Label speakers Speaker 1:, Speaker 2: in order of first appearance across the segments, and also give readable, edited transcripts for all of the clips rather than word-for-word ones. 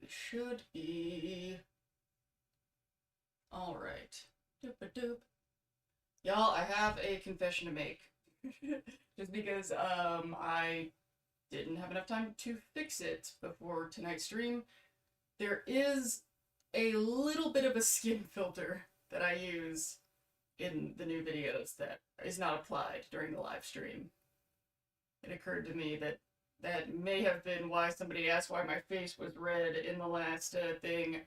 Speaker 1: It should be. Alright. Doop-a-doop. Y'all, I have a confession to make. Just because I didn't have enough time to fix it before tonight's stream. There is a little bit of a skin filter that I use in the new videos that is not applied during the live stream. It occurred to me that that may have been why somebody asked why my face was red in the last thing.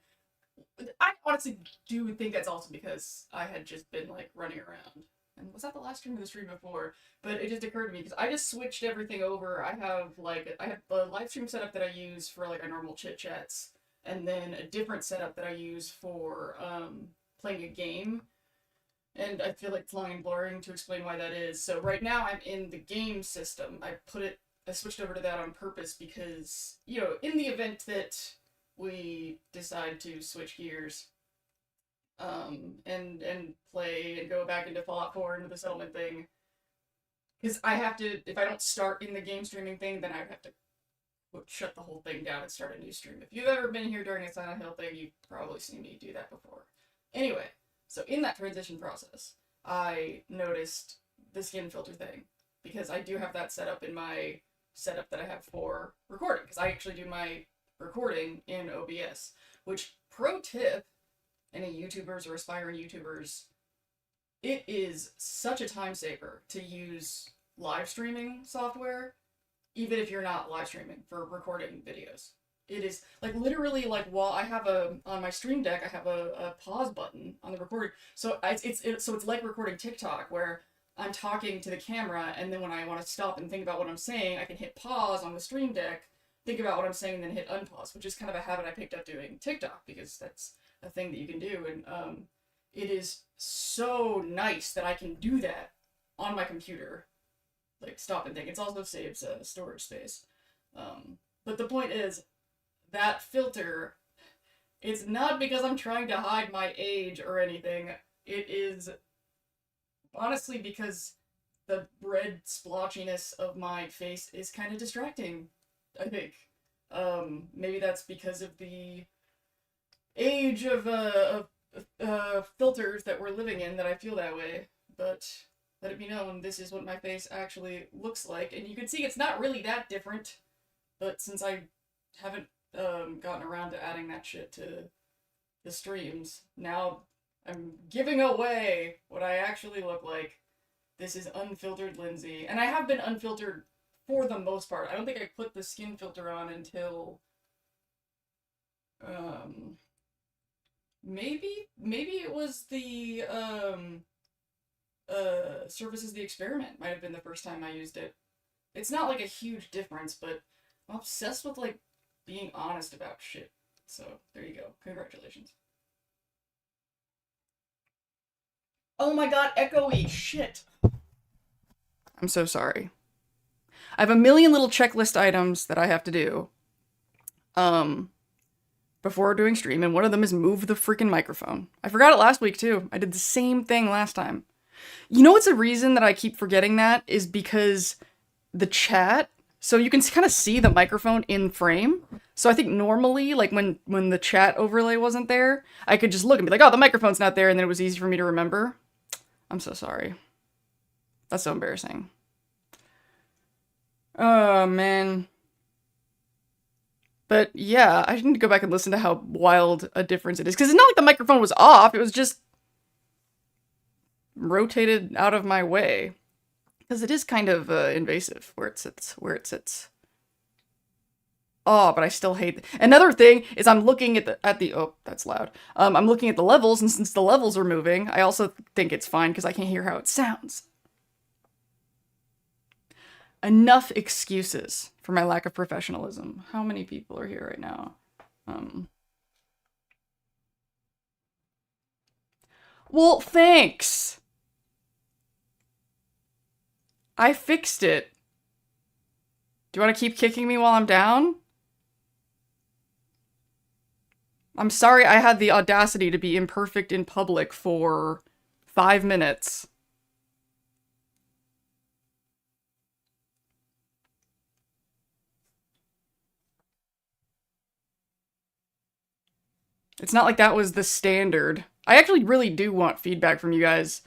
Speaker 1: I honestly do think that's also because I had just been like running around. And was that the last stream or the stream before? But it just occurred to me because I just switched everything over. I have the live stream setup that I use for like our normal chit chats, and then a different setup that I use for playing a game. And I feel like it's long and boring to explain why that is. So right now I'm in the game system. I switched over to that on purpose because, you know, in the event that we decide to switch gears, and play and go back into Fallout 4 into the settlement thing, because I have to, if I don't start in the game streaming thing, then I have to shut the whole thing down and start a new stream. If you've ever been here during a Silent Hill thing, you've probably seen me do that before. Anyway, so in that transition process, I noticed the skin filter thing, because I do have that set up in my setup that I have for recording, because I actually do my recording in OBS, which, pro tip, any YouTubers or aspiring YouTubers, it is such a time saver to use live streaming software, even if you're not live streaming for recording videos. It is like literally like while I have on my stream deck, I have a pause button on the recording. So it's like recording TikTok where I'm talking to the camera, and then when I want to stop and think about what I'm saying, I can hit pause on the stream deck, think about what I'm saying, and then hit unpause, which is kind of a habit I picked up doing TikTok because that's a thing that you can do. And it is so nice that I can do that on my computer, like stop and think. It also saves storage space. But the point is, that filter, it's not because I'm trying to hide my age or anything. It is honestly because the red splotchiness of my face is kind of distracting, I think. Maybe that's because of the age of filters that we're living in that I feel that way. But let it be known, this is what my face actually looks like. And you can see it's not really that different. But since I haven't gotten around to adding that shit to the streams, now I'm giving away what I actually look like. This is unfiltered Lindsay. And I have been unfiltered for the most part. I don't think I put the skin filter on until maybe it was the Services the Experiment might have been the first time I used it. It's not like a huge difference, but I'm obsessed with like being honest about shit. So there you go. Congratulations. Oh my god, echoey shit. I'm so sorry. I have a million little checklist items that I have to do before doing stream, and one of them is move the freaking microphone. I forgot it last week too. I did the same thing last time. You know what's the reason that I keep forgetting that is because the chat, so you can kind of see the microphone in frame. So I think normally, like when the chat overlay wasn't there, I could just look and be like, oh, the microphone's not there, and then it was easy for me to remember. I'm so sorry. That's so embarrassing. Oh, man. But yeah, I need to go back and listen to how wild a difference it is. Because it's not like the microphone was off, it was just rotated out of my way. Because it is kind of invasive where it sits. Oh, but I still hate it. Another thing is I'm looking at the oh, that's loud. I'm looking at the levels, and since the levels are moving, I also think it's fine because I can't hear how it sounds. Enough excuses for my lack of professionalism. How many people are here right now? Well, thanks. I fixed it. Do you want to keep kicking me while I'm down? I'm sorry I had the audacity to be imperfect in public for 5 minutes. It's not like that was the standard. I actually really do want feedback from you guys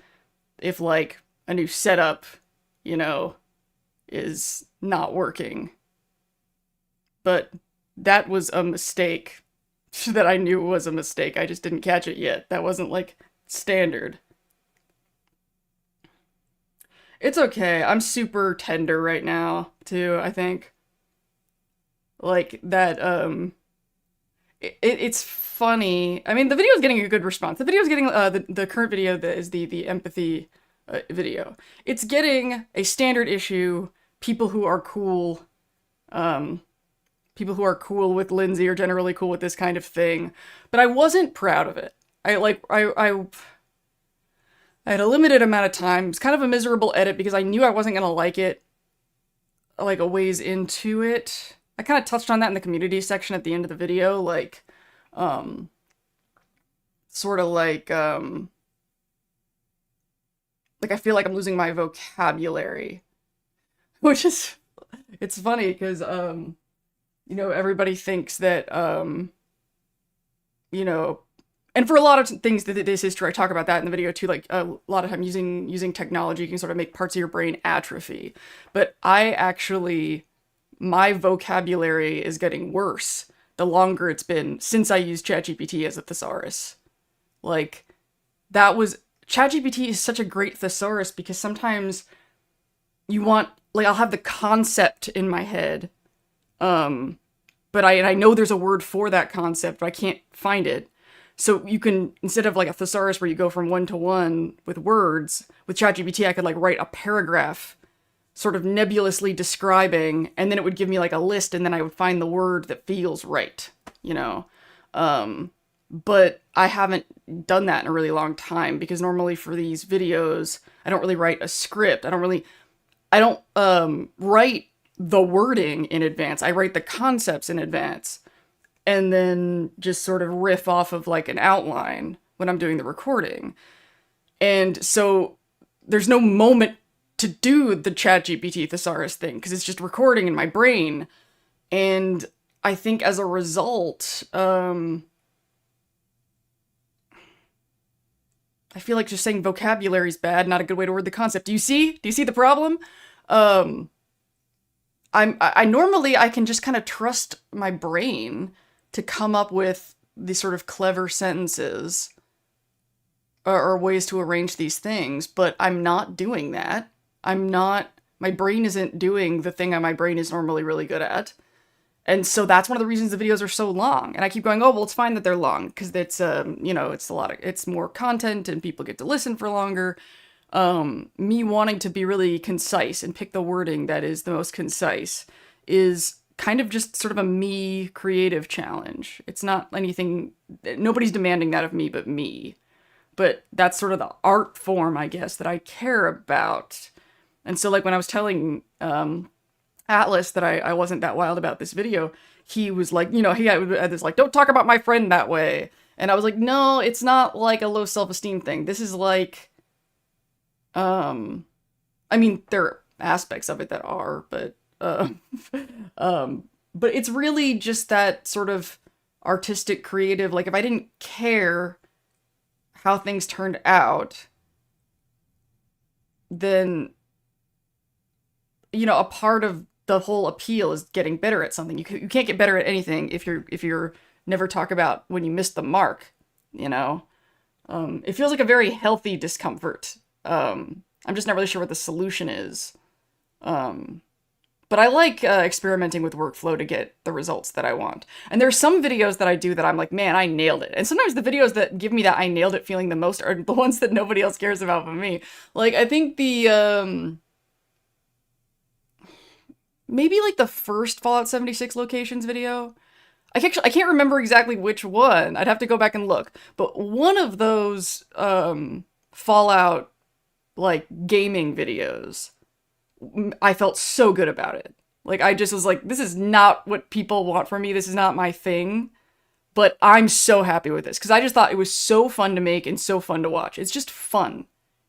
Speaker 1: if, like, a new setup, you know, is not working. But that was a mistake that I knew was a mistake. I just didn't catch it yet. That wasn't, like, standard. It's okay. I'm super tender right now, too, I think. Like, that, it's funny. I mean, the video is getting a good response. The video is getting, the current video that is the empathy video. It's getting a standard issue, people who are cool, people who are cool with Lindsay are generally cool with this kind of thing. But I wasn't proud of it. I had a limited amount of time. It was kind of a miserable edit because I knew I wasn't gonna like it, like, a ways into it. I kind of touched on that in the community section at the end of the video, like, sort of like I feel like I'm losing my vocabulary, which is, it's funny because, you know, everybody thinks that, you know, and for a lot of things that this is true, I talk about that in the video too, like, a lot of time using technology can sort of make parts of your brain atrophy. But I actually, my vocabulary is getting worse the longer it's been since I used ChatGPT as a thesaurus. Like, that was, ChatGPT is such a great thesaurus because sometimes you want, like, I'll have the concept in my head, but I know there's a word for that concept, but I can't find it. So you can, instead of like a thesaurus where you go from one to one with words, with ChatGPT I could, like, write a paragraph sort of nebulously describing, and then it would give me, like, a list, and then I would find the word that feels right, you know? But I haven't done that in a really long time, because normally for these videos, I don't really write a script. I don't write the wording in advance. I write the concepts in advance, and then just sort of riff off of, like, an outline when I'm doing the recording. And so there's no moment to do the ChatGPT thesaurus thing, because it's just recording in my brain. And I think as a result, I feel like just saying vocabulary is bad, not a good way to word the concept. Do you see the problem? I normally, I can just kind of trust my brain to come up with these sort of clever sentences or ways to arrange these things, but I'm not doing that. My brain isn't doing the thing that my brain is normally really good at. And so that's one of the reasons the videos are so long. And I keep going, oh, well, it's fine that they're long, because it's, you know, it's more content and people get to listen for longer. Me wanting to be really concise and pick the wording that is the most concise is kind of just sort of a me creative challenge. It's not anything, nobody's demanding that of me but me. But that's sort of the art form, I guess, that I care about. And so, like, when I was telling Atlas that I wasn't that wild about this video, he was like, you know, he had this, like, don't talk about my friend that way. And I was like, no, it's not like a low self-esteem thing. This is like, I mean, there are aspects of it that are, but it's really just that sort of artistic, creative, like, if I didn't care how things turned out, then, you know, a part of the whole appeal is getting better at something. You can't get better at anything if you're never talk about when you missed the mark, you know? It feels like a very healthy discomfort. I'm just not really sure what the solution is. But I like experimenting with workflow to get the results that I want. And there's some videos that I do that I'm like, man, I nailed it. And sometimes the videos that give me that I nailed it feeling the most are the ones that nobody else cares about but me. Like, I think the, maybe like the first Fallout 76 locations video. I can't remember exactly which one. I'd have to go back and look. But one of those Fallout, like, gaming videos, I felt so good about it. Like, I just was like, this is not what people want from me. This is not my thing. But I'm so happy with this, because I just thought it was so fun to make and so fun to watch. It's just fun.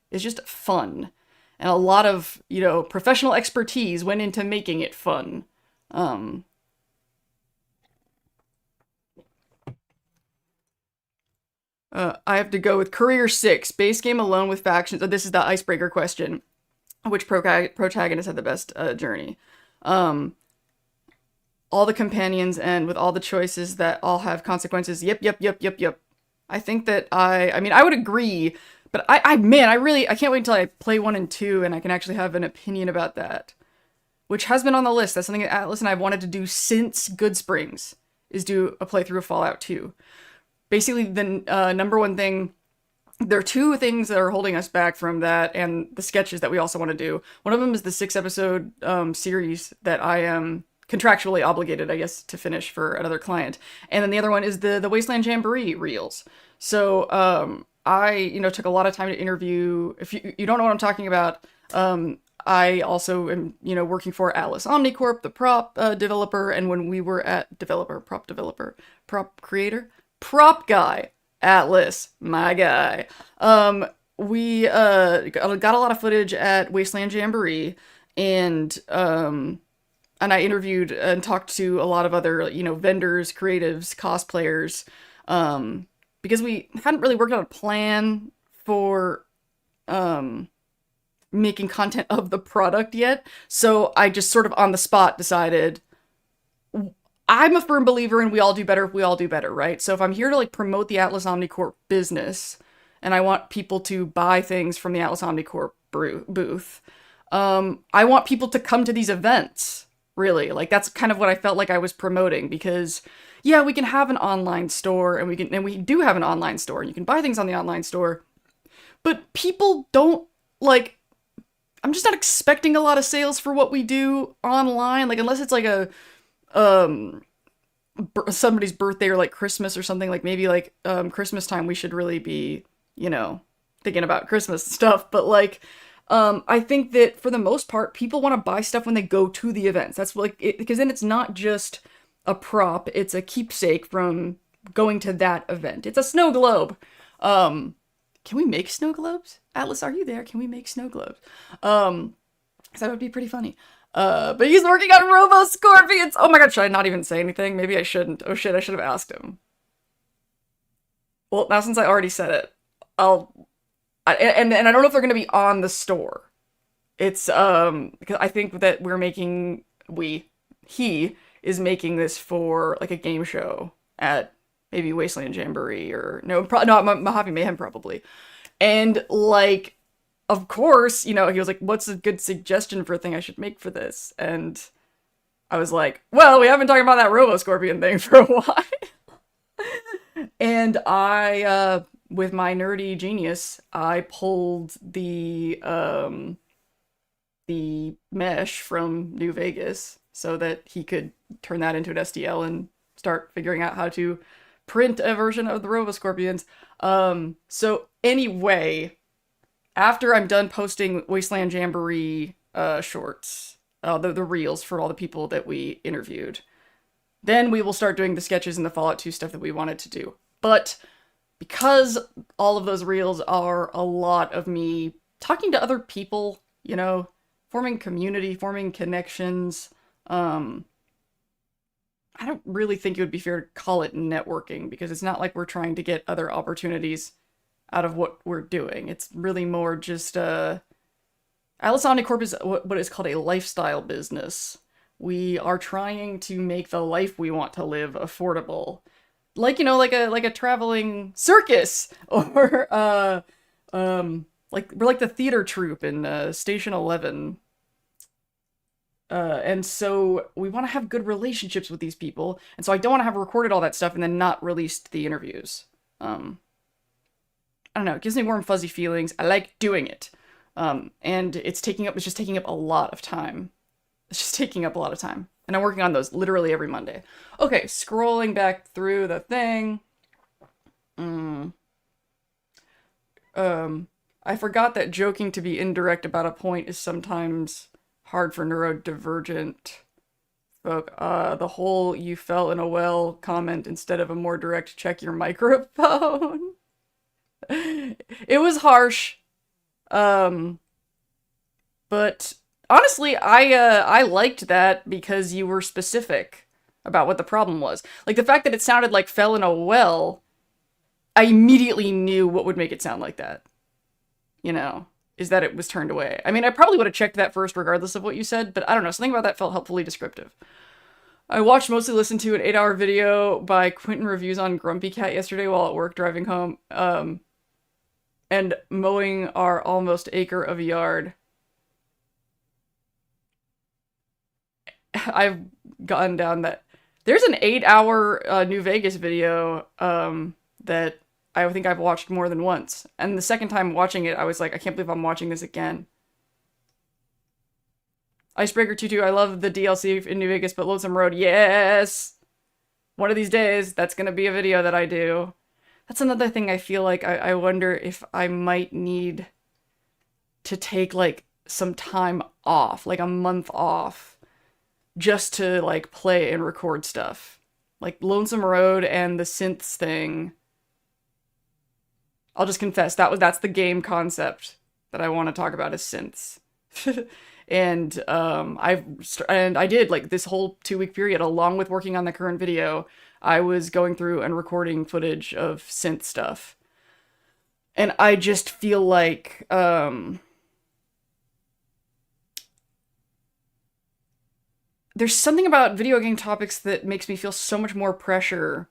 Speaker 1: It's just fun. And a lot of, you know, professional expertise went into making it fun. I have to go with Career 6, base game alone with factions. This is the icebreaker question. Which protagonist had the best journey? All the companions and with all the choices that all have consequences. Yep. I think that I mean, I would agree, but I can't wait until I play 1 and 2 and I can actually have an opinion about that. Which has been on the list. That's something that Atlas and I have wanted to do since Good Springs, is do a playthrough of Fallout 2. Basically, the number one thing, there are 2 things that are holding us back from that and the sketches that we also want to do. One of them is the 6-episode series that I am contractually obligated, I guess, to finish for another client. And then the other one is the Wasteland Jamboree reels. So I, took a lot of time to interview. If you don't know what I'm talking about, I also am, working for Atlas Omnicorp, the prop developer, and when we were at prop creator, prop guy, Atlas, my guy. We got a lot of footage at Wasteland Jamboree, and I interviewed and talked to a lot of other, vendors, creatives, cosplayers, because we hadn't really worked out a plan for making content of the product yet. So I just sort of on the spot decided, I'm a firm believer in we all do better if we all do better, right? So if I'm here to promote the Atlas Omnicorp business and I want people to buy things from the Atlas Omnicorp booth, I want people to come to these events, really. That's kind of what I felt like I was promoting, because yeah, we can have an online store and we do have an online store and you can buy things on the online store, but people don't I'm just not expecting a lot of sales for what we do online, unless it's somebody's birthday or Christmas or something, maybe Christmas time we should really be, thinking about Christmas stuff. But I think that for the most part, people want to buy stuff when they go to the events. That's because then it's not just a prop, it's a keepsake from going to that event. It's a snow globe. Can we make snow globes? Atlas, are you there? Can we make snow globes? That would be pretty funny. But he's working on Robo Scorpions. Oh my god, should I not even say anything? Maybe I shouldn't. Oh shit, I should have asked him. Well, now since I already said it, and I don't know if they're gonna be on the store. It's because I think that he is making this for a game show at maybe Wasteland Jamboree or Mojave Mayhem probably. And of course, he was like, what's a good suggestion for a thing I should make for this? And I was like, well, we have been talking about that Robo Scorpion thing for a while. And I, with my nerdy genius, I pulled the mesh from New Vegas so that he could turn that into an STL and start figuring out how to print a version of the Robo Scorpions. So anyway, after I'm done posting Wasteland Jamboree shorts, the reels for all the people that we interviewed, then we will start doing the sketches and the Fallout 2 stuff that we wanted to do. But because all of those reels are a lot of me talking to other people, forming community, forming connections, I don't really think it would be fair to call it networking, because it's not like we're trying to get other opportunities out of what we're doing. It's really more just, Atlas Omnicorp is what is called a lifestyle business. We are trying to make the life we want to live affordable. Like a traveling circus, or, we're like the theater troupe in, Station 11. And so we want to have good relationships with these people. And so I don't want to have recorded all that stuff and then not released the interviews. I don't know. It gives me warm, fuzzy feelings. I like doing it. And it's just taking up a lot of time. It's just taking up a lot of time. And I'm working on those literally every Monday. Okay, scrolling back through the thing. I forgot that joking to be indirect about a point is sometimes hard for neurodivergent folk. The whole "you fell in a well" comment instead of a more direct "check your microphone." It was harsh. But honestly, I liked that because you were specific about what the problem was. The fact that it sounded like "fell in a well," I immediately knew what would make it sound like that, you know, is that it was turned away. I mean, I probably would have checked that first regardless of what you said, but I don't know, something about that felt helpfully descriptive. I watched mostly listened to an 8-hour video by Quentin Reviews on Grumpy Cat yesterday while at work driving home, and mowing our almost acre of yard. I've gotten down that. There's an 8-hour New Vegas video that I think I've watched more than once. And the second time watching it, I was like, I can't believe I'm watching this again. Icebreaker 22, I love the DLC in New Vegas, but Lonesome Road, yes! One of these days, that's gonna be a video that I do. That's another thing I feel like I wonder if I might need to take, like, some time off, like a month off, just to, like, play and record stuff. Like, Lonesome Road and the synths thing. I'll just confess, that's the game concept that I want to talk about is synths. And I did, like, this whole 2-week period, along with working on the current video, I was going through and recording footage of synth stuff. And I just feel like, there's something about video game topics that makes me feel so much more pressure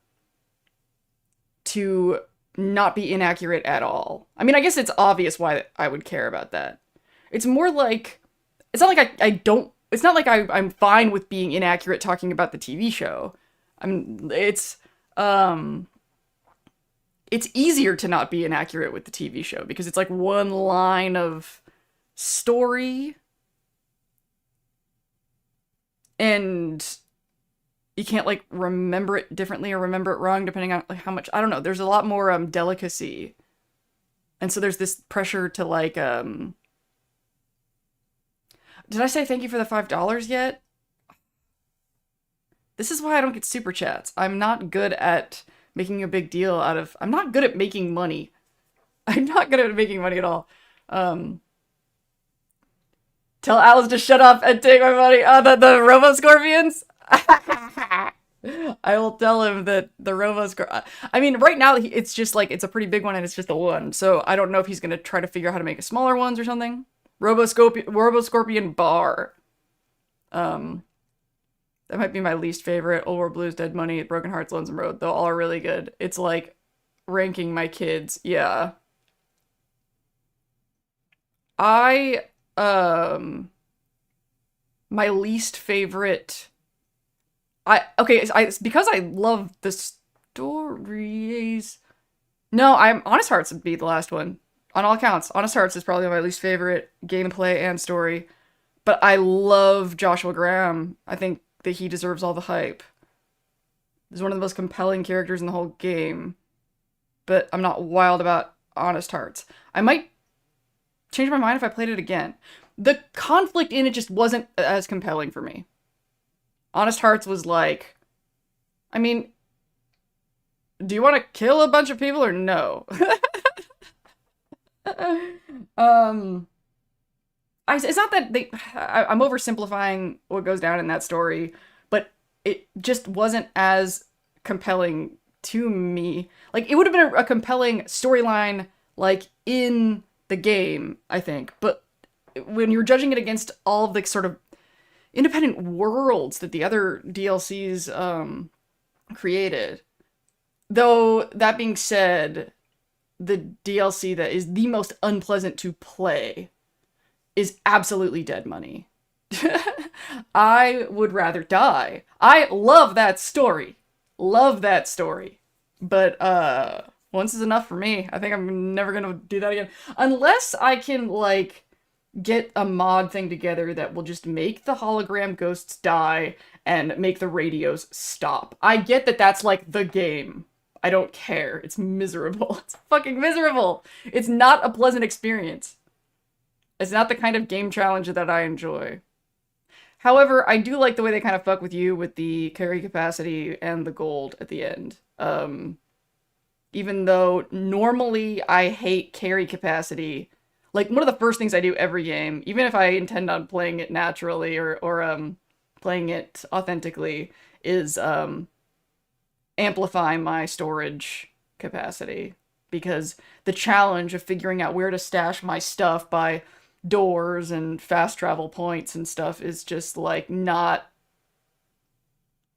Speaker 1: to not be inaccurate at all. I mean, I guess it's obvious why I would care about that. It's more like, it's not like I don't, it's not like I'm fine with being inaccurate talking about the TV show. It's easier to not be inaccurate with the TV show because it's like one line of story and you can't, like, remember it differently or remember it wrong depending on, like, how much, I don't know, there's a lot more delicacy. And so there's this pressure to, like, did I say thank you for the $5 yet? This is why I don't get super chats. I'm not good at making a big deal out of, I'm not good at making money. I'm not good at making money at all. Tell Alice to shut up and take my money. The Robo-Scorpions? I will tell him that the Robo-Scorpion... I mean, right now, it's just, like, it's a pretty big one and it's just a one. So I don't know if he's going to try to figure out how to make a smaller ones or something. Robo-Scorpion Bar. That might be my least favorite. Old War Blues, Dead Money, Broken Hearts, Lonesome Road. They're all really good. It's, like, ranking my kids. Yeah. My least favorite... it's because I love the stories... No, Honest Hearts would be the last one. On all accounts, Honest Hearts is probably my least favorite gameplay and story. But I love Joshua Graham. I think that he deserves all the hype. He's one of the most compelling characters in the whole game. But I'm not wild about Honest Hearts. I might change my mind if I played it again. The conflict in it just wasn't as compelling for me. Honest Hearts was like, I mean, do you want to kill a bunch of people or no? It's not that I'm oversimplifying what goes down in that story, but it just wasn't as compelling to me. Like, it would have been a compelling storyline, like, in the game, I think, but when you're judging it against all of the sort of independent worlds that the other DLCs created, though, that being said, the DLC that is the most unpleasant to play is absolutely Dead Money. I would rather die. I love that story. Love that story. But, once is enough for me. I think I'm never gonna do that again. Unless I can, like, get a mod thing together that will just make the hologram ghosts die and make the radios stop. I get that that's, like, the game. I don't care. It's miserable. It's fucking miserable. It's not a pleasant experience. It's not the kind of game challenge that I enjoy. However, I do like the way they kind of fuck with you with the carry capacity and the gold at the end. Even though normally I hate carry capacity. Like, one of the first things I do every game, even if I intend on playing it naturally or playing it authentically, is amplify my storage capacity, because the challenge of figuring out where to stash my stuff by doors and fast travel points and stuff is just like not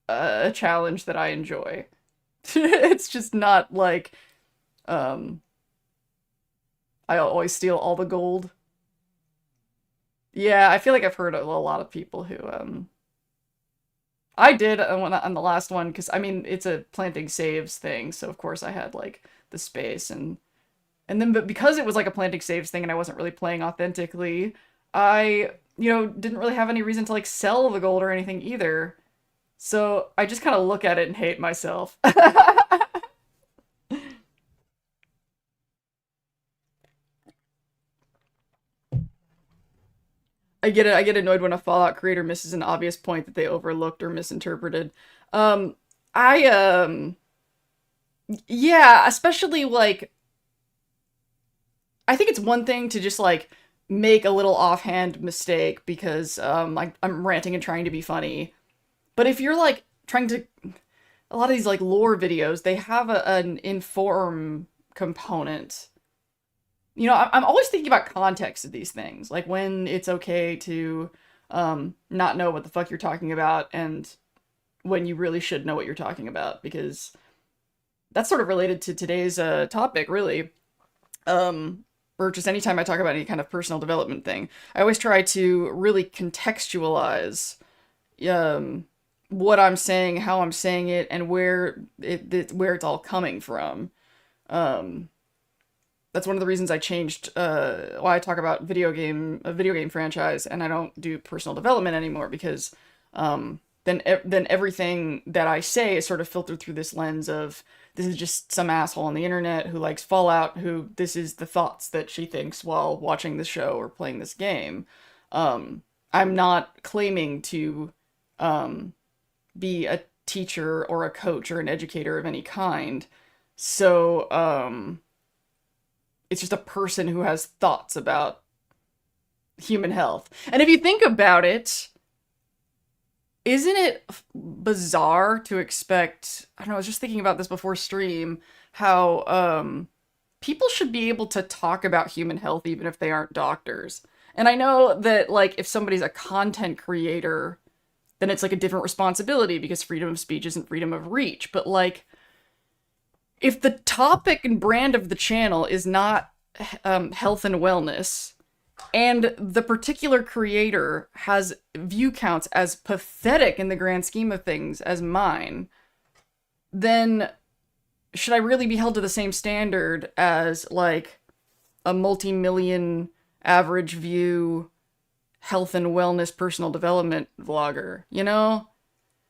Speaker 1: a challenge that I enjoy. It's just not like um I always steal all the gold. Yeah, I feel like I've heard a lot of people who I did on the last one, because I mean it's a planting saves thing, so of course I had like the space, and then but because it was like a planting saves thing and I wasn't really playing authentically, I didn't really have any reason to like sell the gold or anything either. So I just kind of look at it and hate myself. I get annoyed when a Fallout creator misses an obvious point that they overlooked or misinterpreted. Um, I yeah, especially like I think it's one thing to just like make a little offhand mistake because I'm ranting and trying to be funny. But if you're like trying to, a lot of these like lore videos, they have an inform component. I'm always thinking about context of these things, like when it's okay to not know what the fuck you're talking about and when you really should know what you're talking about, because that's sort of related to today's topic, really. Or just anytime I talk about any kind of personal development thing, I always try to really contextualize um, what I'm saying, how I'm saying it, and where it's all coming from. Um, that's one of the reasons I changed why I talk about a video game franchise, and I don't do personal development anymore, because then everything that I say is sort of filtered through this lens of this is just some asshole on the internet who likes Fallout, who this is the thoughts that she thinks while watching the show or playing this game. I'm not claiming to be a teacher or a coach or an educator of any kind. So it's just a person who has thoughts about human health. And if you think about it, isn't it bizarre to expect, I don't know, I was just thinking about this before stream, how people should be able to talk about human health even if they aren't doctors. And I know that like if somebody's a content creator, then it's like a different responsibility because freedom of speech isn't freedom of reach. But like if the topic and brand of the channel is not health and wellness, and the particular creator has view counts as pathetic in the grand scheme of things as mine, then should I really be held to the same standard as like a multi-million average view health and wellness personal development vlogger,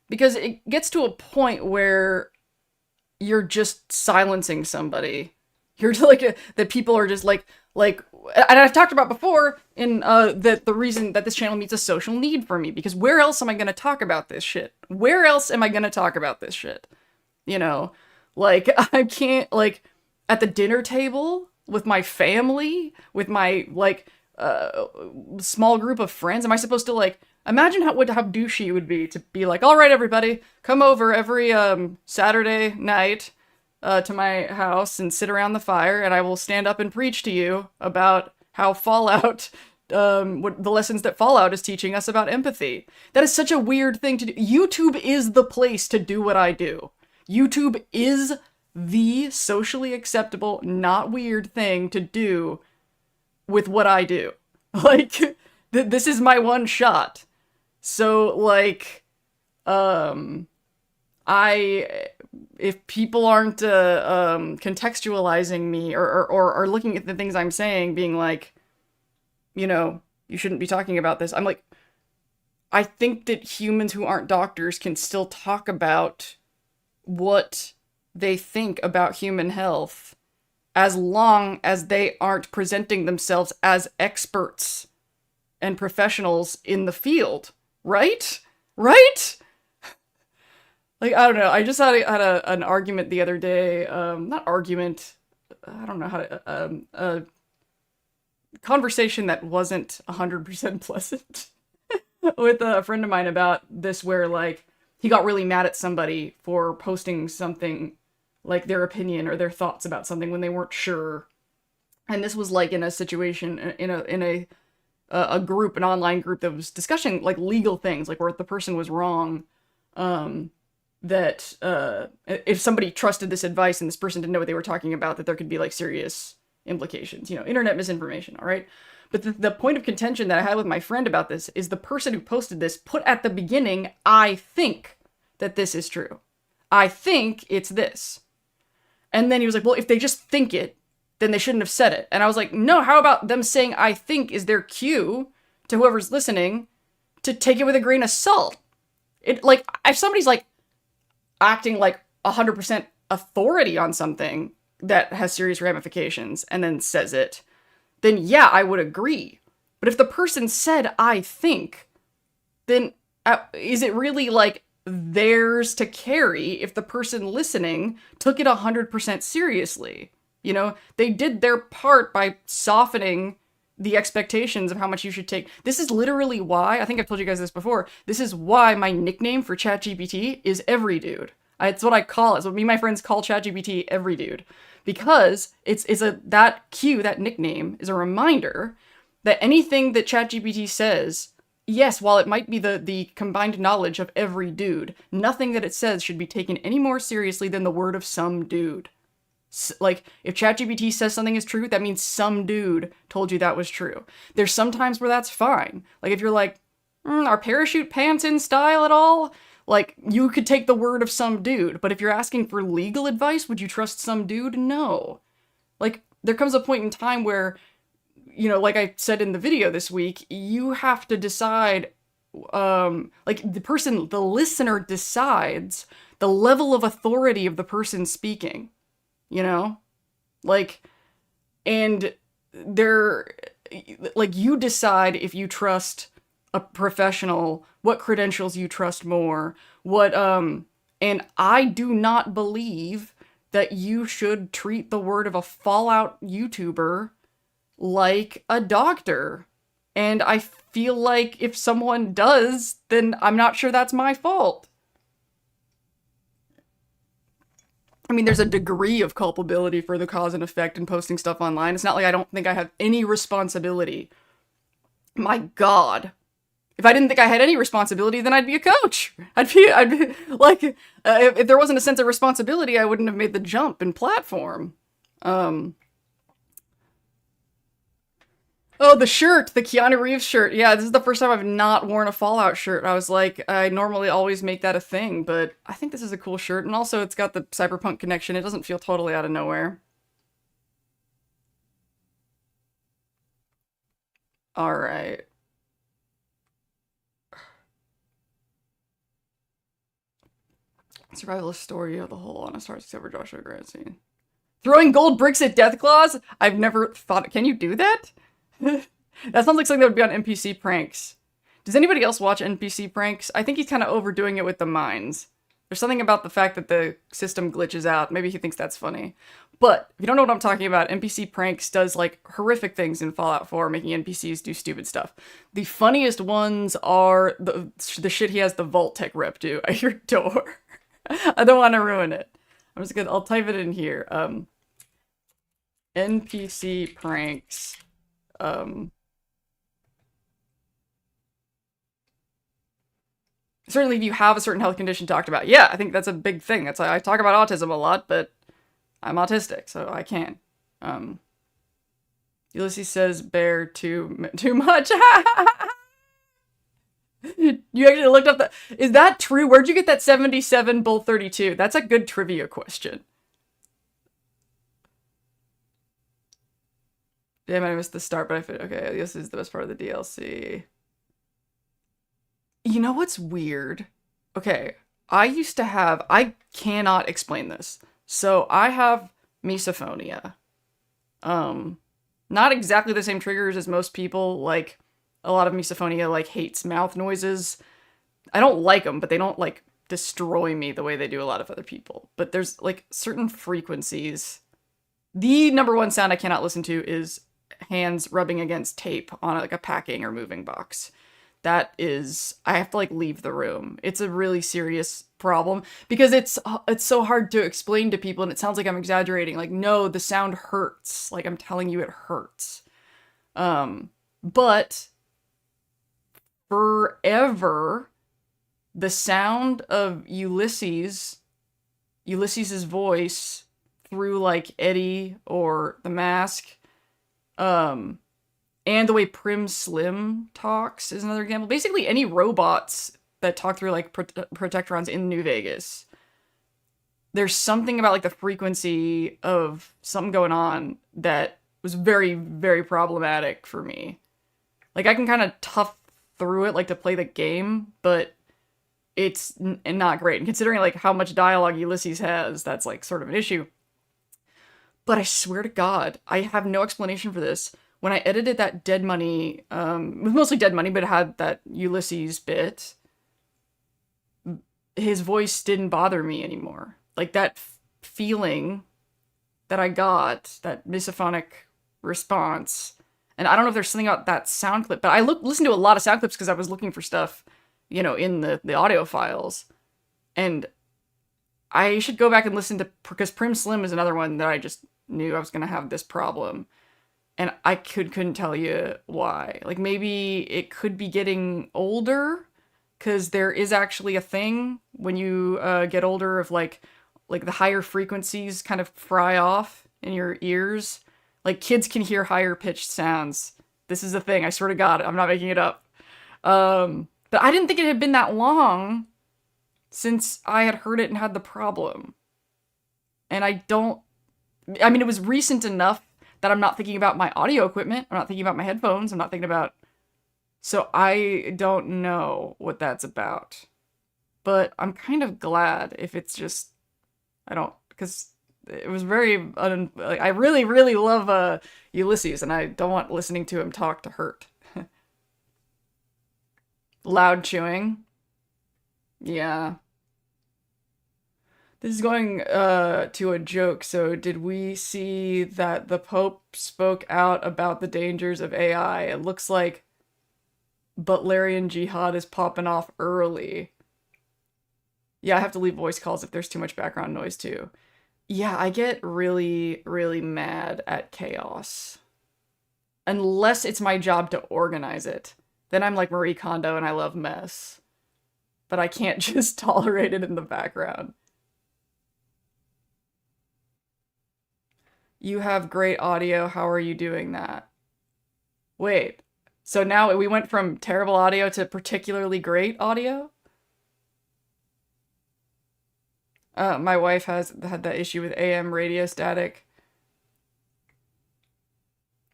Speaker 1: Because it gets to a point where you're just silencing somebody. You're like that people are just like and I've talked about before in that the reason that this channel meets a social need for me, because where else am I going to talk about this shit? Where else am I going to talk about this shit? Like I can't, like at the dinner table with my family, with my like small group of friends, am I supposed to like imagine how douchey it would be to be like, all right, everybody, come over every Saturday night to my house and sit around the fire, and I will stand up and preach to you about how Fallout, what the lessons that Fallout is teaching us about empathy. That is such a weird thing to do. YouTube is the place to do what I do. YouTube is the socially acceptable, not weird thing to do with what I do. Like, this is my one shot. So, like, if people aren't contextualizing me or looking at the things I'm saying, being like, you shouldn't be talking about this, I'm like, I think that humans who aren't doctors can still talk about what they think about human health as long as they aren't presenting themselves as experts and professionals in the field, right? Right? Like, I don't know, I just had an argument the other day, not argument, I don't know how to, a conversation that wasn't 100% pleasant with a friend of mine about this, where, like, he got really mad at somebody for posting something like their opinion or their thoughts about something when they weren't sure. And this was like in a situation in a group, an online group that was discussing like legal things, like where the person was wrong, that if somebody trusted this advice and this person didn't know what they were talking about, that there could be like serious implications, you know, internet misinformation, all right? But the point of contention that I had with my friend about this is the person who posted this put at the beginning, I think that this is true. I think it's this. And then he was like, well, if they just think it, then they shouldn't have said it. And I was like, no, how about them saying I think is their cue to whoever's listening to take it with a grain of salt? It, like, if somebody's like acting like 100% authority on something that has serious ramifications and then says it, then yeah, I would agree. But if the person said I think, then is it really like theirs to carry if the person listening took it 100% seriously? You know, they did their part by softening the expectations of how much you should take. This is literally why, I think I've told you guys this before, this is why my nickname for ChatGPT is Every Dude. It's what I call it. It's what me and my friends call ChatGPT Every Dude. Because that cue, that nickname, is a reminder that anything that ChatGPT says, yes, while it might be the combined knowledge of every dude, nothing that it says should be taken any more seriously than the word of some dude. Like, if ChatGPT says something is true, that means some dude told you that was true. There's some times where that's fine. Like, if you're like, are parachute pants in style at all? Like, you could take the word of some dude. But if you're asking for legal advice, would you trust some dude? No. Like, there comes a point in time where, you know, like I said in the video this week, you have to decide, like, the listener decides the level of authority of the person speaking. You know, like, and like, you decide if you trust a professional, what credentials you trust more, and I do not believe that you should treat the word of a Fallout YouTuber like a doctor. And I feel like if someone does, then I'm not sure that's my fault. I mean, there's a degree of culpability for the cause and effect in posting stuff online. It's not like I don't think I have any responsibility. My God. If I didn't think I had any responsibility, then I'd be a coach. I'd be like, if there wasn't a sense of responsibility, I wouldn't have made the jump in platform. Oh, the shirt, the Keanu Reeves shirt. Yeah, this is the first time I've not worn a Fallout shirt. I was like, I normally always make that a thing, but I think this is a cool shirt. And also, it's got the cyberpunk connection. It doesn't feel totally out of nowhere. All right. Survivalist story of the whole honest hearts except for Joshua Grantstein. Throwing gold bricks at Deathclaws? I've never thought. Can you do that? That sounds like something that would be on NPC pranks. Does anybody else watch NPC pranks? I think he's kind of overdoing it with the mines. There's something about the fact that the system glitches out. Maybe he thinks that's funny. But if you don't know what I'm talking about, NPC pranks does like horrific things in Fallout 4, making NPCs do stupid stuff. The funniest ones are the shit he has the Vault Tech rep do at your door. I don't want to ruin it. I'll type it in here. NPC pranks. Certainly if you have a certain health condition talked about. Yeah, I think that's a big thing. That's I talk about autism a lot, but I'm autistic, so I can. Ulysses says bear too much. You actually looked up is that true? Where'd you get that 77 bull 32? That's a good trivia question. Damn, I missed the start, but okay, this is the best part of the DLC. You know what's weird? Okay, I cannot explain this. So I have misophonia. Not exactly the same triggers as most people. Like, a lot of misophonia, like, hates mouth noises. I don't like them, but they don't, like, destroy me the way they do a lot of other people. But there's, like, certain frequencies. The number one sound I cannot listen to is hands rubbing against tape on, like, a packing or moving box. that is, I have to like leave the room. It's a really serious problem because it's so hard to explain to people, and it sounds like I'm exaggerating. Like, no, the sound hurts. Like, I'm telling you, it hurts. But forever, the sound of Ulysses's voice through like Eddie or The Mask, and the way Prim Slim talks is another example. Basically, any robots that talk through like Protectrons in New Vegas, there's something about like the frequency of something going on that was very, very problematic for me. Like, I can kind of tough through it, like, to play the game, but it's not great. And considering like how much dialogue Ulysses has, that's like sort of an issue. But I swear to God, I have no explanation for this. When I edited that Dead Money, it was mostly Dead Money, but it had that Ulysses bit, his voice didn't bother me anymore. Like, that feeling that I got, that misophonic response, and I don't know if there's something about that sound clip, but I listened to a lot of sound clips because I was looking for stuff, you know, in the audio files, and I should go back and listen to, because Prim Slim is another one that I just knew I was going to have this problem. And I couldn't tell you why. Like, maybe it could be getting older, because there is actually a thing when you get older of like the higher frequencies kind of fry off in your ears. Like, kids can hear higher pitched sounds. This is a thing. I swear to God, I'm not making it up. But I didn't think it had been that long since I had heard it and had the problem. And I mean, it was recent enough that I'm not thinking about my audio equipment. I'm not thinking about my headphones. I'm not thinking about... So I don't know what that's about. But I'm kind of glad if it's just... I don't... Because it was very... I really, really love Ulysses, and I don't want listening to him talk to hurt. Loud chewing. Yeah. This is going to a joke, so did we see that the Pope spoke out about the dangers of AI? It looks like Butlerian Jihad is popping off early. Yeah, I have to leave voice calls if there's too much background noise too. Yeah, I get really, really mad at chaos. Unless it's my job to organize it. Then I'm like Marie Kondo and I love mess. But I can't just tolerate it in the background. You have great audio. How are you doing that? Wait, so now we went from terrible audio to particularly great audio? My wife has had that issue with AM radio static.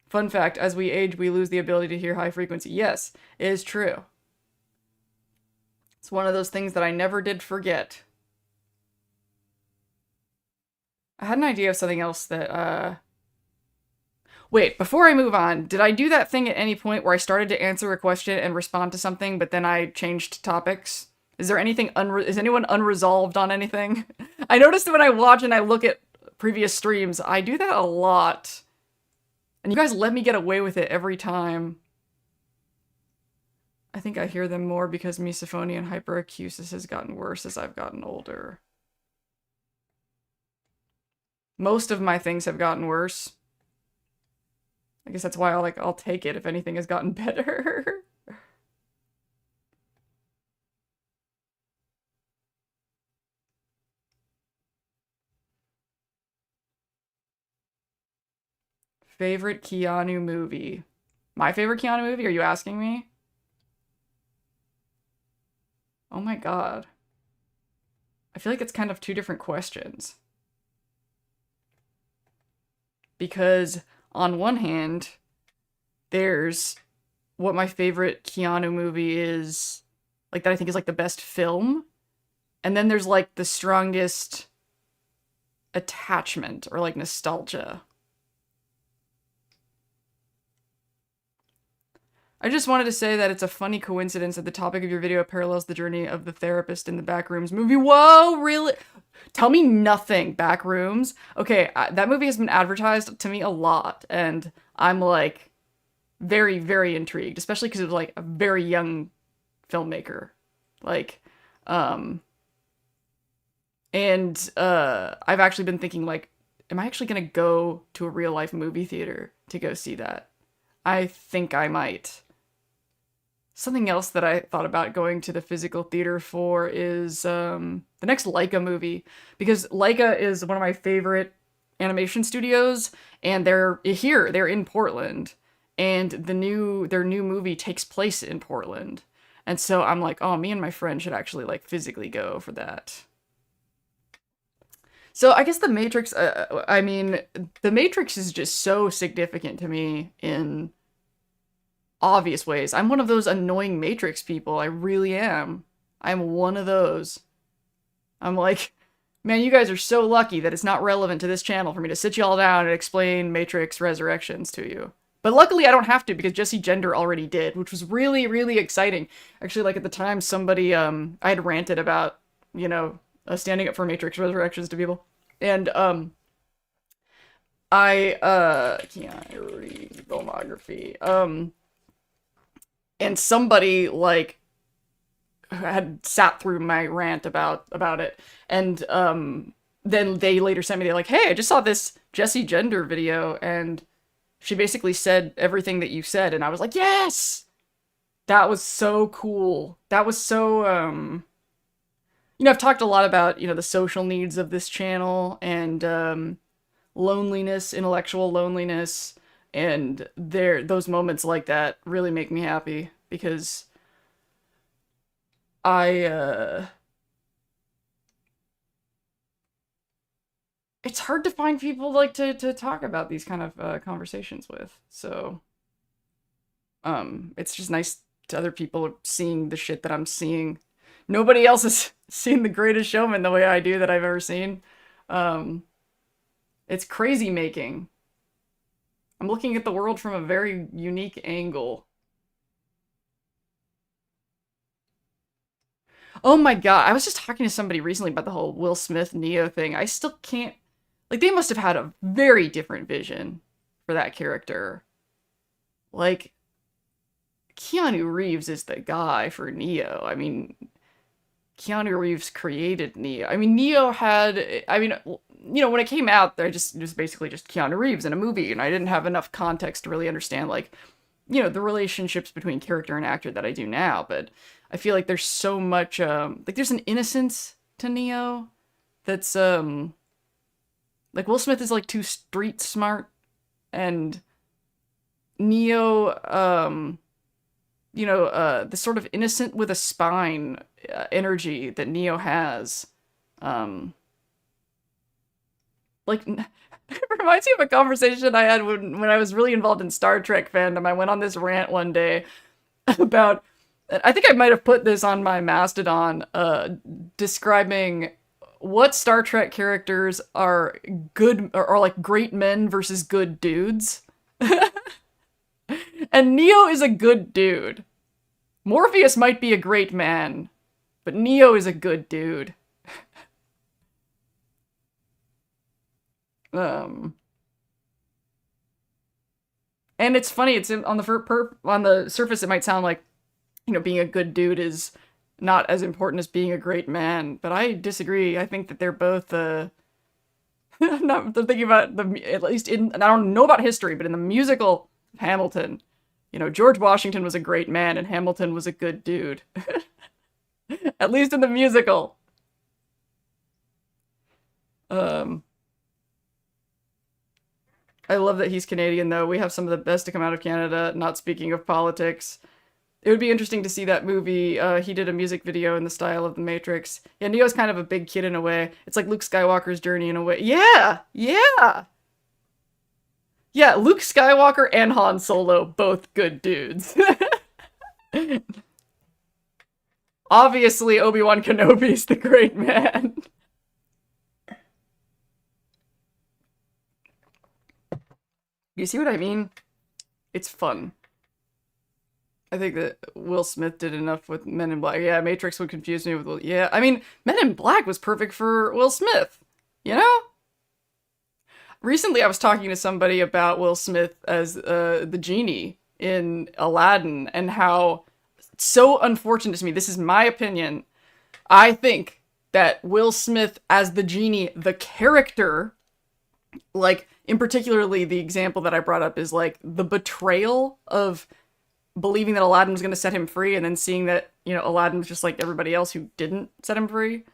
Speaker 1: Fun fact, as we age, we lose the ability to hear high frequency. Yes, it is true. It's one of those things that I never did forget. I had an idea of something else that, Wait, before I move on, did I do that thing at any point where I started to answer a question and respond to something, but then I changed topics? Is there anything is anyone unresolved on anything? I noticed that when I watch and I look at previous streams, I do that a lot. And you guys let me get away with it every time. I think I hear them more because misophonia and hyperacusis has gotten worse as I've gotten older. Most of my things have gotten worse. I guess that's why I'll take it if anything has gotten better. Favorite Keanu movie? My favorite Keanu movie? Are you asking me? Oh my God. I feel like it's kind of two different questions. Because on one hand, there's what my favorite Keanu movie is, like, that I think is like the best film. And then there's like the strongest attachment or like nostalgia. I just wanted to say that it's a funny coincidence that the topic of your video parallels the journey of the therapist in the Backrooms movie. Whoa, really? Tell me nothing, Backrooms. Okay, that movie has been advertised to me a lot, and I'm like very, very intrigued, especially because it was like a very young filmmaker. Like, and I've actually been thinking, like, am I actually gonna go to a real life movie theater to go see that? I think I might. Something else that I thought about going to the physical theater for is the next Laika movie, because Laika is one of my favorite animation studios, and they're here, they're in Portland, and their new movie takes place in Portland. And so I'm like, oh, me and my friend should actually like physically go for that. So I guess The Matrix, I mean, The Matrix is just so significant to me in obvious ways. I'm one of those annoying Matrix people. I really am. I'm one of those. I'm like, man, you guys are so lucky that it's not relevant to this channel for me to sit y'all down and explain Matrix Resurrections to you. But luckily I don't have to, because Jesse Gender already did, which was really, really exciting. Actually, like at the time, somebody, I had ranted about, you know, standing up for Matrix Resurrections to people. And, I can't read filmography. And somebody, like, had sat through my rant about it. And, then they later sent me, they're like, hey, I just saw this Jessie Gender video, and she basically said everything that you said. And I was like, yes! That was so cool. That was so, you know, I've talked a lot about, you know, the social needs of this channel, and, loneliness, intellectual loneliness, and those moments like that really make me happy, because it's hard to find people like to talk about these kind of conversations with. So it's just nice to other people seeing the shit that I'm seeing. Nobody else has seen The Greatest Showman the way I do that I've ever seen. It's crazy making. I'm looking at the world from a very unique angle. Oh my god, I was just talking to somebody recently about the whole Will Smith Neo thing. I still can't... Like, they must have had a very different vision for that character. Like, Keanu Reeves is the guy for Neo. I mean, Keanu Reeves created Neo. I mean, Neo had... I mean, you know, when it came out, it was basically just Keanu Reeves in a movie, and I didn't have enough context to really understand, like, you know, the relationships between character and actor that I do now. But I feel like there's so much, like, there's an innocence to Neo that's, like, Will Smith is, like, too street smart, and Neo, you know, the sort of innocent with a spine energy that Neo has, like, it reminds me of a conversation I had when I was really involved in Star Trek fandom. I went on this rant one day about, I think I might have put this on my Mastodon, describing what Star Trek characters are good, or like great men versus good dudes. And Neo is a good dude. Morpheus might be a great man, but Neo is a good dude. And it's funny, it's on the surface it might sound like, you know, being a good dude is not as important as being a great man, but I disagree. I think that they're both, I'm not thinking about at least in, and I don't know about history, but in the musical Hamilton, you know, George Washington was a great man and Hamilton was a good dude. At least in the musical. I love that he's Canadian, though. We have some of the best to come out of Canada, not speaking of politics. It would be interesting to see that movie. He did a music video in the style of The Matrix. Yeah, Neo's kind of a big kid in a way. It's like Luke Skywalker's journey in a way. Yeah! Yeah! Yeah, Luke Skywalker and Han Solo, both good dudes. Obviously, Obi-Wan Kenobi's the great man. You see what I mean? It's fun. I think that Will Smith did enough with Men in Black. Yeah, Matrix would confuse me with... Yeah, I mean, Men in Black was perfect for Will Smith. You know? Recently, I was talking to somebody about Will Smith as the genie in Aladdin, and how so unfortunate to me. This is my opinion. I think that Will Smith as the genie, the character, like, in particularly the example that I brought up is, like, the betrayal of believing that Aladdin was going to set him free and then seeing that, you know, Aladdin was just like everybody else who didn't set him free.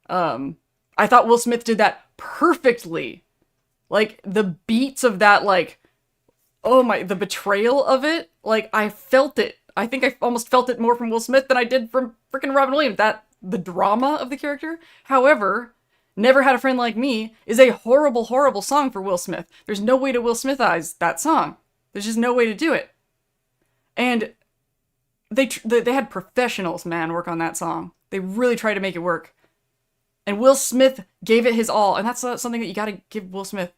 Speaker 1: I thought Will Smith did that perfectly. Like, the beats of that, like, oh my, the betrayal of it, like, I felt it. I think I almost felt it more from Will Smith than I did from freaking Robin Williams. The drama of the character. However, Never Had a Friend Like Me is a horrible, horrible song for Will Smith. There's no way to Will Smithize that song. There's just no way to do it. And they had professionals, man, work on that song. They really tried to make it work. And Will Smith gave it his all. And that's something that you gotta give Will Smith,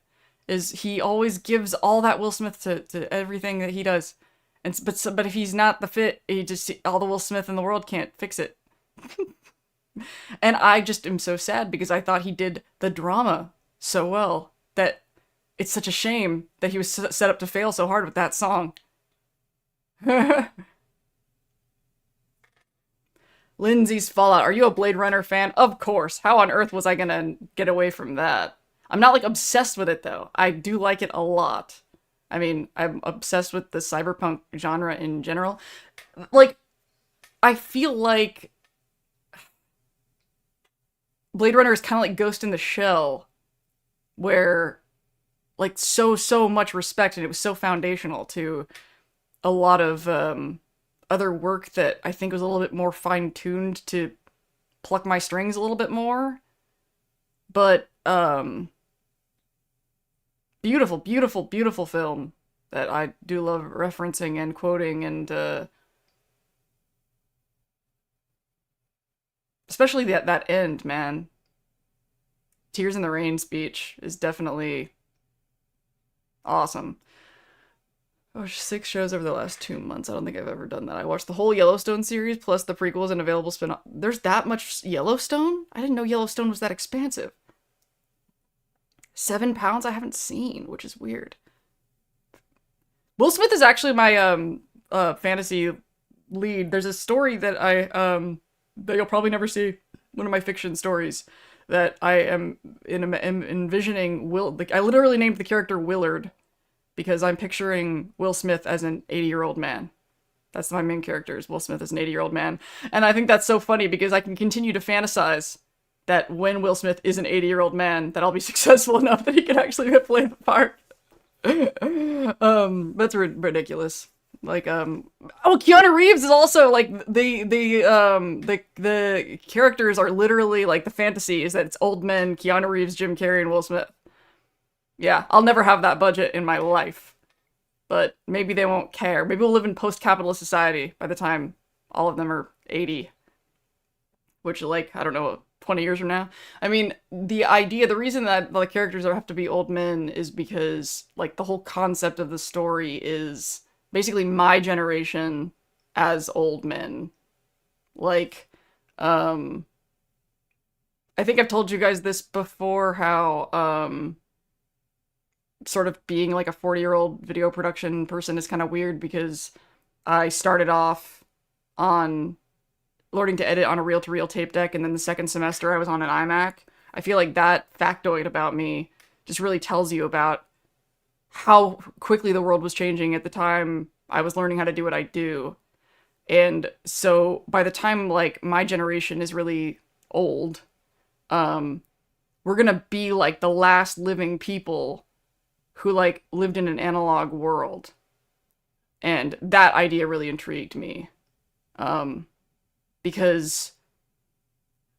Speaker 1: is he always gives all that Will Smith to everything that he does. But if he's not the fit, all the Will Smith in the world can't fix it. And I just am so sad because I thought he did the drama so well that it's such a shame that he was set up to fail so hard with that song. Lindsay's Fallout. Are you a Blade Runner fan? Of course. How on earth was I gonna get away from that? I'm not, like, obsessed with it, though. I do like it a lot. I mean, I'm obsessed with the cyberpunk genre in general. Like, I feel like Blade Runner is kind of like Ghost in the Shell, where, like, so much respect, and it was so foundational to a lot of other work that I think was a little bit more fine-tuned to pluck my strings a little bit more. But, beautiful, beautiful, beautiful film that I do love referencing and quoting, and especially that end, man. Tears in the Rain speech is definitely awesome. Oh, 6 shows over the last 2 months. I don't think I've ever done that. I watched the whole Yellowstone series, plus the prequels and available spin-off. There's that much Yellowstone? I didn't know Yellowstone was that expansive. 7 pounds I haven't seen, which is weird. Will Smith is actually my fantasy lead. There's a story that that you'll probably never see, one of my fiction stories, that I am envisioning I literally named the character Willard because I'm picturing Will Smith as an 80-year-old man. That's my main character, is Will Smith as an 80-year-old man. And I think that's so funny because I can continue to fantasize that when Will Smith is an 80-year-old man, that I'll be successful enough that he can actually play the part. That's ridiculous. Like, oh, Keanu Reeves is also, like, the characters are literally, like, the fantasy is that it's old men, Keanu Reeves, Jim Carrey, and Will Smith. Yeah, I'll never have that budget in my life. But maybe they won't care. Maybe we'll live in post-capitalist society by the time all of them are 80. Which, like, I don't know, 20 years from now. I mean, the reason that the characters have to be old men is because, like, the whole concept of the story is basically my generation as old men. Like, I think I've told you guys this before, how, sort of being, like, a 40-year-old video production person is kind of weird because I started off on learning to edit on a reel-to-reel tape deck, and then the second semester I was on an iMac. I feel like that factoid about me just really tells you about how quickly the world was changing at the time I was learning how to do what I do. And so by the time, like, my generation is really old, we're gonna be, like, the last living people who, like, lived in an analog world. And that idea really intrigued me. Because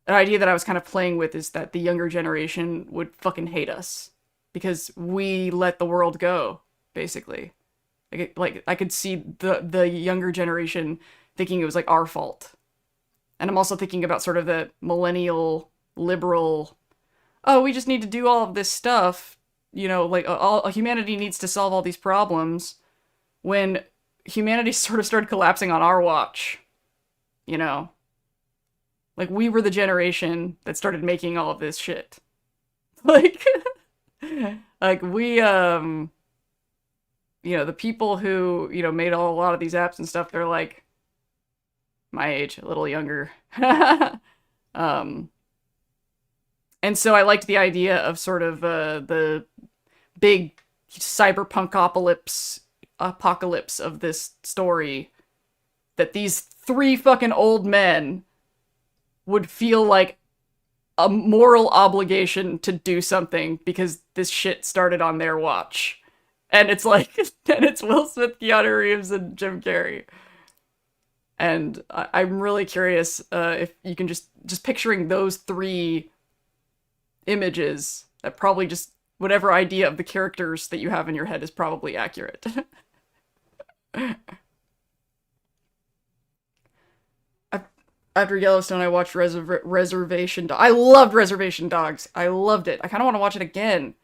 Speaker 1: an idea that I was kind of playing with is that the younger generation would fucking hate us because we let the world go, basically. Like I could see the younger generation thinking it was, like, our fault. And I'm also thinking about sort of the millennial, liberal, oh, we just need to do all of this stuff, you know, like, humanity needs to solve all these problems, when humanity sort of started collapsing on our watch, you know? Like, we were the generation that started making all of this shit. Like, like, we, you know, the people who, you know, made a lot of these apps and stuff, they're like, my age, a little younger. um, and so I liked the idea of sort of the big apocalypse of this story, that these three fucking old men would feel like a moral obligation to do something because this shit started on their watch. And it's like, and it's Will Smith, Keanu Reeves, and Jim Carrey. And I'm really curious if you can just picturing those three images, that probably just whatever idea of the characters that you have in your head is probably accurate. After Yellowstone, I watched Reservation Dogs. I loved Reservation Dogs. I loved it. I kind of want to watch it again.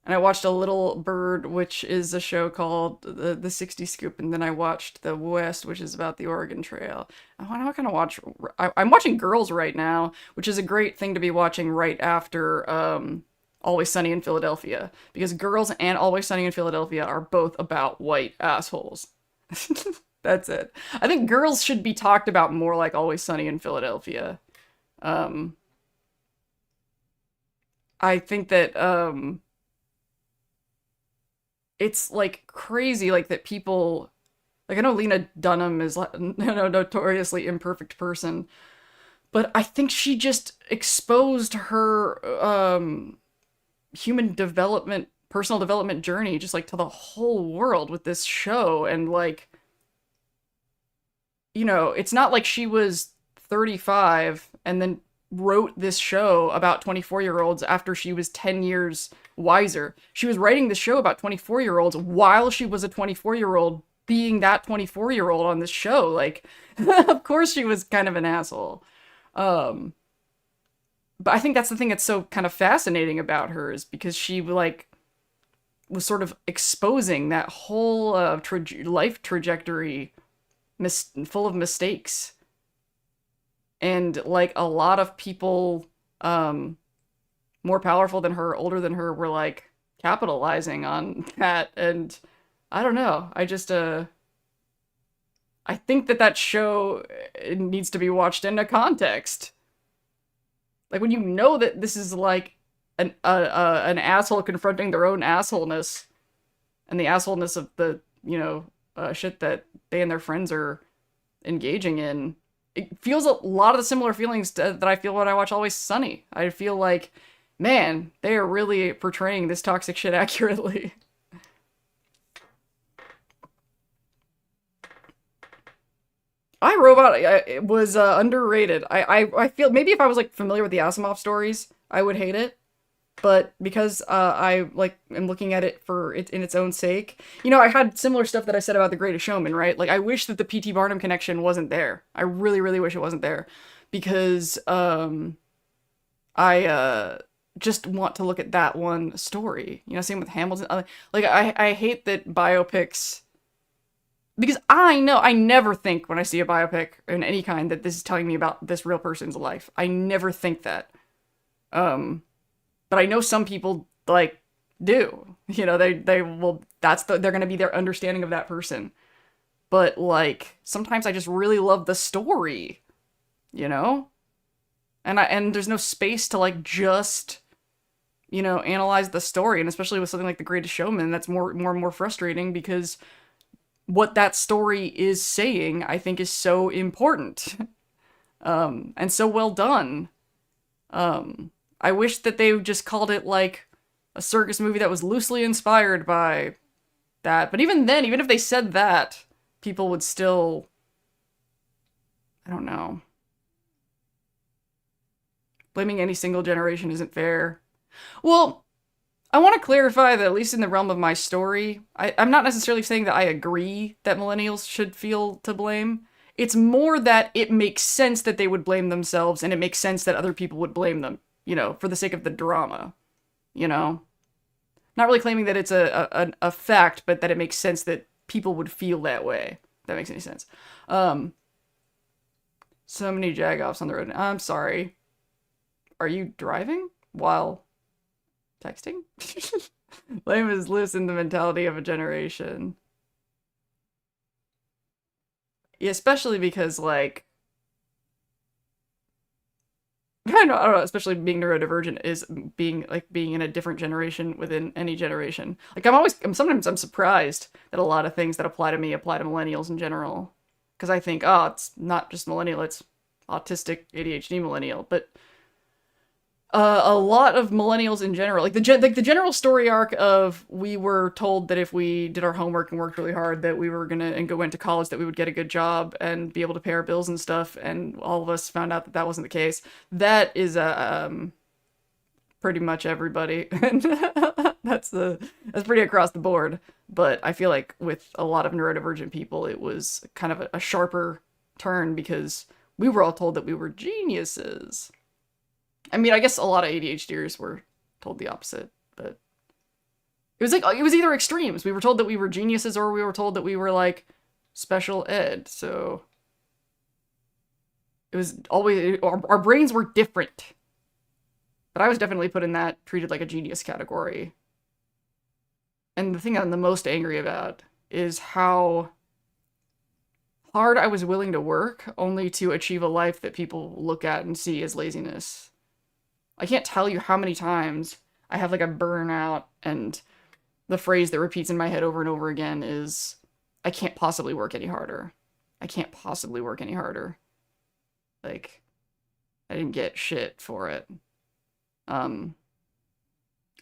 Speaker 1: And I watched A Little Bird, which is a show called the 60 Scoop, and then I watched The West, which is about the Oregon Trail. I'm not gonna watch. I'm watching Girls right now, which is a great thing to be watching right after Always Sunny in Philadelphia, because Girls and Always Sunny in Philadelphia are both about white assholes. That's it. I think Girls should be talked about more like Always Sunny in Philadelphia. I think that it's like crazy, like that people, like I know Lena Dunham is like, notoriously imperfect person, but I think she just exposed her human development, personal development journey just like to the whole world with this show. And like, you know, it's not like she was 35 and then wrote this show about 24-year-olds after she was 10 years wiser. She was writing this show about 24-year-olds while she was a 24-year-old being that 24-year-old on this show. Like, of course she was kind of an asshole. But I think that's the thing that's so kind of fascinating about her, is because she like was sort of exposing that whole life trajectory full of mistakes. And like a lot of people more powerful than her, older than her, were like capitalizing on that. And I don't know, I just I think that show needs to be watched in a context. Like when you know that this is like an asshole confronting their own assholeness, and the assholeness of the, you know, shit that they and their friends are engaging in. It feels a lot of the similar feelings that I feel when I watch Always Sunny. I feel like, man, they are really portraying this toxic shit accurately. iRobot was underrated. I feel maybe if I was like familiar with the Asimov stories, I would hate it. But because I like am looking at it for it in its own sake, you know, I had similar stuff that I said about The Greatest Showman, right? Like I wish that the P.T. Barnum connection wasn't there. I really, really wish it wasn't there, because I just want to look at that one story. You know, same with Hamilton. Like I hate that biopics, because I know I never think when I see a biopic in any kind that this is telling me about this real person's life. I never think that. But I know some people like do, you know, they will, they're going to be their understanding of that person. But like, sometimes I just really love the story, you know? And there's no space to like just, you know, analyze the story. And especially with something like The Greatest Showman, that's more and more frustrating, because what that story is saying, I think, is so important. And so well done. I wish that they just called it like a circus movie that was loosely inspired by that. But even then, even if they said that, people would still, I don't know. Blaming any single generation isn't fair. Well, I want to clarify that at least in the realm of my story, I'm not necessarily saying that I agree that millennials should feel to blame. It's more that it makes sense that they would blame themselves, and it makes sense that other people would blame them, you know, for the sake of the drama, you know? Not really claiming that it's a fact, but that it makes sense that people would feel that way. If that makes any sense. So many jagoffs on the road. I'm sorry. Are you driving while texting? Lame is loose in the mentality of a generation. especially because, like, I don't know, especially being neurodivergent is being in a different generation within any generation. Like, sometimes I'm surprised that a lot of things that apply to me apply to millennials in general. Because I think, oh, it's not just millennial, it's autistic ADHD millennial. But a lot of millennials in general, like the general story arc of, we were told that if we did our homework and worked really hard, that we were gonna and went to college, that we would get a good job and be able to pay our bills and stuff, and all of us found out that that wasn't the case. That is pretty much everybody, and that's pretty across the board. But I feel like with a lot of neurodivergent people, it was kind of a sharper turn because we were all told that we were geniuses. I mean, I guess a lot of ADHDers were told the opposite, but it was either extremes. We were told that we were geniuses, or we were told that we were like special ed. So it was always, our brains were different. But I was definitely put in that treated like a genius category. And the thing I'm the most angry about is how hard I was willing to work only to achieve a life that people look at and see as laziness. I can't tell you how many times I have like a burnout, and the phrase that repeats in my head over and over again is, I can't possibly work any harder. I can't possibly work any harder. Like, I didn't get shit for it.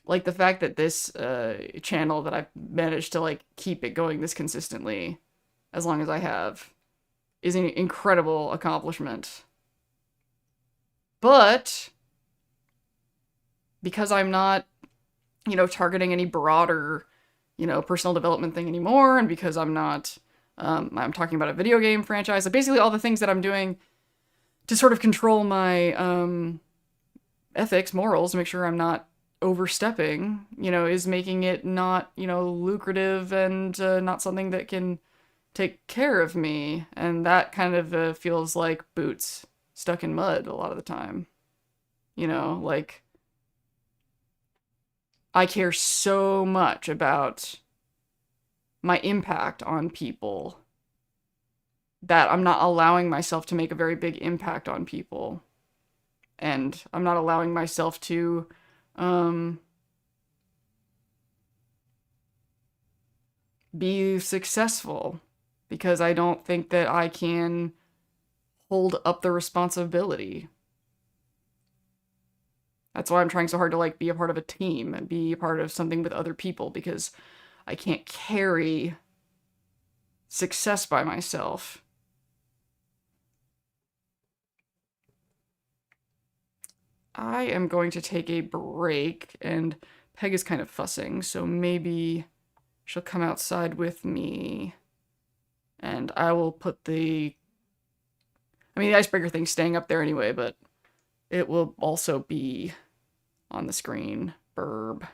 Speaker 1: Like the fact that this channel, that I've managed to like keep it going this consistently as long as I have, is an incredible accomplishment. But because I'm not, targeting any broader, personal development thing anymore, and because I'm not, I'm talking about a video game franchise, like basically all the things that I'm doing to sort of control my ethics, morals, to make sure I'm not overstepping, is making it not, lucrative and not something that can take care of me. And that kind of feels like boots stuck in mud a lot of the time. Like, I care so much about my impact on people that I'm not allowing myself to make a very big impact on people. And I'm not allowing myself to be successful because I don't think that I can hold up the responsibility. That's why I'm trying so hard to like be a part of a team and be a part of something with other people, because I can't carry success by myself. I am going to take a break, and Peg is kind of fussing, so maybe she'll come outside with me, and I will put the icebreaker thing's staying up there anyway, but it will also be on the screen. Burb.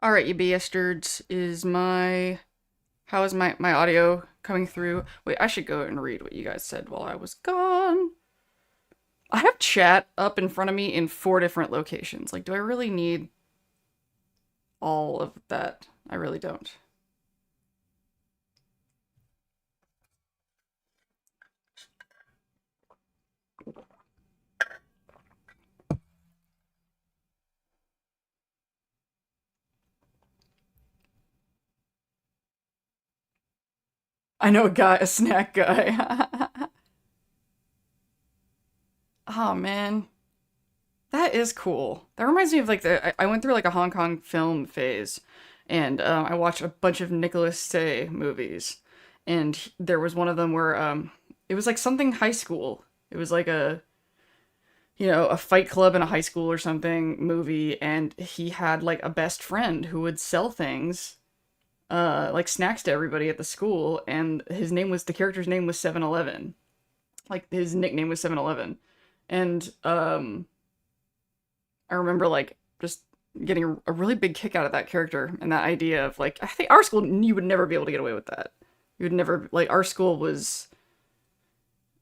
Speaker 1: All right, you bastards. How is my audio coming through? Wait, I should go and read what you guys said while I was gone. I have chat up in front of me in 4 different locations. Like, do I really need all of that? I really don't. I know a snack guy. Oh man, that is cool. That reminds me of like I went through like a Hong Kong film phase, and I watched a bunch of Nicholas Say movies, and there was one of them where it was like something high school. It was like a fight club in a high school or something movie, and he had like a best friend who would sell things like snacks to everybody at the school, and the character's name was 7-Eleven. Like his nickname was 7-Eleven. And I remember like just getting a really big kick out of that character and that idea of like, I think our school, you would never be able to get away with that. You would never, like, our school was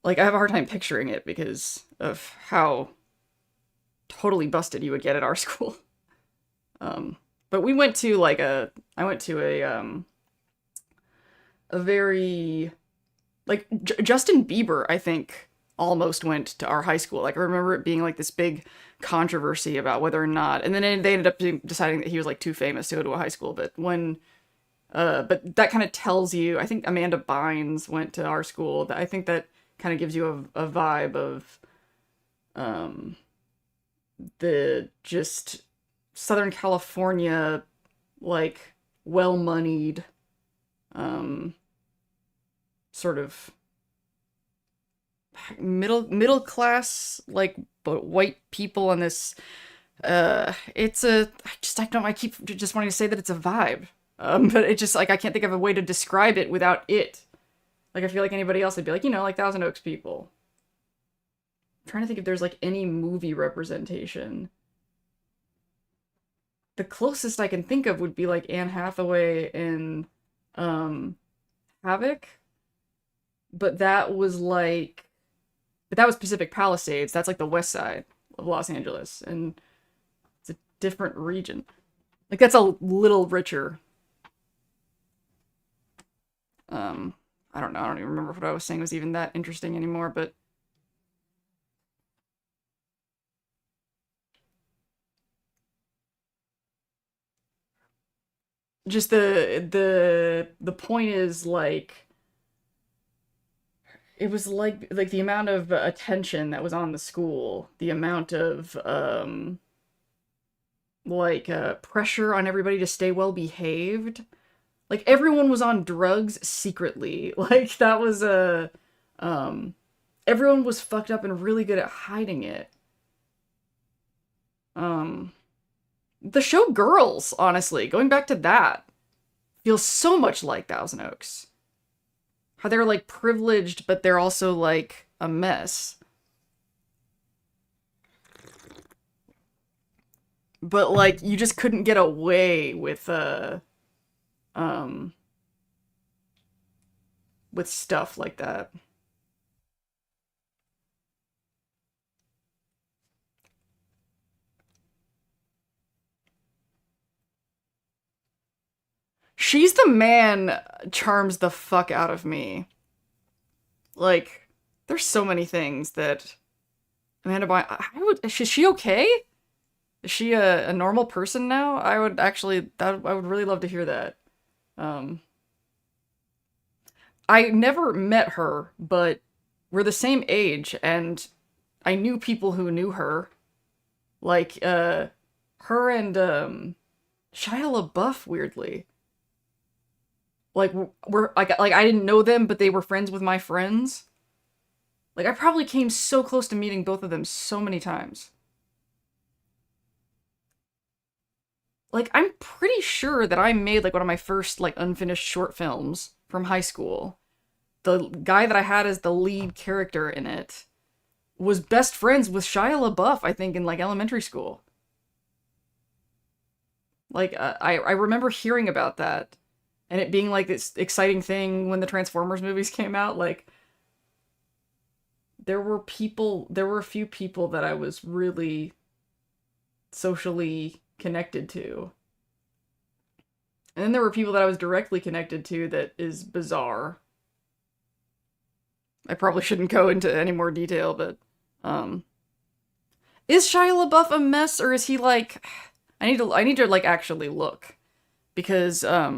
Speaker 1: like, I have a hard time picturing it because of how totally busted you would get at our school. But we went to like I went to a very, like, Justin Bieber, I think, almost went to our high school. Like, I remember it being like this big controversy about whether or not, and then they ended up deciding that he was like too famous to go to a high school. But that kind of tells you, I think Amanda Bynes went to our school. I think that kind of gives you a vibe of the just Southern California, like, well-moneyed sort of middle class, like, but white people on this I keep just wanting to say that it's a vibe, but it just, like, I can't think of a way to describe it without it. Like, I feel like anybody else would be like, like Thousand Oaks people. I'm trying to think if there's like any movie representation. The closest I can think of would be like Anne Hathaway in Havoc, but that was Pacific Palisades. That's like the west side of Los Angeles, and it's a different region. Like, that's a little richer. I don't know. I don't even remember what I was saying was even that interesting anymore, but just the point is, like, it was like the amount of attention that was on the school, the amount of pressure on everybody to stay well behaved. Like, everyone was on drugs secretly. Like, that was everyone was fucked up and really good at hiding it. The show Girls, honestly, going back to that, feels so much like Thousand Oaks. How they're like privileged, but they're also like a mess. But like, you just couldn't get away with stuff like that. She's the Man charms the fuck out of me. Like, there's so many things that Amanda Bynes. Is she okay? Is she a normal person now? I would actually, I would really love to hear that. Um, I never met her, but we're the same age, and I knew people who knew her. Like, her and, Shia LaBeouf, weirdly. Like, I didn't know them, but they were friends with my friends. Like, I probably came so close to meeting both of them so many times. Like, I'm pretty sure that I made, like, one of my first, like, unfinished short films from high school. The guy that I had as the lead character in it was best friends with Shia LaBeouf, I think, in, like, elementary school. Like, I remember hearing about that and it being like this exciting thing when the Transformers movies came out. Like, there were a few people that I was really socially connected to. And then there were people that I was directly connected to that is bizarre. I probably shouldn't go into any more detail, but um is Shia LaBeouf a mess, or is he like I need to like actually look, because I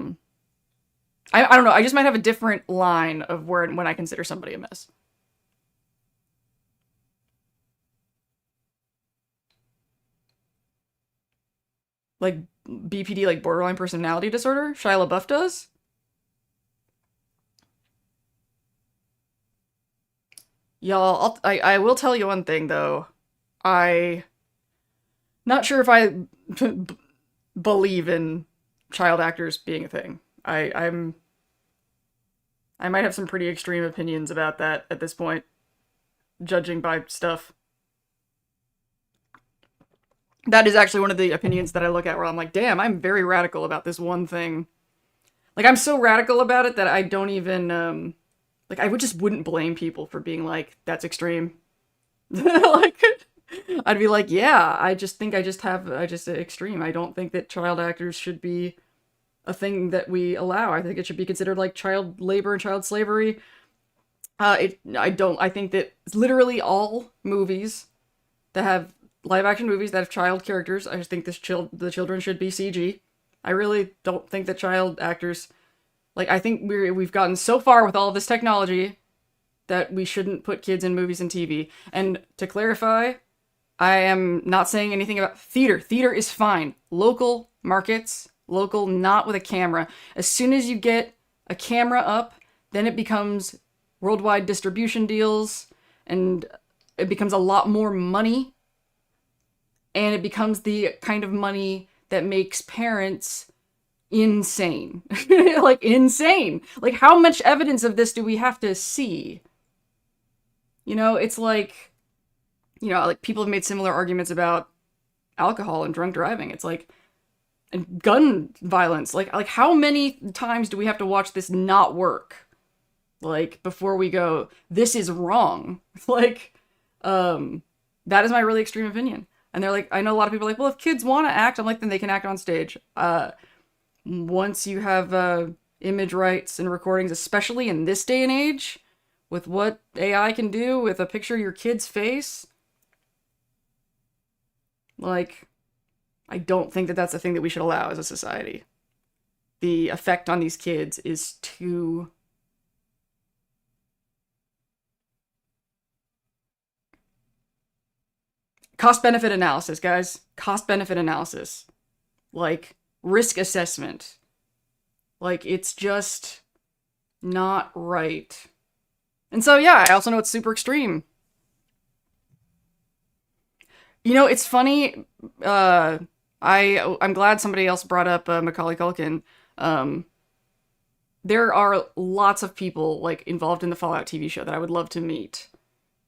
Speaker 1: don't know, I just might have a different line of where when I consider somebody a mess. Like BPD, like borderline personality disorder? Shia LaBeouf does? Y'all, I will tell you one thing though. I not sure if I believe in child actors being a thing. I might have some pretty extreme opinions about that at this point, judging by stuff. That is actually one of the opinions that I look at where I'm like, damn, I'm very radical about this one thing. Like, I'm so radical about it that I don't even, like, I would just wouldn't blame people for being like, that's extreme. Like, I'd be like, yeah, I just think I just extreme. I don't think that child actors should be a thing that we allow. I think it should be considered like child labor and child slavery. I think that literally all movies that have live action movies that have child characters, I just think the children should be CG. I really don't think that child actors, like, I think we've gotten so far with all of this technology that we shouldn't put kids in movies and TV. And to clarify, I am not saying anything about theater. Theater is fine. Local markets, local, not with a camera. As soon as you get a camera up, then it becomes worldwide distribution deals, and it becomes a lot more money, and it becomes the kind of money that makes parents insane. Like, insane. Like, how much evidence of this do we have to see? You know, it's like, you know, like, people have made similar arguments about alcohol and drunk driving. It's like, and gun violence. Like how many times do we have to watch this not work? Like, before we go, this is wrong. Like, that is my really extreme opinion. And they're like, I know a lot of people are like, well, if kids want to act, I'm like, then they can act on stage. Once you have image rights and recordings, especially in this day and age, with what AI can do with a picture of your kid's face, like, I don't think that that's a thing that we should allow as a society. The effect on these kids is too... Cost-benefit analysis, guys. Cost-benefit analysis. Like, risk assessment. Like, it's just not right. And so, yeah, I also know it's super extreme. You know, it's funny, I'm glad somebody else brought up Macaulay Culkin. There are lots of people, like, involved in the Fallout TV show that I would love to meet,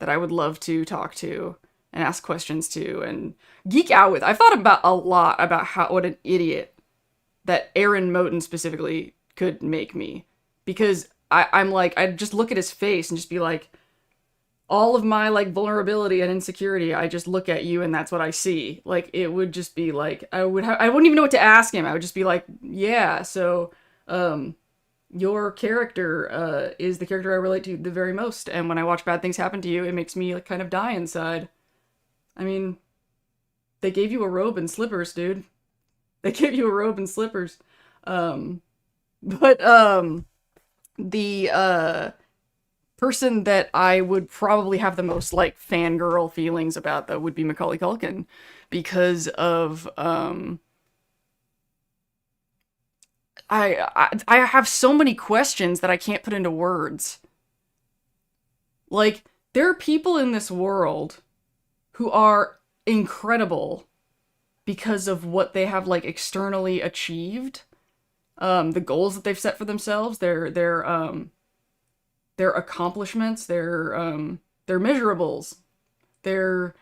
Speaker 1: that I would love to talk to and ask questions to and geek out with. I've thought about a lot about what an idiot that Aaron Moten specifically could make me, because I'm like, I'd just look at his face and just be like, all of my, like, vulnerability and insecurity, I just look at you and that's what I see. Like, it would just be like, I wouldn't even know what to ask him. I would just be like, yeah, so, your character, is the character I relate to the very most. And when I watch bad things happen to you, it makes me, like, kind of die inside. I mean, they gave you a robe and slippers, dude. They gave you a robe and slippers. But, the, person that I would probably have the most, like, fangirl feelings about, though, would be Macaulay Culkin, because of I have so many questions that I can't put into words. Like, there are people in this world who are incredible because of what they have, like, externally achieved, the goals that they've set for themselves, their accomplishments, their measurables, their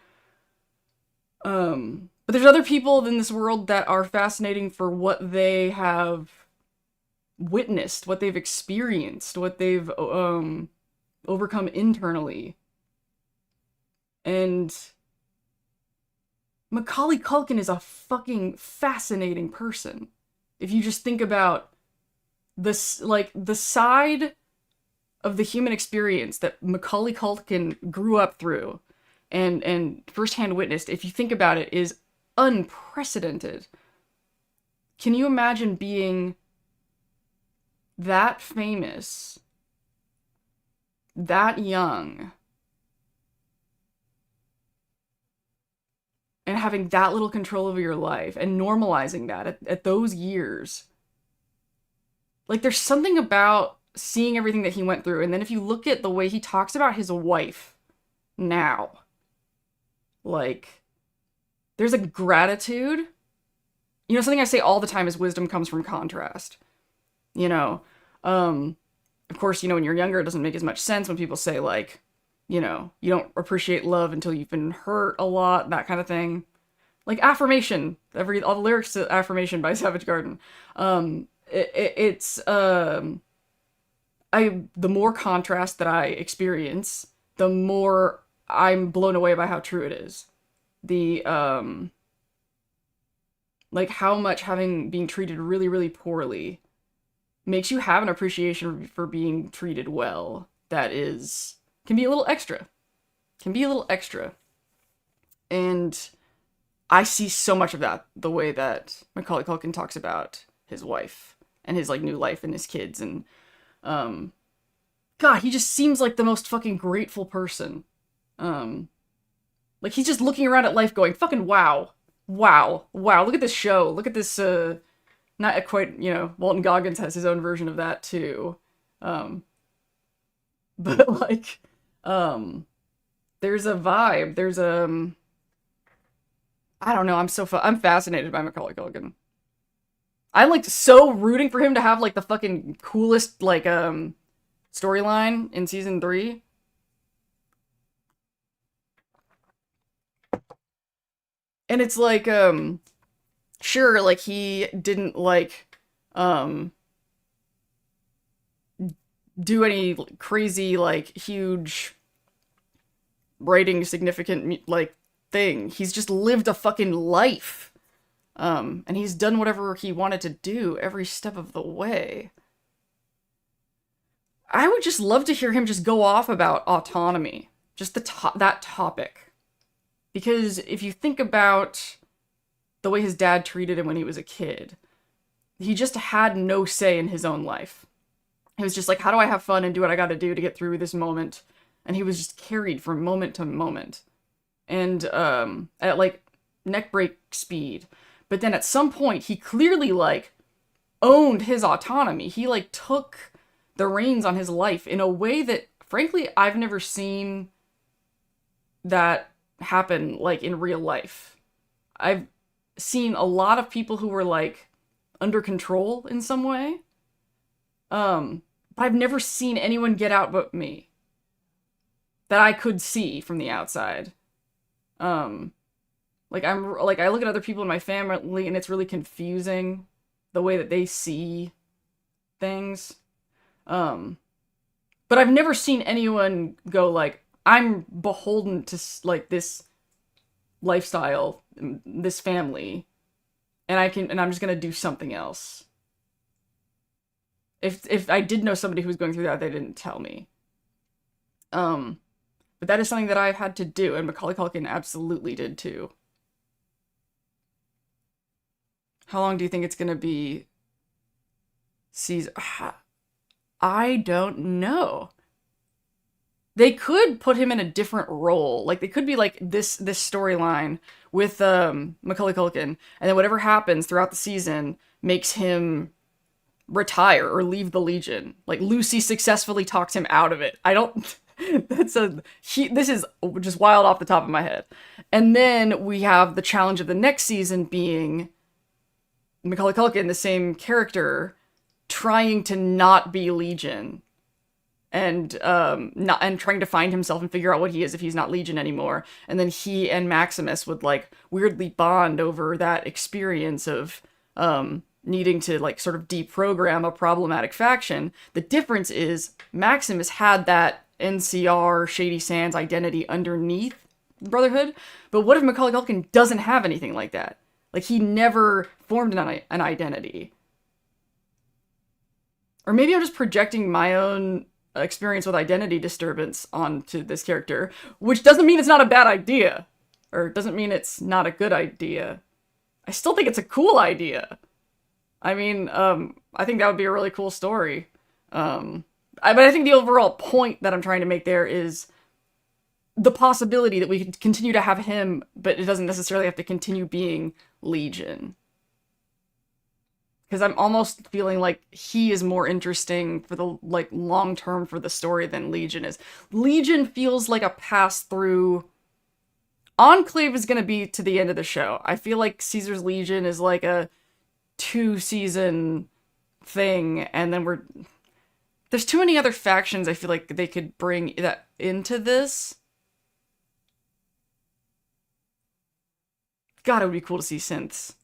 Speaker 1: But there's other people in this world that are fascinating for what they have witnessed, what they've experienced, what they've overcome internally. And Macaulay Culkin is a fucking fascinating person. If you just think about this, like, the side of the human experience that Macaulay Culkin grew up through and firsthand witnessed, if you think about it, is unprecedented. Can you imagine being that famous, that young, and having that little control over your life and normalizing that at those years? Like, there's something about seeing everything that he went through, and then if you look at the way he talks about his wife now, like, there's a gratitude. You know, something I say all the time is wisdom comes from contrast. You know, of course, you know, when you're younger, it doesn't make as much sense when people say, like, you know, you don't appreciate love until you've been hurt a lot, that kind of thing. Like, Affirmation, all the lyrics to Affirmation by Savage Garden. The more contrast that I experience, the more I'm blown away by how true it is. Like, how much being treated really, really poorly makes you have an appreciation for being treated well. That can be a little extra. And I see so much of that, the way that Macaulay Culkin talks about his wife and his, like, new life and his kids. And, God, he just seems like the most fucking grateful person. Like, he's just looking around at life going, fucking wow, look at this show, look at this, not quite, you know, Walton Goggins has his own version of that too. But, like, there's a vibe, I don't know, I'm fascinated by Macaulay Culkin. I'm, like, so rooting for him to have, like, the fucking coolest, like, storyline in season 3. And it's like, sure, like, he didn't, like, do any crazy, like, huge writing significant, like, thing. He's just lived a fucking life. And he's done whatever he wanted to do every step of the way. I would just love to hear him just go off about autonomy. Just that topic. Because if you think about the way his dad treated him when he was a kid, he just had no say in his own life. He was just like, how do I have fun and do what I gotta do to get through this moment? And he was just carried from moment to moment. And at, like, neck break speed. But then at some point, he clearly, like, owned his autonomy. He, like, took the reins on his life in a way that, frankly, I've never seen that happen, like, in real life. I've seen a lot of people who were, like, under control in some way. But I've never seen anyone get out but me. That I could see from the outside. Like, I look at other people in my family and it's really confusing the way that they see things. But I've never seen anyone go, like, I'm beholden to, like, this lifestyle, this family, and I'm just gonna do something else. If I did know somebody who was going through that, they didn't tell me. But that is something that I've had to do, and Macaulay Culkin absolutely did too. How long do you think it's gonna be? I don't know. They could put him in a different role. Like, they could be like this storyline with Macaulay Culkin, and then whatever happens throughout the season makes him retire or leave the Legion. Like, Lucy successfully talks him out of it. I don't... this is just wild off the top of my head. And then we have the challenge of the next season being Macaulay Culkin, the same character, trying to not be Legion. and not and trying to find himself and figure out what he is if he's not Legion anymore. And then he and Maximus would like weirdly bond over that experience of needing to like sort of deprogram a problematic faction. The difference is Maximus had that NCR Shady Sands identity underneath Brotherhood, but what if Macaulay Culkin doesn't have anything like that? Like, he never formed an identity. Or maybe I'm just projecting my own experience with identity disturbance onto this character, which doesn't mean it's not a bad idea, or doesn't mean it's not a good idea. I still think it's a cool idea. I mean, I think that would be a really cool story. But I think the overall point that I'm trying to make there is the possibility that we could continue to have him, but it doesn't necessarily have to continue being Legion. Because I'm almost feeling like he is more interesting for the, like, long term for the story than Legion is. Legion feels like a pass-through. Enclave is going to be to the end of the show. I feel like Caesar's Legion is like a 2-season thing, and then there's too many other factions I feel like they could bring that into this. God, it would be cool to see synths.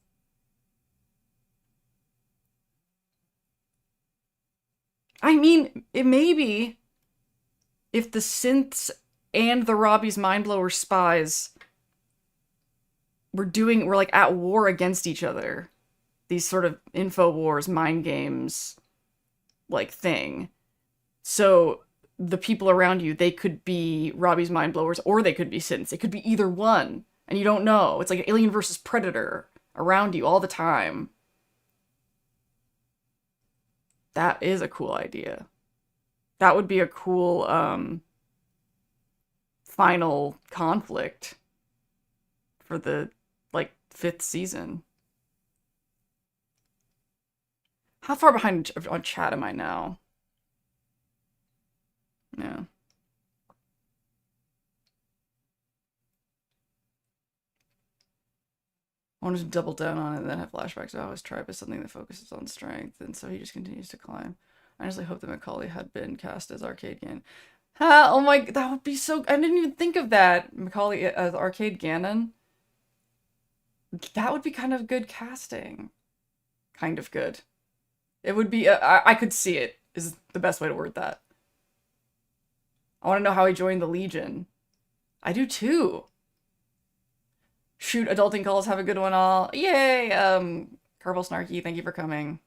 Speaker 1: I mean, it may be if the synths and the Robbie's Mindblower spies were like at war against each other. These sort of info wars, mind games, like thing. So the people around you, they could be Robbie's Mindblowers or they could be synths. It could be either one. And you don't know. It's like Alien versus Predator around you all the time. That is a cool idea. That would be a cool final conflict for the, like, 5th season. How far behind on chat am I now? Yeah. I want to double down on it and then have flashbacks about his tribe as something that focuses on strength, and so he just continues to climb. I honestly hope that Macaulay had been cast as Arcade Ganon. Oh my, that would be so... I didn't even think of that. Macaulay as Arcade Ganon. That would be kind of good casting. Kind of good. It would be... I could see it, is the best way to word that. I want to know how he joined the Legion. I do too. Shoot, adulting calls, have a good one all. Yay! Kerbal Snarky, thank you for coming.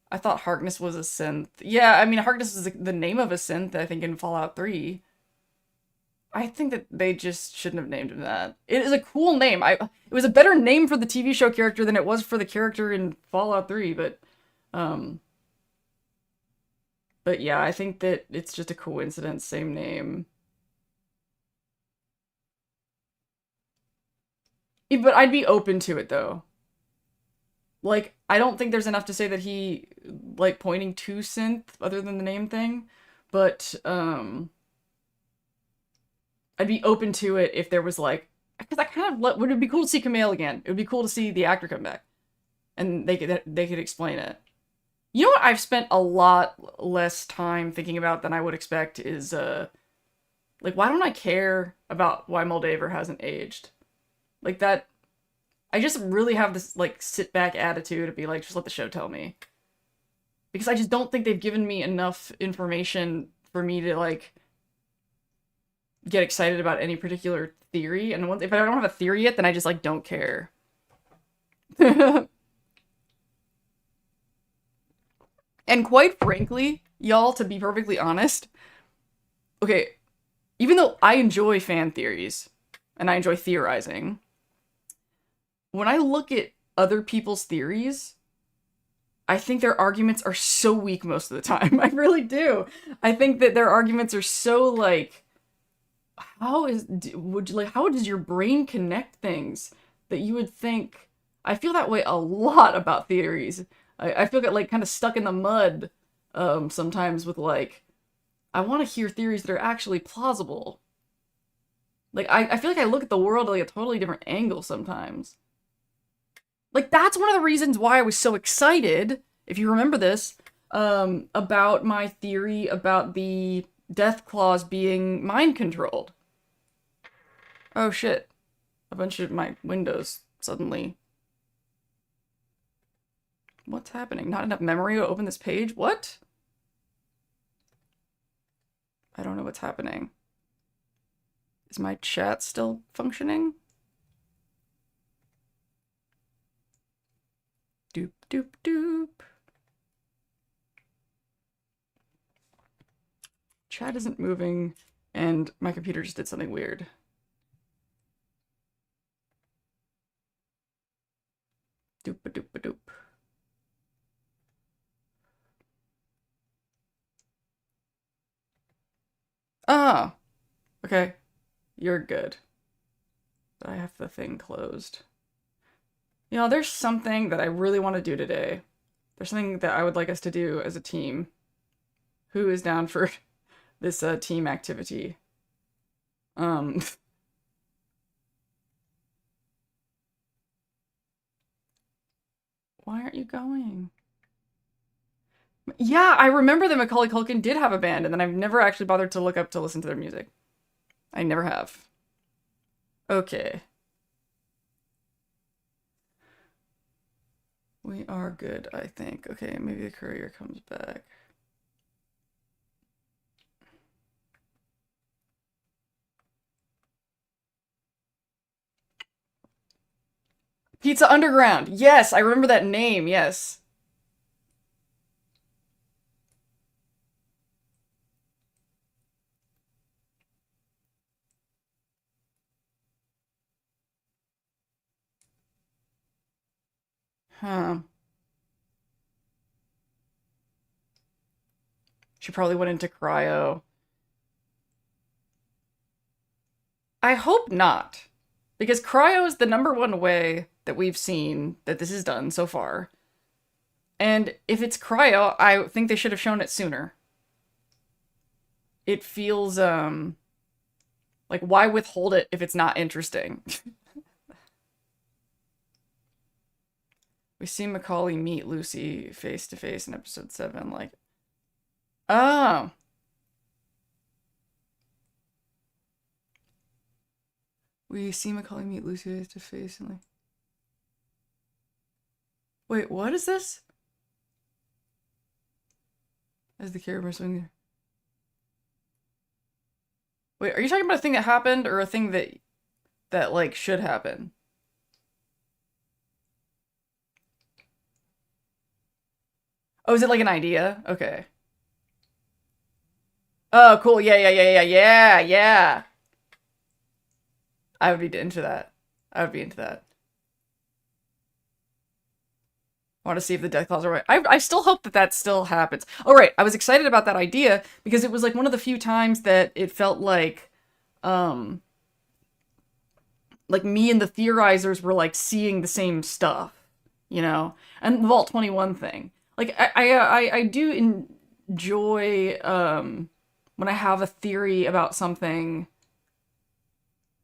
Speaker 1: I thought Harkness was a synth. Yeah, I mean, Harkness is the name of a synth, I think, in Fallout 3. I think that they just shouldn't have named him that. It is a cool name. It was a better name for the TV show character than it was for the character in Fallout 3, but yeah, I think that it's just a coincidence, same name. But I'd be open to it, though. Like, I don't think there's enough to say that he, like, pointing to synth, other than the name thing. But, I'd be open to it if there was, like... Because I kind of... Would it be cool to see Kumail again? It would be cool to see the actor come back. And they could explain it. You know what I've spent a lot less time thinking about than I would expect is, like, why don't I care about why Moldaver hasn't aged? Like, that... I just really have this, like, sit-back attitude to be like, just let the show tell me. Because I just don't think they've given me enough information for me to, like, get excited about any particular theory. And if I don't have a theory yet, then I just, like, don't care. And quite frankly, y'all, to be perfectly honest, okay, even though I enjoy fan theories, and I enjoy theorizing, when I look at other people's theories, I think their arguments are so weak most of the time. I really do. I think that their arguments are so, like, how does your brain connect things that you would think... I feel that way a lot about theories. I feel like kind of stuck in the mud sometimes with, like, I want to hear theories that are actually plausible. Like, I feel like I look at the world at, like, a totally different angle sometimes. Like, that's one of the reasons why I was so excited, if you remember this, about my theory about the death claws being mind controlled. Oh shit. A bunch of my windows suddenly. What's happening? Not enough memory to open this page? What? I don't know what's happening. Is my chat still functioning? Doop, doop, doop. Chat isn't moving, and my computer just did something weird. Doop-a-doop-a-doop. Ah! Okay. You're good. But I have the thing closed. You know, there's something that I really want to do today. There's something that I would like us to do as a team. Who is down for this team activity? Why aren't you going? Yeah, I remember that Macaulay Culkin did have a band, and then I've never actually bothered to look up to listen to their music. I never have. Okay. We are good, I think. Okay, maybe the courier comes back. Pizza Underground. Yes, I remember that name. Yes. Huh. She probably went into cryo. I hope not. Because cryo is the #1 way that we've seen that this is done so far. And if it's cryo, I think they should have shown it sooner. It feels, like, why withhold it if it's not interesting? We see Macaulay meet Lucy face to face in episode 7, like, oh. We see Macaulay meet Lucy face to face and like, wait, what is this? As the camera swings. Wait, are you talking about a thing that happened or a thing that like should happen? Oh, is it like an idea? Okay. Oh, cool. Yeah. I would be into that. I would be into that. I want to see if the death claws are right. I still hope that that still happens. Oh, right. I was excited about that idea because it was like one of the few times that it felt like me and the theorizers were like seeing the same stuff, you know? And the Vault 21 thing. Like I do enjoy when I have a theory about something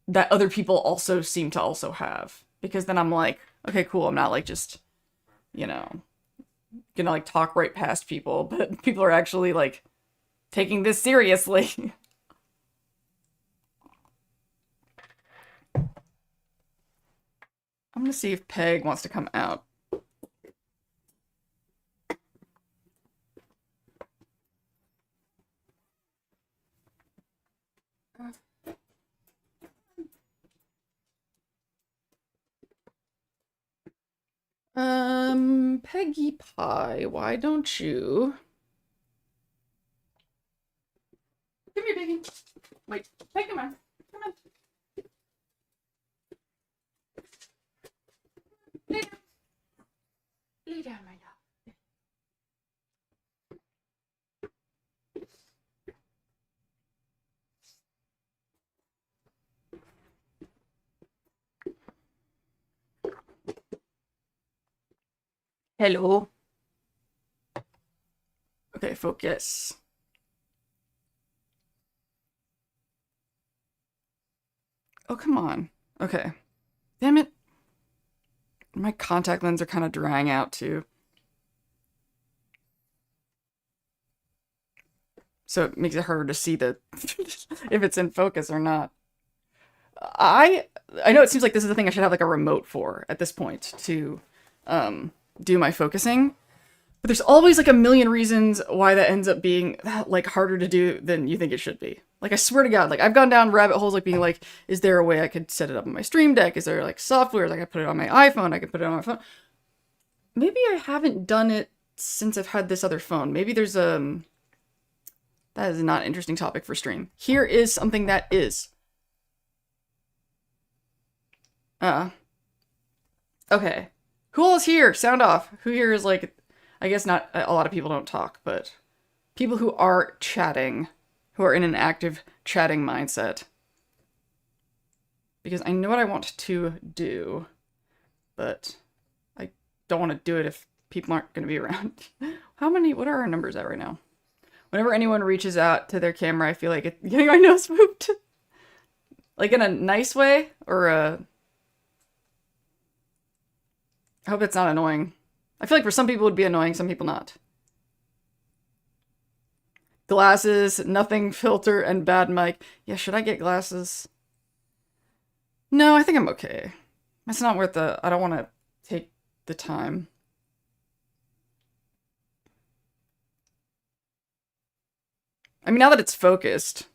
Speaker 1: that other people also seem to also have. Because then I'm like, okay, cool, I'm not like just, you know, gonna like talk right past people, but people are actually like taking this seriously. I'm gonna see if Peg wants to come out. Peggy Pie, why don't you? Come here, baby. Wait, Peg, come on. Come on. Lay down. Lay down, my love. Hello. Okay, focus. Oh, come on. Okay. Damn it. My contact lens are kind of drying out, too. so it makes it harder to see the if it's in focus or not. I know it seems like this is the thing I should have like a remote for at this point to do my focusing. But there's always like a million reasons why that ends up being like harder to do than you think it should be. Like I swear to God, like I've gone down rabbit holes like being like, is there a way I could set it up on my Stream Deck? Is there like software? Like I put it on my iPhone, I could put it on my phone. Maybe I haven't done it since I've had this other phone. Maybe there's that is not an interesting topic for stream. Here is something that is. Okay. Who all is here? Sound off. Who here is like, I guess not a lot of people don't talk, but people who are chatting, who are in an active chatting mindset. Because I know what I want to do, but I don't want to do it if people aren't going to be around. What are our numbers at right now? Whenever anyone reaches out to their camera, I feel like it's getting my nose moved. Like in a nice way, or I hope it's not annoying. I feel like for some people it would be annoying, some people not. Glasses, nothing filter, and bad mic. Yeah, should I get glasses? No, I think I'm okay. It's not worth I don't want to take the time. I mean, now that it's focused,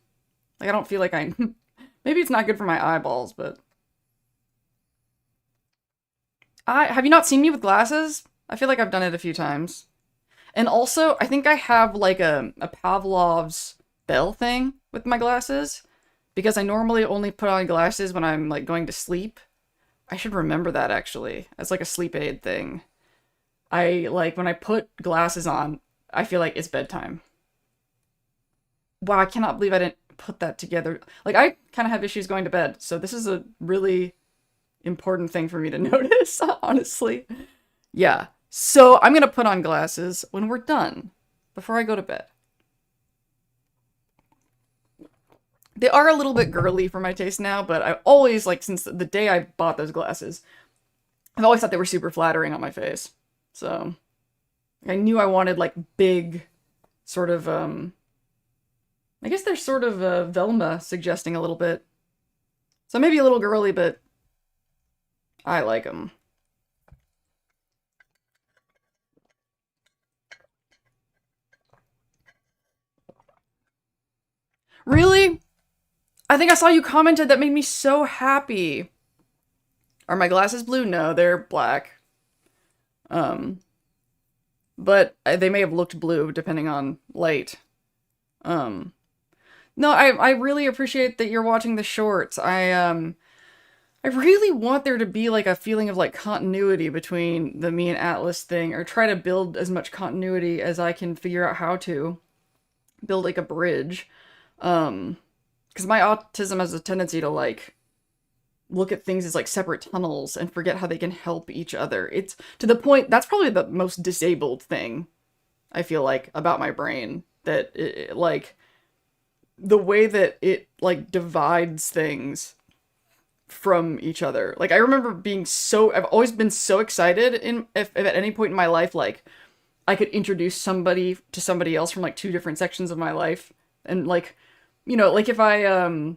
Speaker 1: like I don't feel like maybe it's not good for my eyeballs, but have you not seen me with glasses? I feel like I've done it a few times. And also, I think I have like a Pavlov's bell thing with my glasses, because I normally only put on glasses when I'm like going to sleep. I should remember that actually, as like a sleep aid thing. When I put glasses on, I feel like it's bedtime. Wow, I cannot believe I didn't put that together. Like, I kind of have issues going to bed, so this is a really important thing for me to notice, honestly. Yeah, so I'm gonna put on glasses when we're done, before I go to bed. They are a little bit girly for my taste now, but I always, like, since the day I bought those glasses, I've always thought they were super flattering on my face. So, I knew I wanted, like, big, sort of, I guess they're sort of Velma suggesting a little bit. So maybe a little girly, but I like them. Really? I think I saw you commented that made me so happy. Are my glasses blue? No, they're black. But they may have looked blue depending on light. No, I really appreciate that you're watching the shorts. I really want there to be like a feeling of like continuity between the me and Atlas thing, or try to build as much continuity as I can figure out how to build like a bridge. Because my autism has a tendency to like look at things as like separate tunnels and forget how they can help each other. It's to the point that's probably the most disabled thing I feel like about my brain, that it like the way that it like divides things from each other. Like I remember I've always been so excited if at any point in my life like I could introduce somebody to somebody else from like two different sections of my life, and like, you know, like if I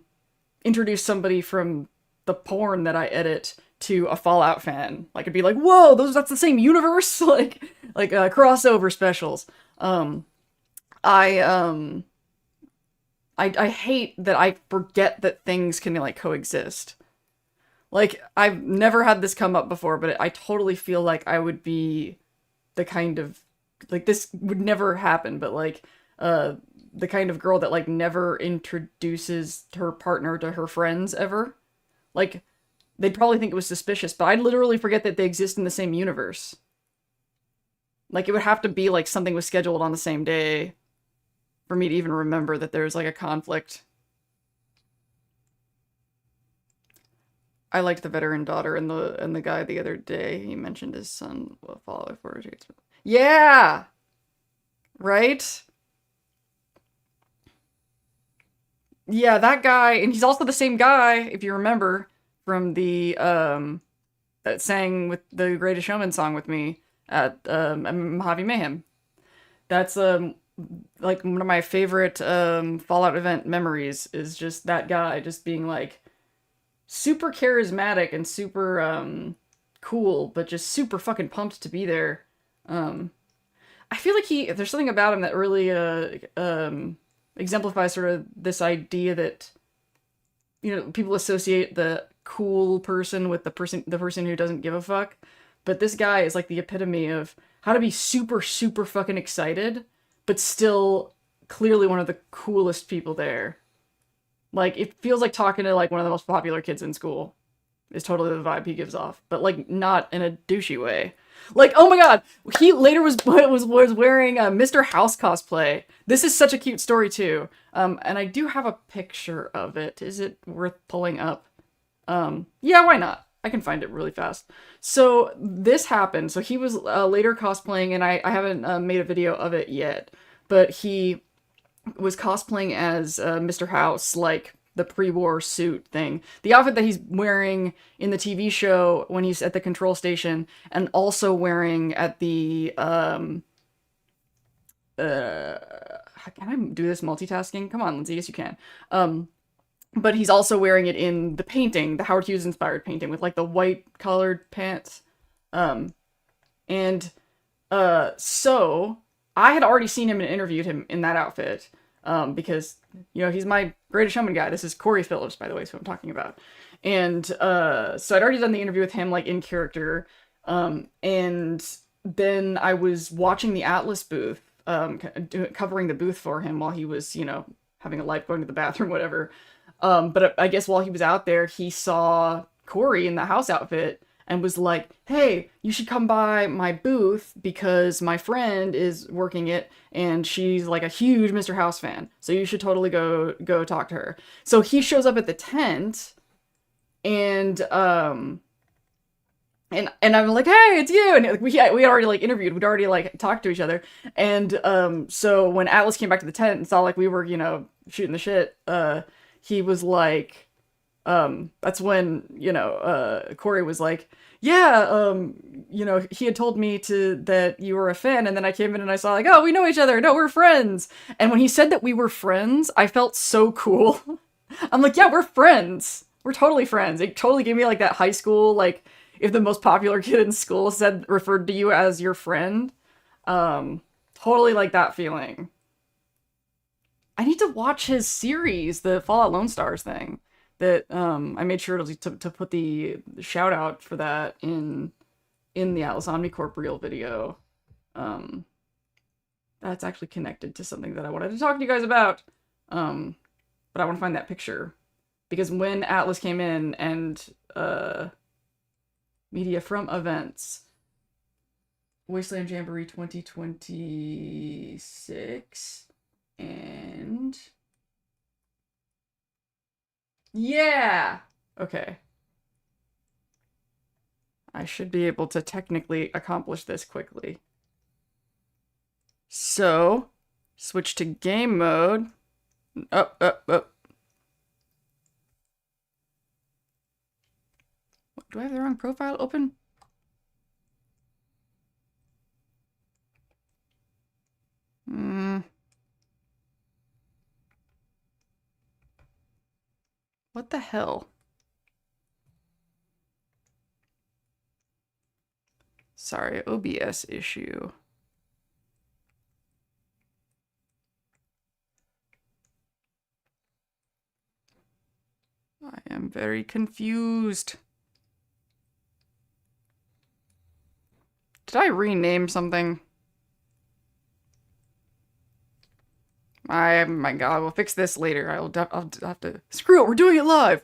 Speaker 1: introduce somebody from the porn that I edit to a Fallout fan, like it'd be like, whoa, that's the same universe. like crossover specials. I hate that I forget that things can like coexist. Like, I've never had this come up before, but I totally feel like I would be the kind of, like, this would never happen, but like, the kind of girl that like never introduces her partner to her friends ever. Like, they'd probably think it was suspicious, but I'd literally forget that they exist in the same universe. Like, it would have to be like something was scheduled on the same day for me to even remember that there's like a conflict. I liked the veteran daughter and the guy the other day. He mentioned his son will follow for it. Yeah! Right? Yeah, that guy, and he's also the same guy, if you remember, from the, that sang with the Greatest Showman song with me at, Mojave Mayhem. That's, like one of my favorite Fallout event memories is just that guy just being like super charismatic and super cool, but just super fucking pumped to be there. Um, I feel like there's something about him that really exemplifies sort of this idea that, you know, people associate the cool person with the person who doesn't give a fuck. But this guy is like the epitome of how to be super super fucking excited, but still clearly one of the coolest people there. Like it feels like talking to like one of the most popular kids in school is totally the vibe he gives off, but like not in a douchey way. Like, oh my god, he later was wearing a Mr. House cosplay. This is such a cute story too. And I do have a picture of it. Is it worth pulling up? Yeah, why not? I can find it really fast. So this happened. So he was later cosplaying, and I haven't made a video of it yet, but he was cosplaying as Mr. House, like the pre-war suit thing. The outfit that he's wearing in the TV show when he's at the control station, and also wearing at the can I do this multitasking? Come on, Lindsay, yes you can. But he's also wearing it in the painting, the Howard Hughes inspired painting with like the white collared pants. And so I had already seen him and interviewed him in that outfit. Because, you know, he's my Greatest Showman guy. This is Corey Phillips, by the way, is who I'm talking about. And so I'd already done the interview with him, like, in character. And then I was watching the Atlas booth, covering the booth for him while he was, you know, having a life, going to the bathroom, whatever. But I guess while he was out there, he saw Corey in the house outfit and was like, hey, you should come by my booth because my friend is working it and she's like a huge Mr. House fan. So you should totally go talk to her. So he shows up at the tent and I'm like, hey, it's you. And we had already like interviewed, we'd already like talked to each other. And so when Atlas came back to the tent and saw like we were, you know, shooting the shit, he was like, that's when, you know, Corey was like, yeah, you know, he had told me that you were a fan, and then I came in and I saw like, oh, we know each other, no, we're friends. And when he said that we were friends, I felt so cool. I'm like, yeah, we're friends. We're totally friends. It totally gave me like that high school, like, if the most popular kid in school referred to you as your friend. Totally like that feeling. I need to watch his series, the Fallout Lone Stars thing. That I made sure to put the shout out for that in the Atlas Omnicorp reel video. That's actually connected to something that I wanted to talk to you guys about. But I want to find that picture because when Atlas came in and media from events, Wasteland Jamboree 2026 and. Yeah! Okay. I should be able to technically accomplish this quickly. So, switch to game mode. Up. Do I have the wrong profile open? What the hell? Sorry, OBS issue. I am very confused. Did I rename something? My god, we'll fix this later. I'll have to... Screw it, we're doing it live!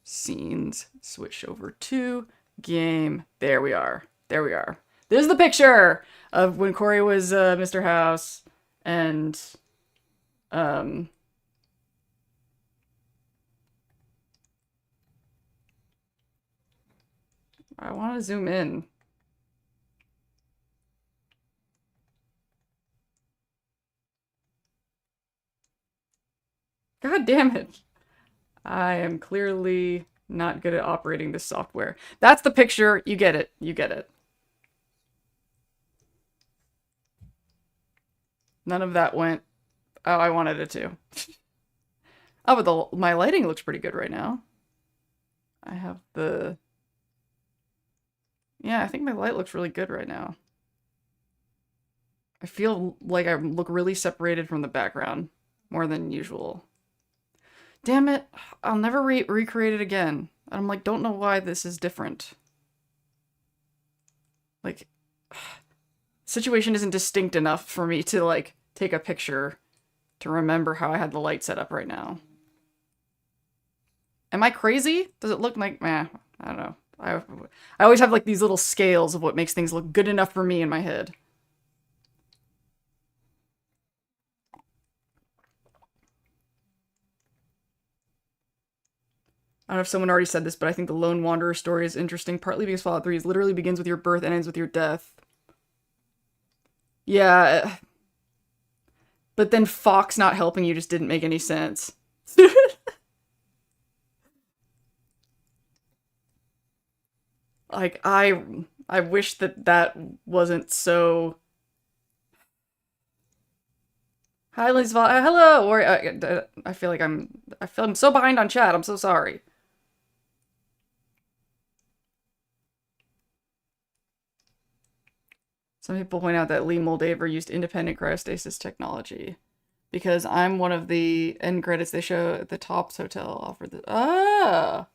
Speaker 1: Scenes. Switch over to game. There we are. There's the picture of when Corey was Mr. House. And... I want to zoom in. God damn it. I am clearly not good at operating this software. That's the picture. You get it. None of that went how I wanted it to. Oh, but my lighting looks pretty good right now. I have the... Yeah, I think my light looks really good right now. I feel like I look really separated from the background, more than usual. Damn it, I'll never recreate it again. I'm like, don't know why this is different. Like, situation isn't distinct enough for me to, like, take a picture to remember how I had the light set up right now. Am I crazy? Does it look like, meh, I don't know. I always have, like, these little scales of what makes things look good enough for me in my head. I don't know if someone already said this, but I think the Lone Wanderer story is interesting, partly because Fallout 3 literally begins with your birth and ends with your death. Yeah. But then Fox not helping you just didn't make any sense. Like, I wish that wasn't so... Hi, Lindsay. Hello! Or, I feel like I feel I'm so behind on chat. I'm so sorry. Some people point out that Lee Moldaver used independent cryostasis technology. Because I'm one of the end credits they show at the Tops Hotel offered the... Ah!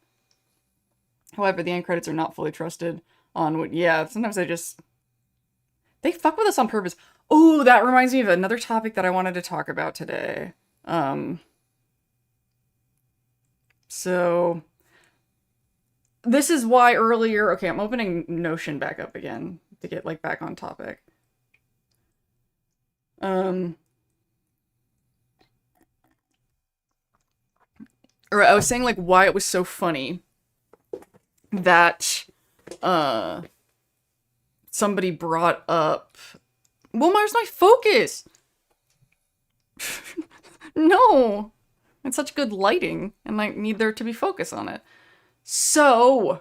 Speaker 1: However, the end credits are not fully trusted on what... Yeah, sometimes they fuck with us on purpose. Oh, that reminds me of another topic that I wanted to talk about today. So... This is why earlier... Okay, I'm opening Notion back up again to get, like, back on topic. Or I was saying, like, why it was so funny that, somebody brought up... Well, where's my focus? No! It's such good lighting, and I need there to be focus on it. So,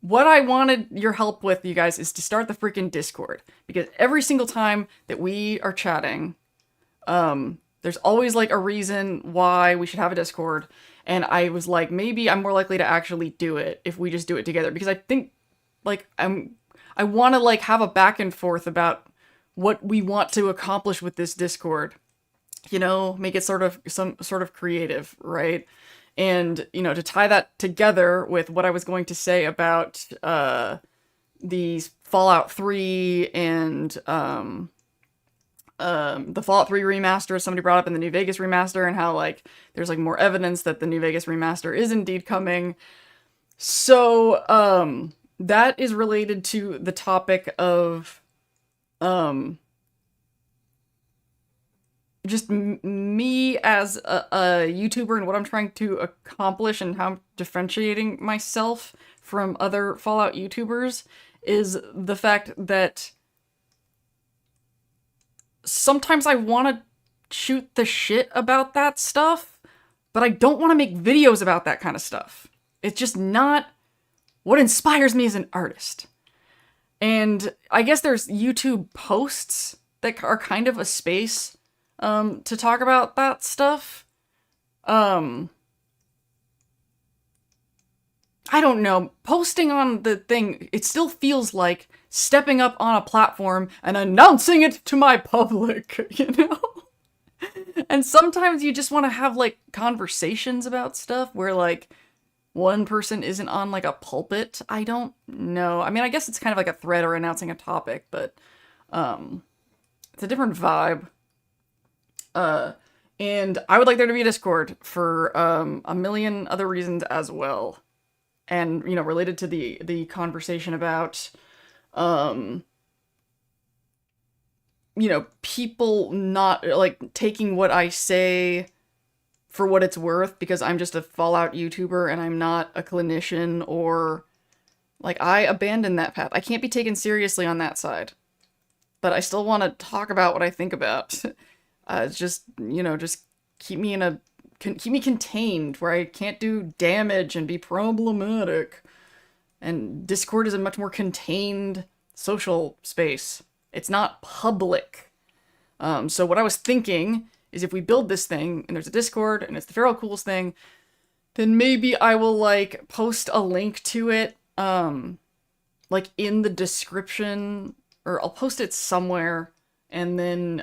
Speaker 1: what I wanted your help with, you guys, is to start the freaking Discord. Because every single time that we are chatting, there's always, like, a reason why we should have a Discord. And I was like, maybe I'm more likely to actually do it if we just do it together. Because I think, like, I want to, like, have a back and forth about what we want to accomplish with this Discord. You know, make it some sort of creative, right? And, you know, to tie that together with what I was going to say about the Fallout 3 and the Fallout 3 remaster, somebody brought up in the New Vegas remaster, and how, like, there's, like, more evidence that the New Vegas remaster is indeed coming. So, that is related to the topic of, just me as a YouTuber and what I'm trying to accomplish and how I'm differentiating myself from other Fallout YouTubers is the fact that sometimes I want to shoot the shit about that stuff, but I don't want to make videos about that kind of stuff. It's just not what inspires me as an artist. And I guess there's YouTube posts that are kind of a space to talk about that stuff. I don't know. Posting on the thing, it still feels like stepping up on a platform and announcing it to my public, you know? And sometimes you just want to have, like, conversations about stuff where, like, one person isn't on, like, a pulpit. I don't know. I mean, I guess it's kind of like a thread or announcing a topic, but it's a different vibe. And I would like there to be a Discord for a million other reasons as well. And, you know, related to the conversation about, you know, people not, like, taking what I say for what it's worth, because I'm just a Fallout YouTuber and I'm not a clinician, or, like, I abandoned that path. I can't be taken seriously on that side. But I still want to talk about what I think about. Just, you know, just keep me contained where I can't do damage and be problematic. And Discord is a much more contained social space. It's not public. So what I was thinking is if we build this thing and there's a Discord and it's the Feral Cools thing, then maybe I will like post a link to it, like in the description, or I'll post it somewhere, and then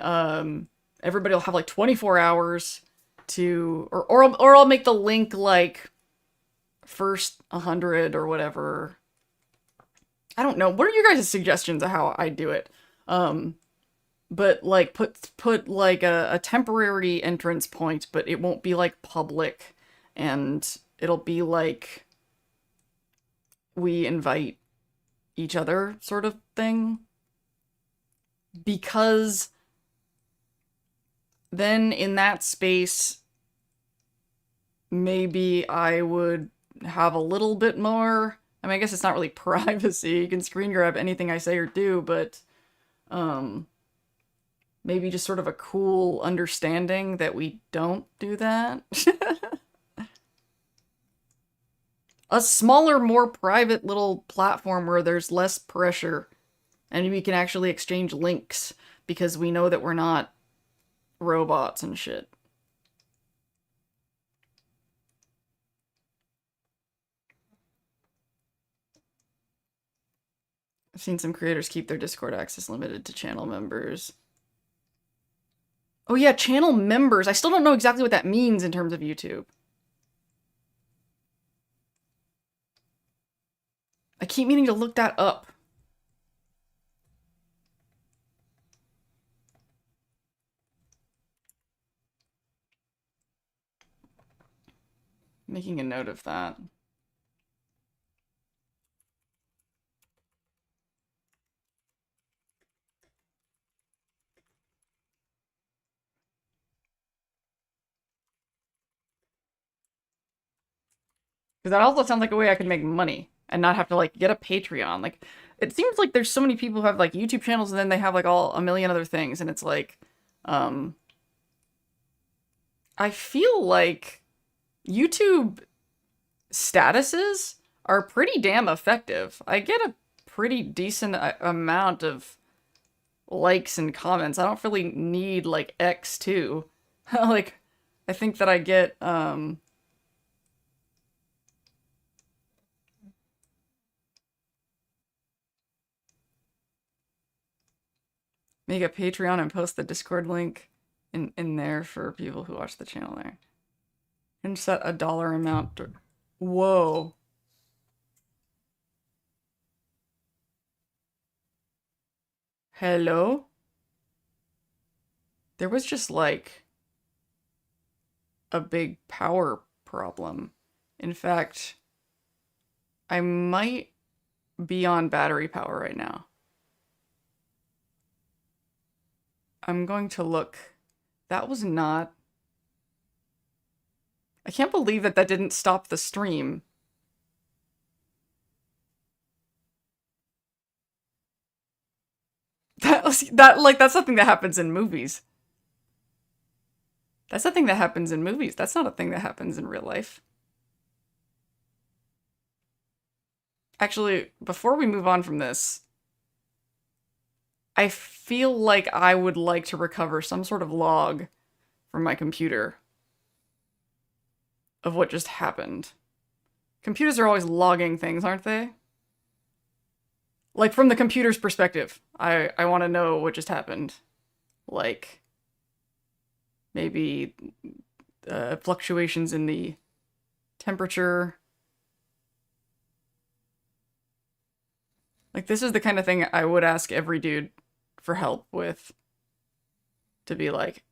Speaker 1: everybody will have like 24 hours to, or I'll make the link like first 100 or whatever. I don't know. What are your guys' suggestions of how I do it? But like put like a temporary entrance point, but it won't be like public, and it'll be like we invite each other sort of thing. Because then in that space, maybe I would have a little bit more. I mean, I guess it's not really privacy. You can screen grab anything I say or do, but maybe just sort of a cool understanding that we don't do that. A smaller, more private little platform where there's less pressure and we can actually exchange links because we know that we're not robots and shit. I've seen some creators keep their Discord access limited to channel members. Oh yeah, channel members. I still don't know exactly what that means in terms of YouTube. I keep meaning to look that up. Making a note of that. Because that also sounds like a way I could make money and not have to like get a Patreon. Like, it seems like there's so many people who have like YouTube channels and then they have like a million other things, and it's like, I feel like YouTube statuses are pretty damn effective. I get a pretty decent amount of likes and comments. I don't really need like X too. Like, I think that I get make a Patreon and post the Discord link in there for people who watch the channel there. And set a dollar amount. Whoa. Hello? There was just like a big power problem. In fact, I might be on battery power right now. I'm going to look. That was not... I can't believe that that didn't stop the stream. That's something that happens in movies. That's a thing that happens in movies. That's not a thing that happens in real life. Actually, before we move on from this, I feel like I would like to recover some sort of log from my computer of what just happened. Computers are always logging things, aren't they? Like, from the computer's perspective, I want to know what just happened. Like, maybe fluctuations in the temperature. Like, this is the kind of thing I would ask every dude for help with. To be like,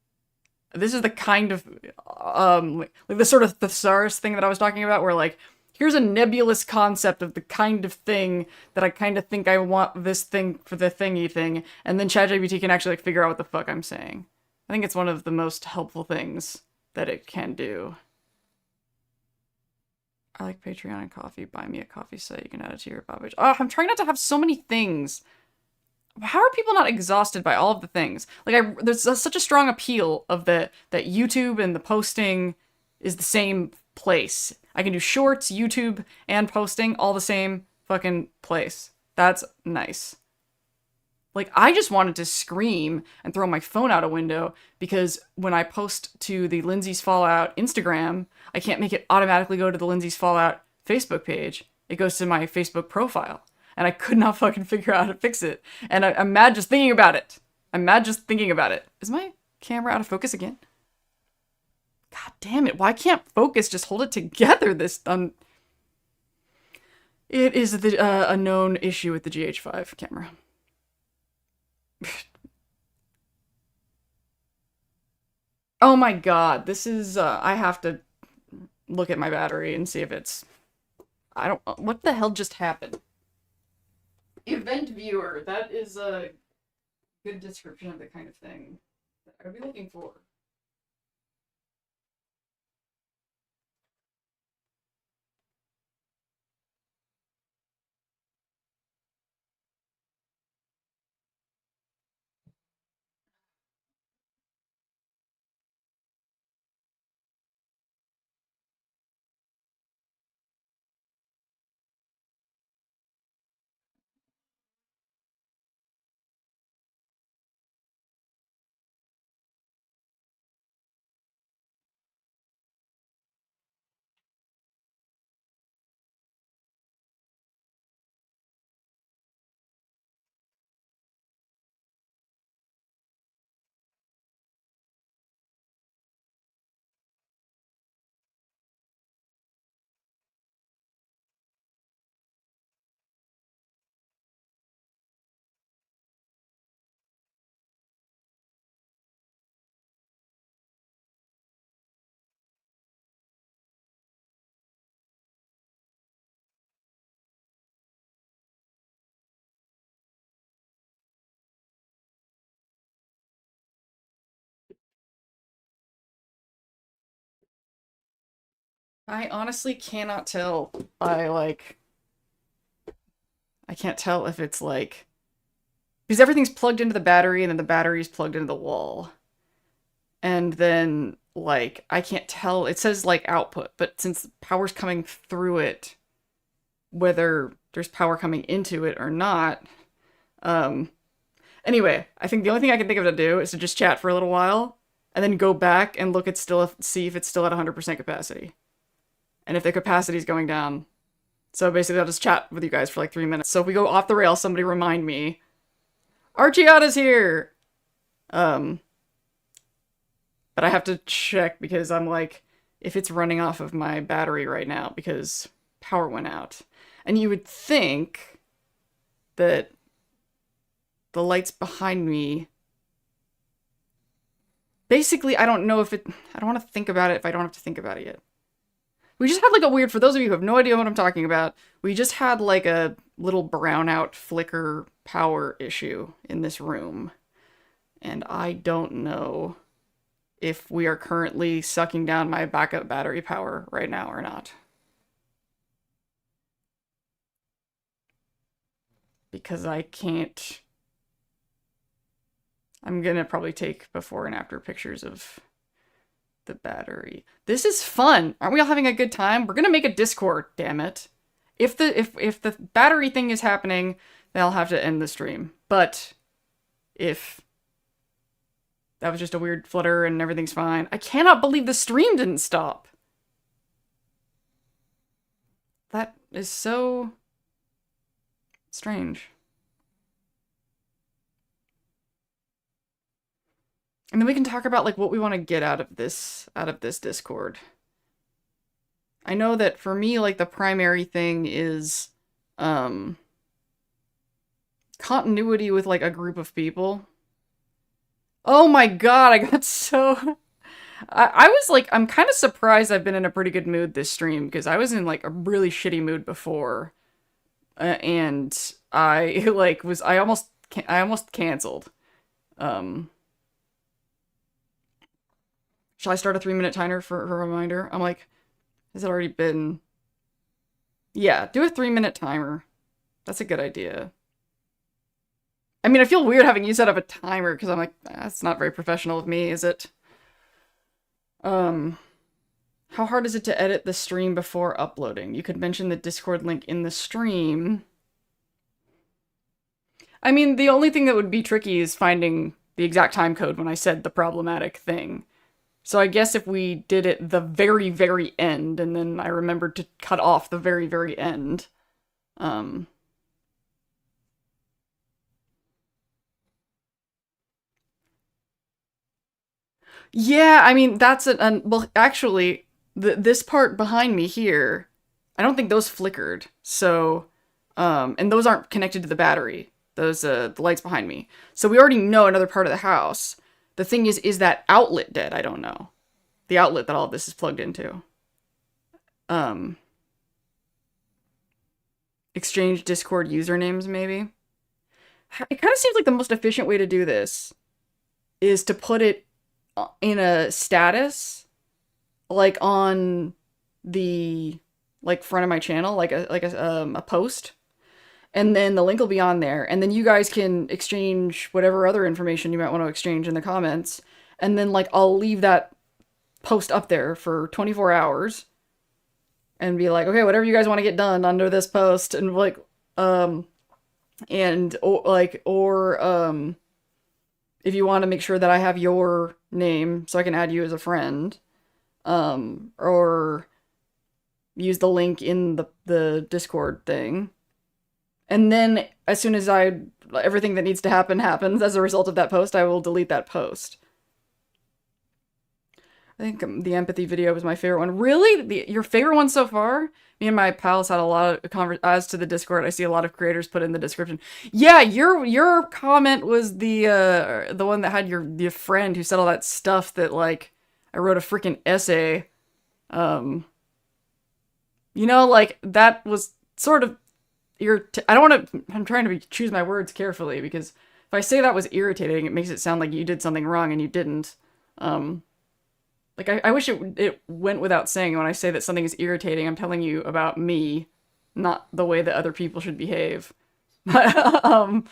Speaker 1: this is the kind of, like the sort of thesaurus thing that I was talking about, where like, here's a nebulous concept of the kind of thing that I kind of think I want this thing for the thingy thing, and then ChatGPT can actually like figure out what the fuck I'm saying. I think it's one of the most helpful things that it can do. I like Patreon and coffee. Buy me a coffee site. You can add it to your about page. Oh, I'm trying not to have so many things. How are people not exhausted by all of the things? Like, there's such a strong appeal of that YouTube and the posting is the same place. I can do shorts, YouTube, and posting all the same fucking place. That's nice. Like, I just wanted to scream and throw my phone out a window because when I post to the Lindsay's Fallout Instagram, I can't make it automatically go to the Lindsay's Fallout Facebook page. It goes to my Facebook profile. And I could not fucking figure out how to fix it. And I'm mad just thinking about it. I'm mad just thinking about it. Is my camera out of focus again? God damn it. Why can't focus just hold it together this... It is a known issue with the GH5 camera. Oh my god, this is, I have to look at my battery and see if it's... what the hell just happened? Event viewer, that is a good description of the kind of thing that I would be looking for. I honestly cannot tell. I can't tell if it's like... Because everything's plugged into the battery and then the battery's plugged into the wall. And then, like, I can't tell. It says, like, output, but since power's coming through it, whether there's power coming into it or not... Anyway, I think the only thing I can think of to do is to just chat for a little while, and then go back and look at see if it's still at 100% capacity. And if the capacity is going down. So basically I'll just chat with you guys for like 3 minutes. So if we go off the rails, somebody remind me. Archiata's here! But I have to check because I'm like, if it's running off of my battery right now because power went out. And you would think that the lights behind me... Basically, I don't know if it... I don't want to think about it if I don't have to think about it yet. We just had like a weird... For those of you who have no idea what I'm talking about, we just had like a little brownout flicker power issue in this room. And I don't know if we are currently sucking down my backup battery power right now or not. Because I can't... I'm gonna probably take before and after pictures of the battery. This is fun. Aren't we all having a good time? We're gonna make a Discord, damn it. If the battery thing is happening, then I'll have to end the stream. But if that was just a weird flutter and everything's fine. I cannot believe the stream didn't stop. That is so strange. And then we can talk about like what we want to get out of this Discord. I know that for me, like the primary thing is continuity with like a group of people. Oh my god, I got so... I was like, I'm kind of surprised I've been in a pretty good mood this stream, because I was in like a really shitty mood before. And I like I almost canceled. Shall I start a 3-minute timer for a reminder? I'm like, has it already been... Yeah, do a 3-minute timer. That's a good idea. I mean, I feel weird having you set up a timer, because I'm like, that's not very professional of me, is it? How hard is it to edit the stream before uploading? You could mention the Discord link in the stream. I mean, the only thing that would be tricky is finding the exact time code when I said the problematic thing. So I guess if we did it the very, very end, and then I remembered to cut off the very, very end. Yeah, I mean, that's well, actually, this part behind me here, I don't think those flickered. So, and those aren't connected to the battery. Those, the lights behind me. So we already know another part of the house. The thing is that outlet dead? I don't know. The outlet that all of this is plugged into. Um, exchange Discord usernames, maybe? It kind of seems like the most efficient way to do this is to put it in a status, like on the like front of my channel, like a post, and then the link will be on there, and then you guys can exchange whatever other information you might want to exchange in the comments, and then like I'll leave that post up there for 24 hours and be like, okay, whatever you guys want to get done under this post, and like and or if you want to make sure that I have your name so I can add you as a friend, or use the link in the Discord thing. And then as soon as everything that needs to happen happens as a result of that post, I will delete that post. I think the empathy video was my favorite one. Really? Your favorite one so far? Me and my pals had a lot of as to the Discord. I see a lot of creators put in the description. Yeah, your comment was the one that had your friend who said all that stuff that like I wrote a freaking essay. You know, like that was sort of I don't want to. I'm trying to choose my words carefully, because if I say that was irritating, it makes it sound like you did something wrong and you didn't. Like, I wish it went without saying when I say that something is irritating, I'm telling you about me, not the way that other people should behave. But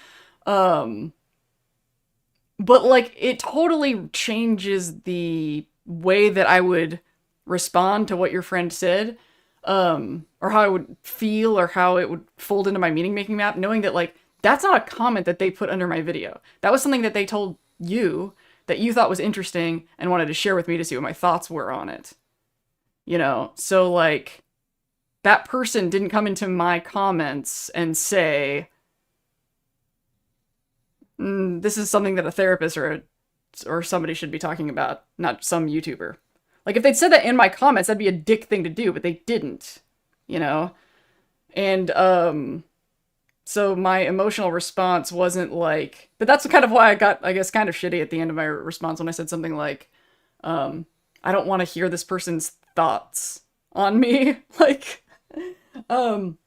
Speaker 1: like, it totally changes the way that I would respond to what your friend said, or how I would feel, or how it would fold into my meaning-making map, knowing that, like, that's not a comment that they put under my video. That was something that they told you, that you thought was interesting and wanted to share with me to see what my thoughts were on it. You know, so like, that person didn't come into my comments and say, this is something that a therapist or somebody should be talking about, not some YouTuber. Like, if they'd said that in my comments, that'd be a dick thing to do, but they didn't, you know? And, so my emotional response wasn't like, but that's kind of why I got, I guess, kind of shitty at the end of my response when I said something like, I don't want to hear this person's thoughts on me. Like, in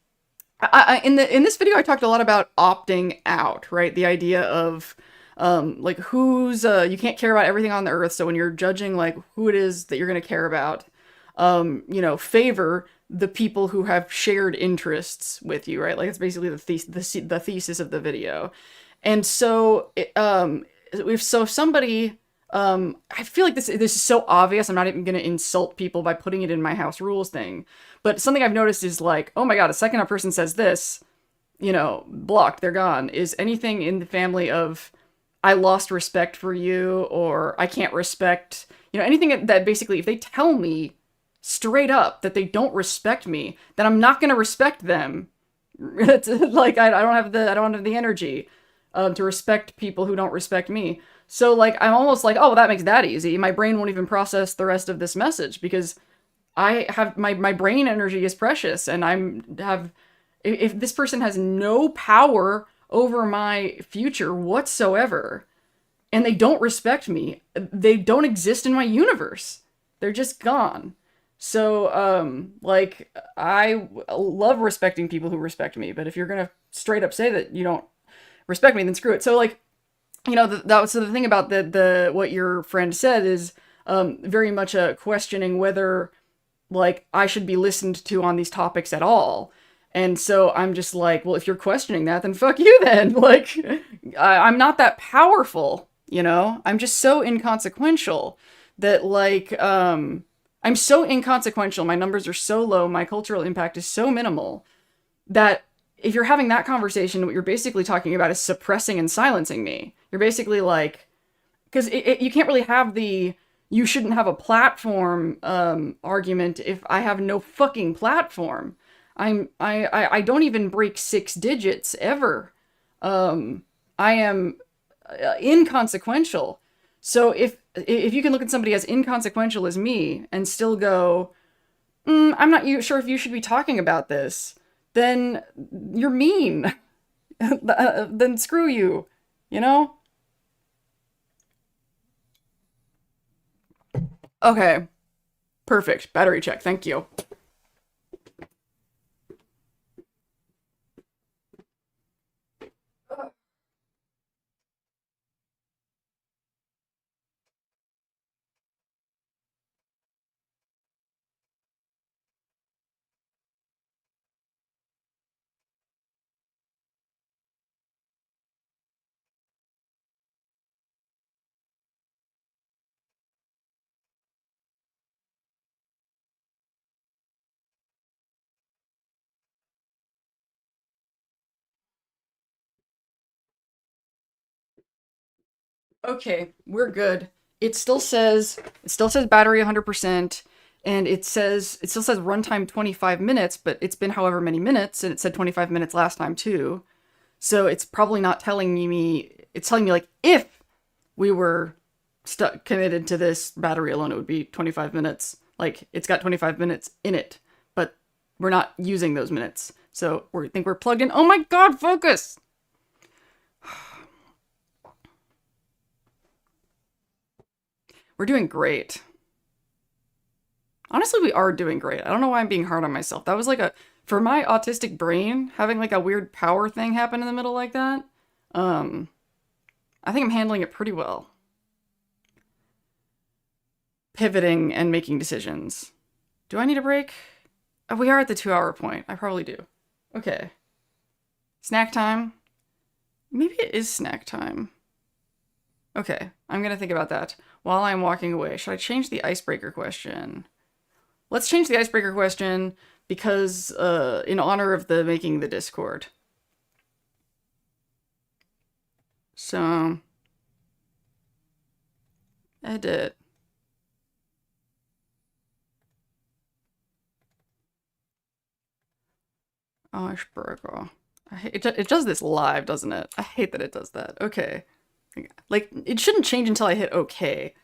Speaker 1: this video, I talked a lot about opting out, right? The idea of, like, you can't care about everything on the earth. So when you're judging, like, who it is that you're going to care about, you know, favor the people who have shared interests with you, right? Like, it's basically the thesis of the video. And so, if somebody, I feel like this is so obvious, I'm not even going to insult people by putting it in my house rules thing. But something I've noticed is like, oh my god, a second a person says this, you know, blocked, they're gone. Is anything in the family of, I lost respect for you, or I can't respect, you know, anything that basically, if they tell me straight up that they don't respect me, then I'm not going to respect them. It's like, I don't have the energy to respect people who don't respect me. So like, I'm almost like, oh, well, that makes that easy. My brain won't even process the rest of this message, because I have my brain energy is precious, and if this person has no power over my future whatsoever, and they don't respect me, they don't exist in my universe. They're just gone. So, like, I love respecting people who respect me, but if you're gonna straight up say that you don't respect me, then screw it. So, like, you know, so the thing about what your friend said is, very much questioning whether, like, I should be listened to on these topics at all. And so I'm just like, well, if you're questioning that, then fuck you then. Like, I'm not that powerful, you know? I'm just so inconsequential that, like, I'm so inconsequential, my numbers are so low, my cultural impact is so minimal, that if you're having that conversation, what you're basically talking about is suppressing and silencing me. You're basically like, because you can't really have the you shouldn't have a platform argument if I have no fucking platform. I don't even break 6 digits ever. I am inconsequential. So if you can look at somebody as inconsequential as me and still go, I'm not sure if you should be talking about this, then you're mean. Then screw you, you know? Okay, perfect. Battery check, thank you. Okay, we're good. It still says battery 100%, and it still says runtime 25 minutes, but it's been however many minutes, and it said 25 minutes last time too. So it's probably not telling me, it's telling me like if we were stuck committed to this battery alone, it would be 25 minutes. Like it's got 25 minutes in it, but we're not using those minutes. So we think we're plugged in. Oh my god, focus! We're doing great. Honestly, we are doing great. I don't know why I'm being hard on myself. That was like for my autistic brain, having like a weird power thing happen in the middle like that, I think I'm handling it pretty well. Pivoting and making decisions. Do I need a break? Oh, we are at the 2-hour point. I probably do. Okay. Snack time? Maybe it is snack time. Okay, I'm gonna think about that while I'm walking away. Should I change the icebreaker question? Let's change the icebreaker question because, in honor of the making the Discord. So, edit. Icebreaker. It does this live, doesn't it? I hate that it does that. Okay. Like, it shouldn't change until I hit OK.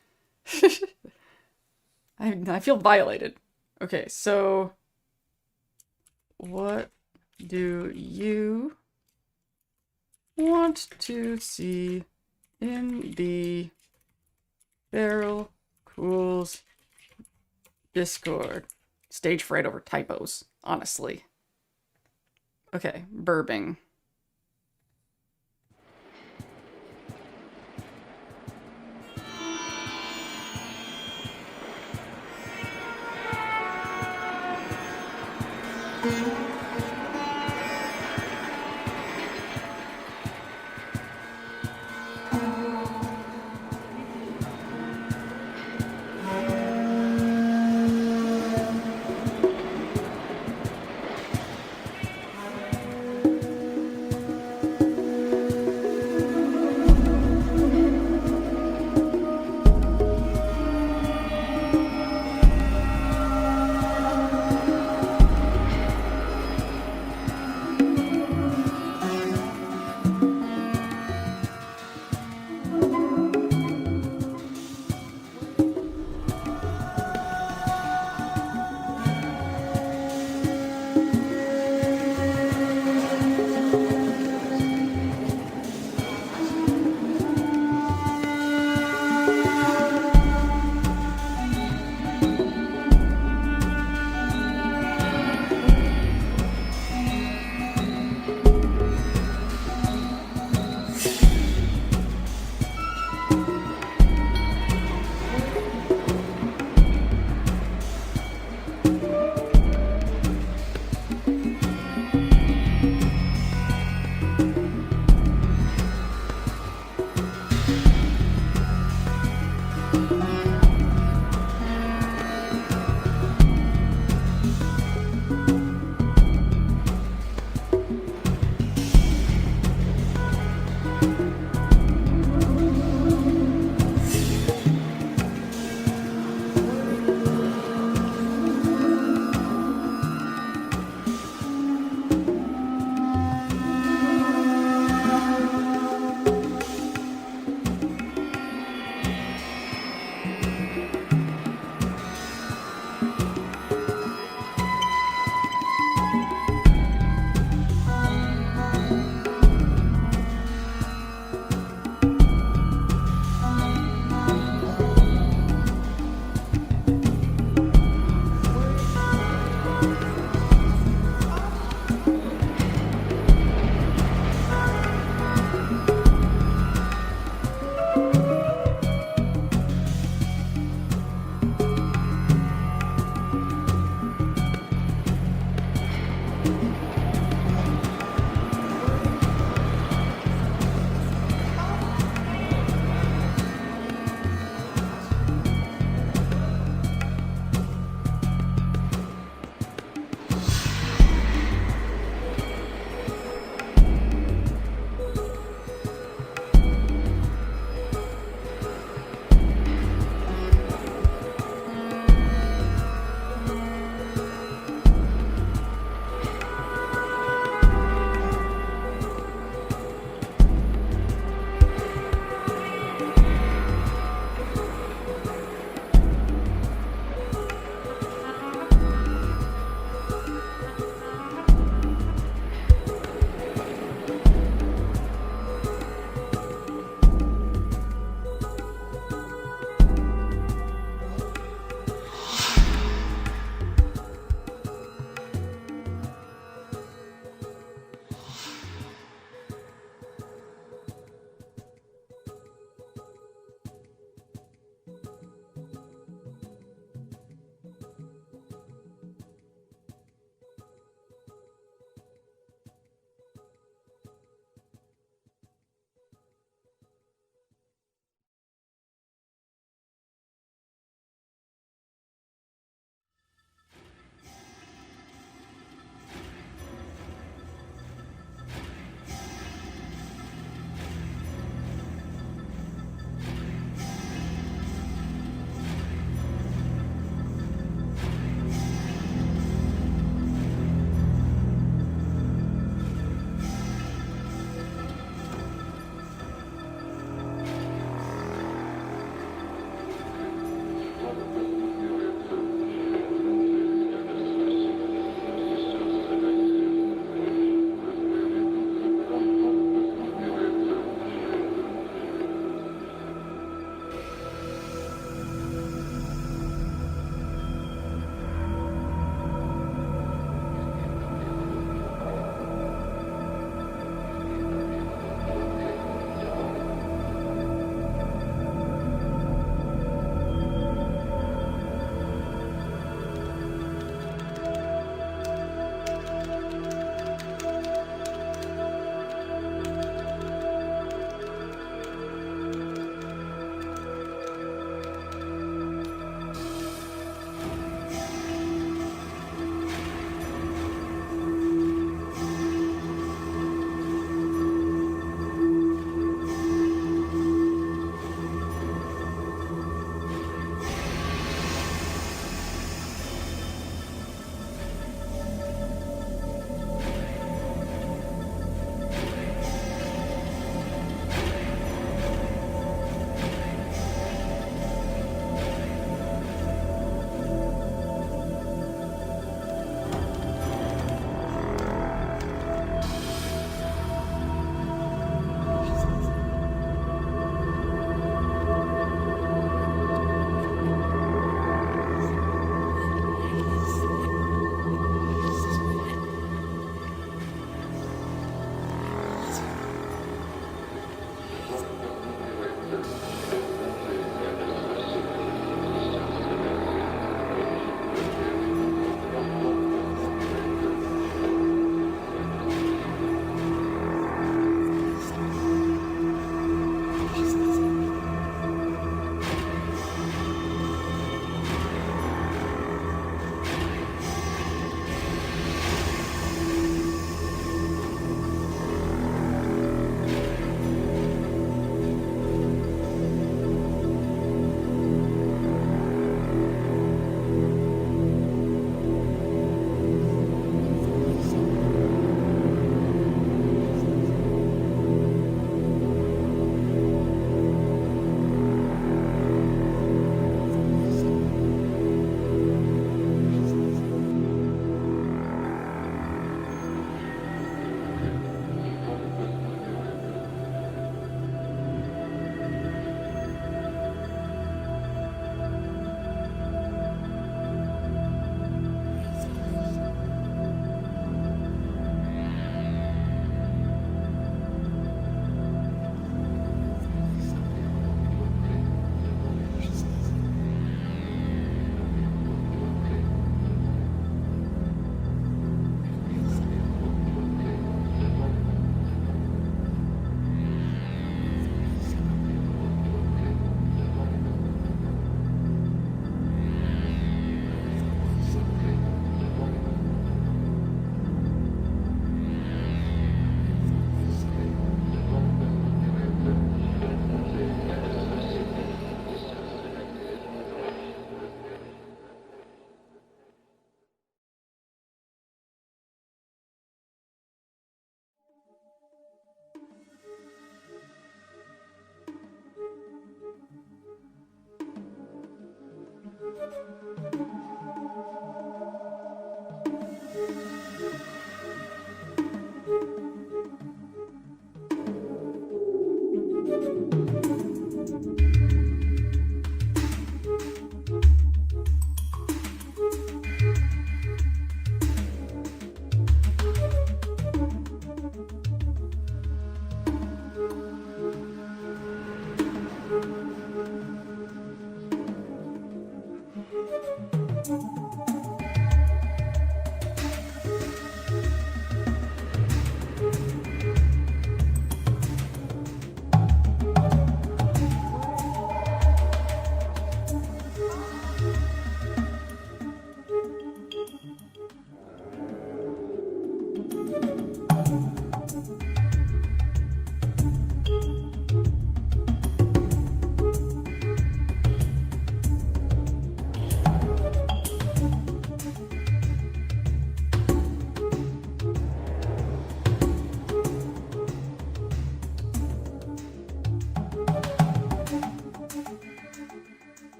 Speaker 1: I feel violated. Okay, so what do you want to see in the Barrel Cools Discord? Stage fright over typos, honestly. Okay, burping.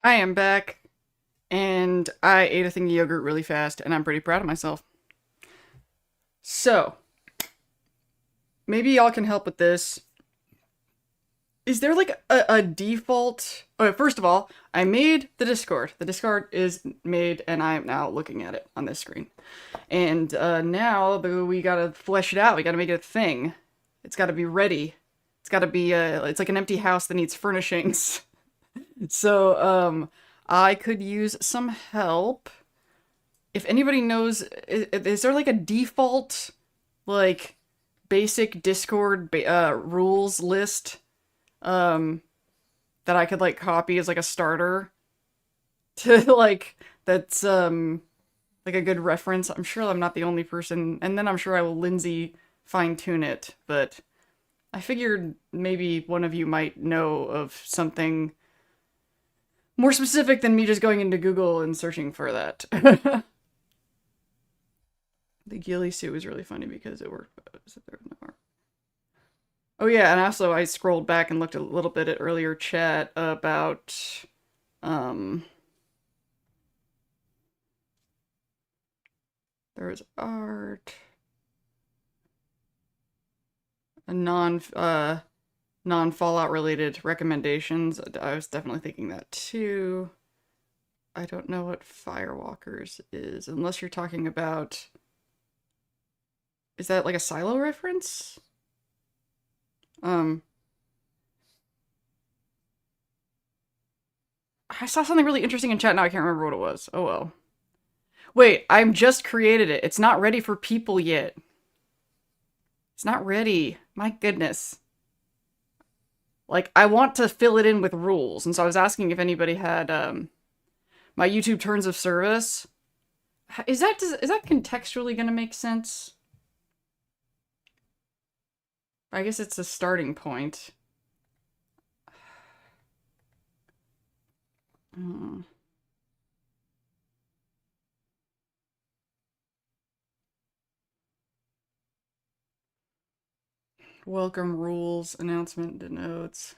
Speaker 1: I am back, and I ate a thing of yogurt really fast, and I'm pretty proud of myself. So, maybe y'all can help with this. Is there like a default? Oh, first of all, I made the Discord. The Discord is made, and I am now looking at it on this screen. And now we gotta flesh it out. We gotta make it a thing. It's gotta be ready. It's gotta be it's like an empty house that needs furnishings. So I could use some help. If anybody knows, is there like a default, like, basic Discord rules list that I could like copy as like a starter to like that's like a good reference? I'm sure I'm not the only person, and then I'm sure I will Lindsay fine-tune it, but I figured maybe one of you might know of something more specific than me just going into Google and searching for that. The ghillie suit was really funny because it worked. Oh yeah, and also I scrolled back and looked a little bit at earlier chat about there was art, a non-Fallout related recommendations. I was definitely thinking that too. I don't know what Firewalkers is, unless you're talking about... Is that like a Silo reference? I saw something really interesting in chat, now I can't remember what it was. Oh well. Wait, I'm just created it. It's not ready for people yet. It's not ready. My goodness. Like, I want to fill it in with rules, and so I was asking if anybody had, my YouTube terms of service. Is that contextually gonna make sense? I guess it's a starting point. Welcome rules, announcement denotes.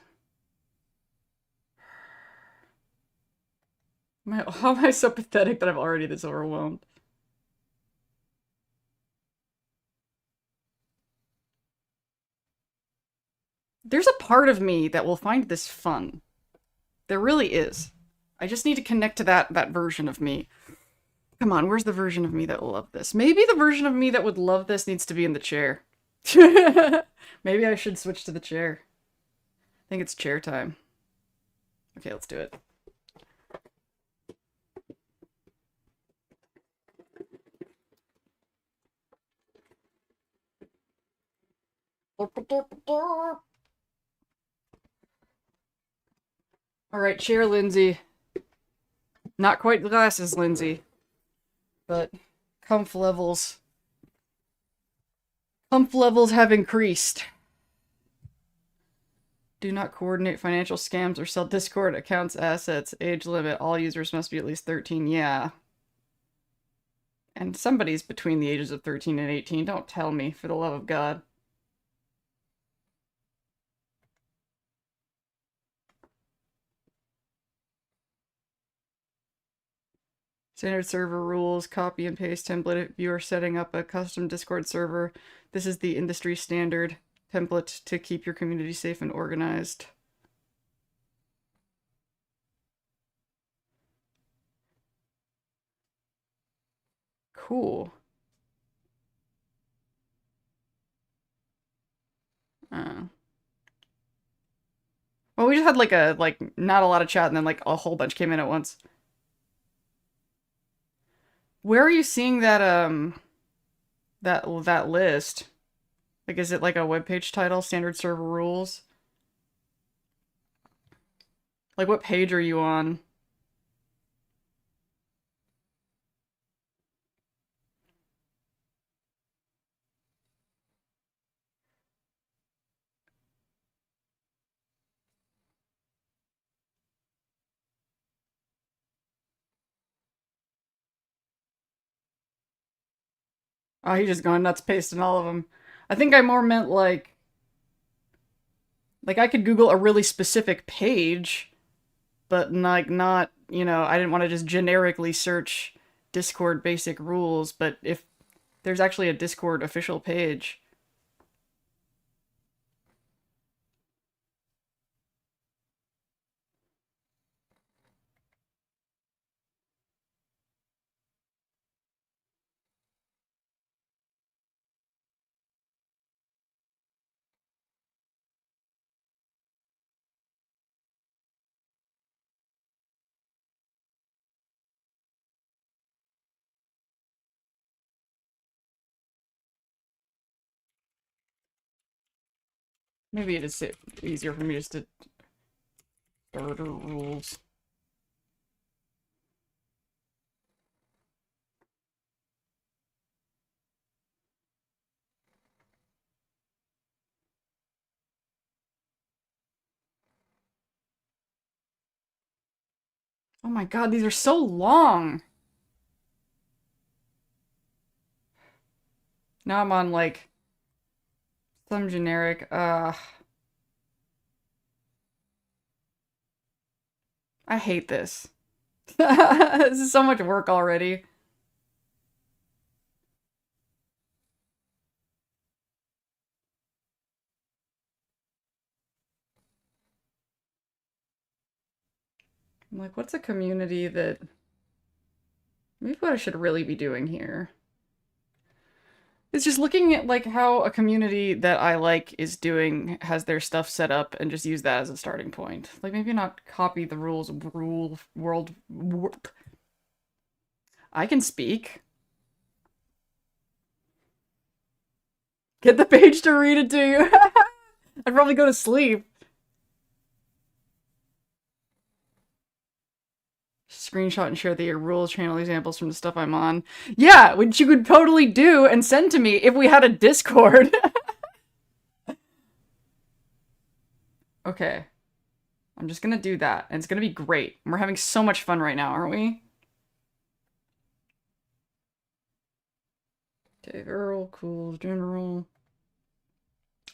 Speaker 1: How am I so pathetic that I'm already this overwhelmed? There's a part of me that will find this fun. There really is. I just need to connect to that version of me. Come on, where's the version of me that will love this? Maybe the version of me that would love this needs to be in the chair. Maybe I should switch to the chair. I think it's chair time. Okay, let's do it. Alright, chair Lindsay. Not quite glasses Lindsay, but comf levels. Comf levels have increased. Do not coordinate financial scams or sell Discord accounts assets. Age limit. All users must be at least 13. Yeah. And somebody's between the ages of 13 and 18. Don't tell me, for the love of God. Standard server rules, copy and paste template. If you are setting up a custom Discord server, this is the industry standard template to keep your community safe and organized. Cool. Well, we just had not a lot of chat and then like a whole bunch came in at once. Where are you seeing that that list? Like, is it like a webpage title, standard server rules? Like, what page are you on? Oh, he's just going nuts pasting all of them. I think I more meant like I could Google a really specific page, but like not, you know, I didn't want to just generically search Discord basic rules, but if there's actually a Discord official page. Maybe it is easier for me just to order rules. Oh my god, these are so long! Now I'm on, like, some generic, I hate this. This is so much work already. I'm like, what's a community that... Maybe what I should really be doing here is just looking at, like, how a community that I like is doing, has their stuff set up, and just use that as a starting point. Like, maybe not copy the rules, world... I can speak. Get the page to read it to you. I'd probably go to sleep. Screenshot and share the rules channel examples from the stuff I'm on. Yeah, which you could totally do and send to me if we had a Discord. Okay. I'm just gonna do that, and it's gonna be great. We're having so much fun right now, aren't we? Okay, Earl, cool, general.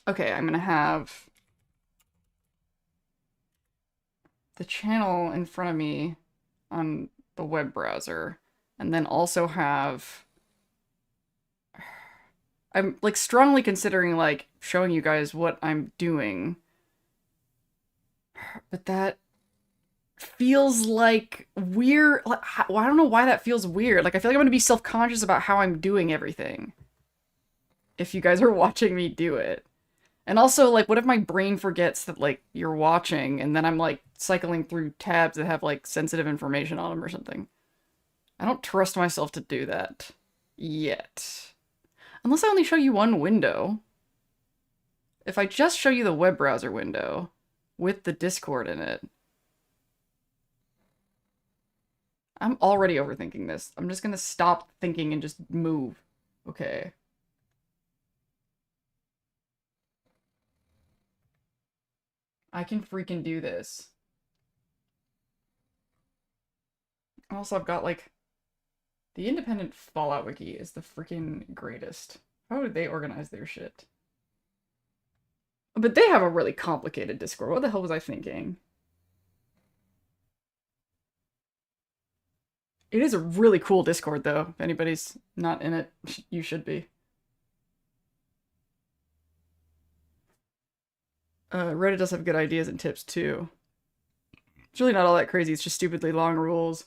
Speaker 1: Okay, I'm gonna have the channel in front of me on the web browser, and then also have... I'm, like, strongly considering, like, showing you guys what I'm doing. But that feels like weird. Like, well, I don't know why that feels weird. Like, I feel like I'm gonna be self-conscious about how I'm doing everything if you guys are watching me do it. And also, like, what if my brain forgets that, like, you're watching, and then I'm, like, cycling through tabs that have, like, sensitive information on them or something? I don't trust myself to do that. Yet. Unless I only show you one window. If I just show you the web browser window with the Discord in it, I'm already overthinking this. I'm just gonna stop thinking and just move. Okay. I can freaking do this. Also, I've got, like, the independent Fallout wiki is the freaking greatest. How did they organize their shit? But they have a really complicated Discord. What the hell was I thinking? It is a really cool Discord, though. If anybody's not in it, you should be. Reddit does have good ideas and tips, too. It's really not all that crazy. It's just stupidly long rules.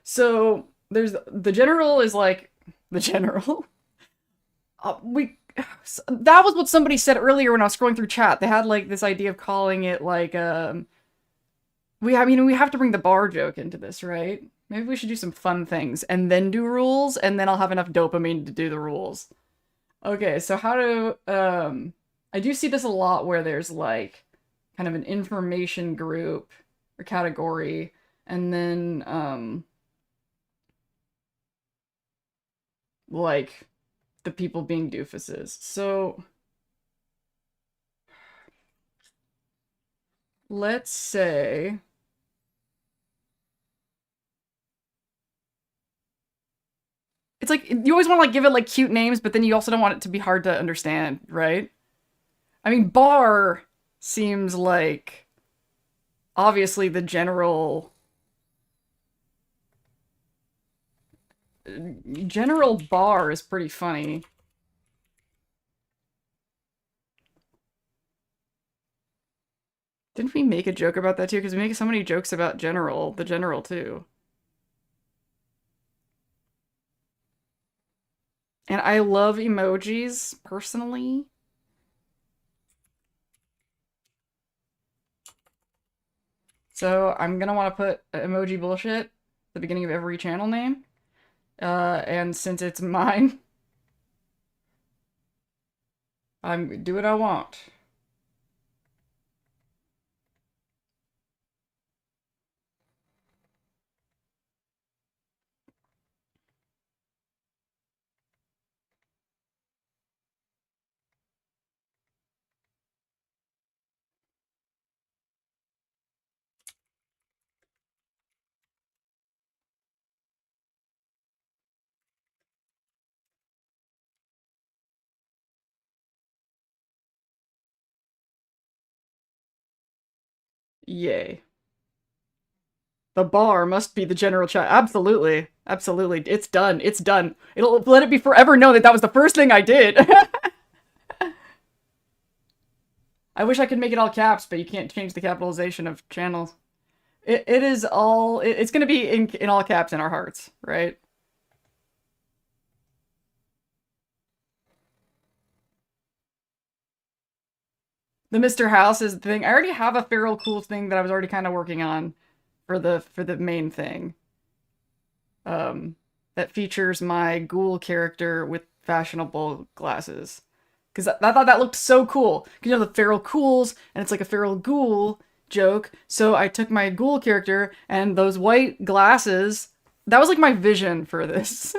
Speaker 1: So, there's... The general is, like... The general? That was what somebody said earlier when I was scrolling through chat. They had, like, this idea of calling it, like, we have to bring the bar joke into this, right? Maybe we should do some fun things and then do rules, and then I'll have enough dopamine to do the rules. Okay, so how to, I do see this a lot where there's, like, kind of an information group or category, and then, like, the people being doofuses. So, let's say... It's like, you always want to, like, give it, like, cute names, but then you also don't want it to be hard to understand, right? I mean, bar seems like, obviously, the general... General bar is pretty funny. Didn't we make a joke about that, too? Because we make so many jokes about the general, too. And I love emojis, personally. So I'm gonna want to put emoji bullshit at the beginning of every channel name. And since it's mine, I'm do what I want. Yay. The bar must be the general chat. Absolutely. Absolutely. It's done. It's done. It'll let it be forever known that that was the first thing I did. I wish I could make it all caps, but you can't change the capitalization of channels. It is all... It's gonna be in all caps in our hearts, right? The Mr. House is the thing. I already have a Feral Cool thing that I was already kind of working on for the main thing. That features my ghoul character with fashionable glasses. Because I thought that looked so cool. Because you know the Feral Cools, and it's like a Feral Ghoul joke. So I took my ghoul character and those white glasses. That was like my vision for this.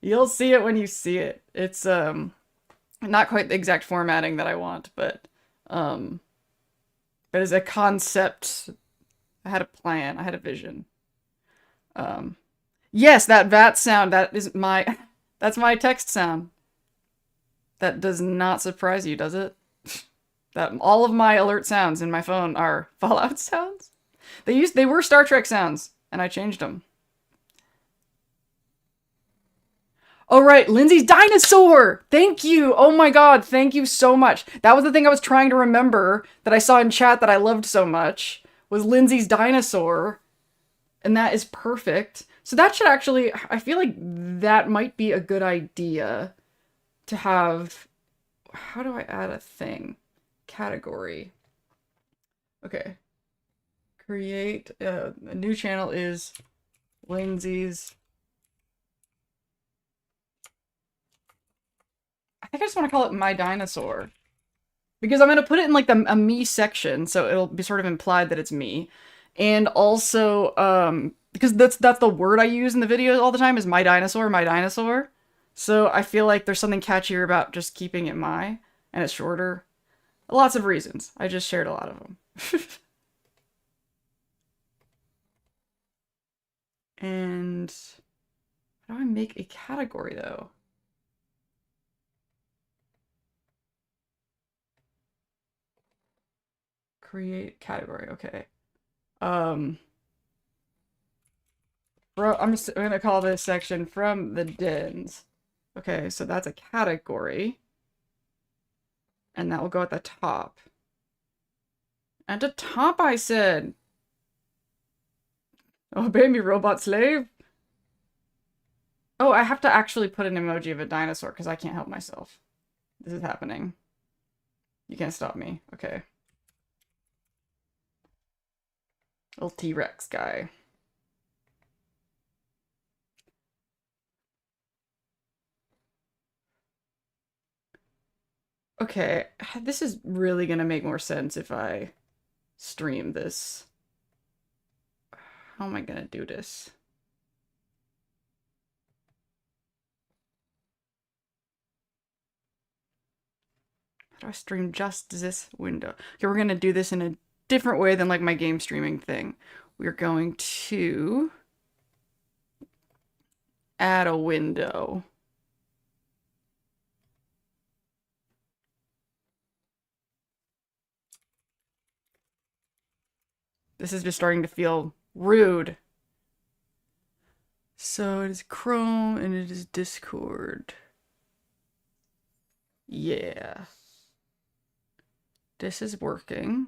Speaker 1: You'll see it when you see it. It's, not quite the exact formatting that I want, but as a concept, I had a plan, I had a vision. Yes, that VAT sound, that's my text sound. That does not surprise you, does it? That all of my alert sounds in my phone are Fallout sounds? They were Star Trek sounds, and I changed them. Oh, right, Lindsay's dinosaur! Thank you! Oh my god, thank you so much. That was the thing I was trying to remember that I saw in chat that I loved so much, was Lindsay's dinosaur. And that is perfect. So that should actually, I feel like that might be a good idea to have... How do I add a thing? Category. Okay. Create, a new channel is Lindsay's... I think I just want to call it My Dinosaur. Because I'm going to put it in, like, a me section, so it'll be sort of implied that it's me. And also, because that's the word I use in the videos all the time, is my dinosaur, my dinosaur. So I feel like there's something catchier about just keeping it my, and it's shorter. Lots of reasons. I just shared a lot of them. And how do I make a category though? Create category. Okay. I'm gonna call this section from the dens. Okay, so that's a category. And that will go at the top. At the top, I said. Obey me, robot slave. Oh, I have to actually put an emoji of a dinosaur because I can't help myself. This is happening. You can't stop me. Okay. Little T-Rex guy. Okay, this is really gonna make more sense if I stream this. How am I gonna do this? How do I stream just this window? Okay, we're gonna do this in a different way than like my game streaming thing. We're going to add a window. This is just starting to feel rude. So it is Chrome and it is Discord. Yeah. This is working.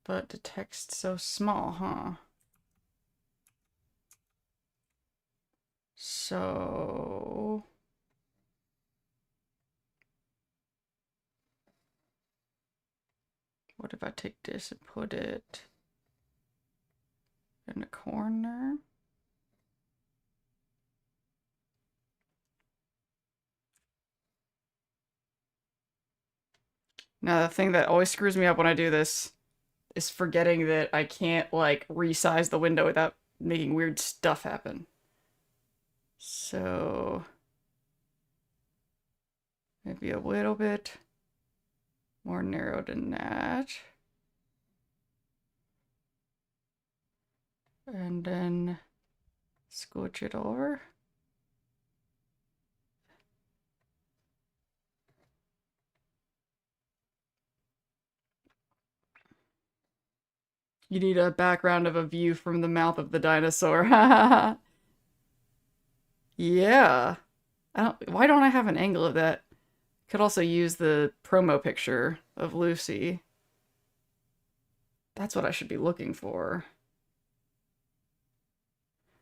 Speaker 1: But the text's so small, huh? So... what if I take this and put it in the corner? Now, the thing that always screws me up when I do this is forgetting that I can't, like, resize the window without making weird stuff happen. So... maybe a little bit more narrow than that. And then scooch it over. You need a background of a view from the mouth of the dinosaur. Yeah. Why don't I have an angle of that? Could also use the promo picture of Lucy. That's what I should be looking for.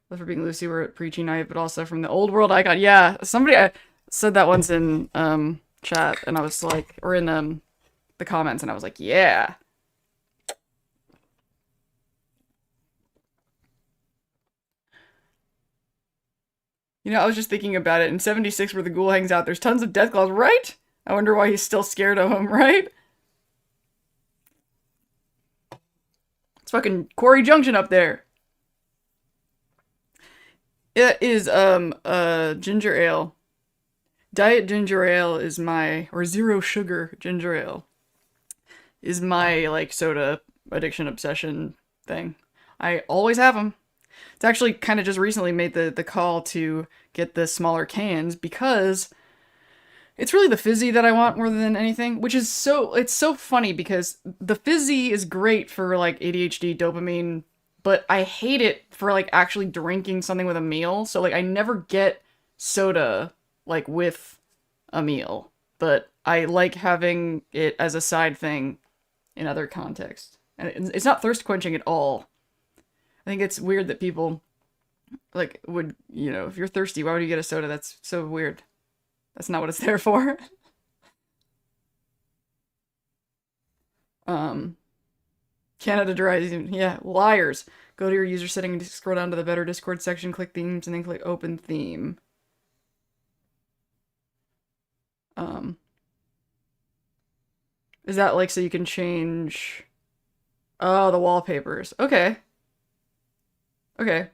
Speaker 1: Love for being Lucy, we're at preaching night, but also from the old world icon. Yeah, somebody said that once in chat, and I was like, or in the comments, and I was like, yeah. You know, I was just thinking about it. In 76, where the ghoul hangs out, there's tons of Deathclaws, right? I wonder why he's still scared of him, right? It's fucking Quarry Junction up there. It is, ginger ale. Diet ginger ale is my, or zero sugar ginger ale is my, like, soda addiction obsession thing. I always have them. It's actually kind of just recently made the call to get the smaller cans because it's really the fizzy that I want more than anything, which is it's so funny because the fizzy is great for like ADHD dopamine, but I hate it for like actually drinking something with a meal. So like I never get soda like with a meal, but I like having it as a side thing in other contexts. And it's not thirst quenching at all. I think it's weird that people like would, you know, if you're thirsty, why would you get a soda? That's so weird. That's not what it's there for. Canada Dry, yeah, liars. Go to your user setting and scroll down to the better Discord section, click themes, and then click open theme. Is that like so you can change? Oh, the wallpapers. Okay. Okay.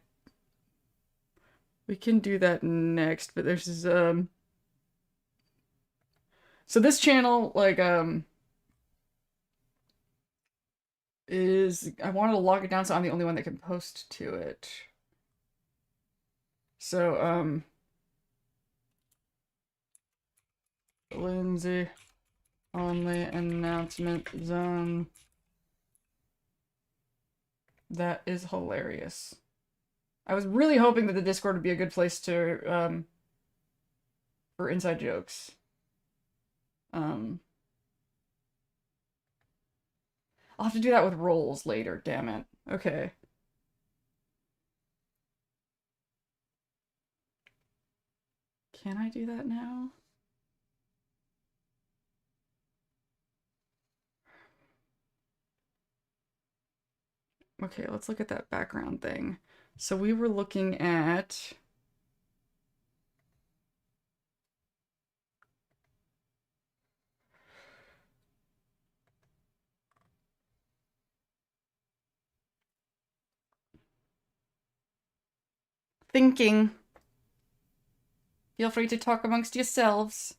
Speaker 1: We can do that next, but there's So this channel, like, is I wanted to lock it down so I'm the only one that can post to it. So, Lindsay, only announcement zone. That is hilarious. I was really hoping that the Discord would be a good place to, for inside jokes. I'll have to do that with roles later, damn it. Okay. Can I do that now? Okay, let's look at that background thing. So we were looking at... thinking. Feel free to talk amongst yourselves.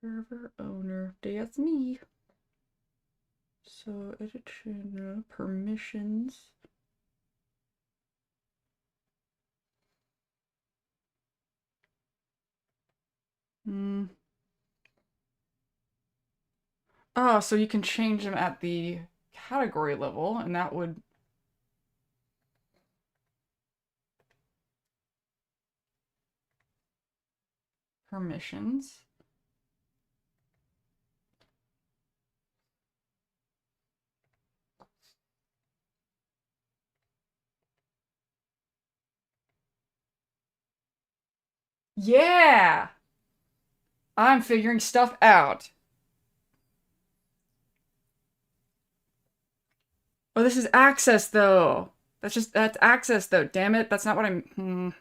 Speaker 1: Server owner, that's me. So edit channel permissions. Oh, so you can change them at the category level, and that would... permissions. Yeah! I'm figuring stuff out. Oh, this is access, though. That's access, though. Damn it, that's not what I'm...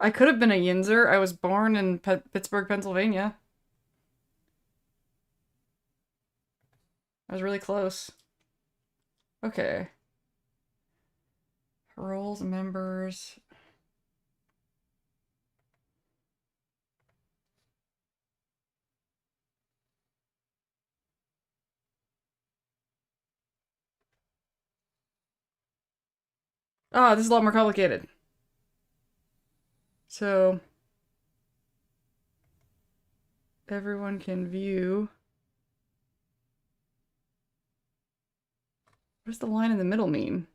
Speaker 1: I could have been a Yinzer. I was born in Pittsburgh, Pennsylvania. I was really close. Okay. Roles, members. Ah, this is a lot more complicated. So, everyone can view. What does the line in the middle mean?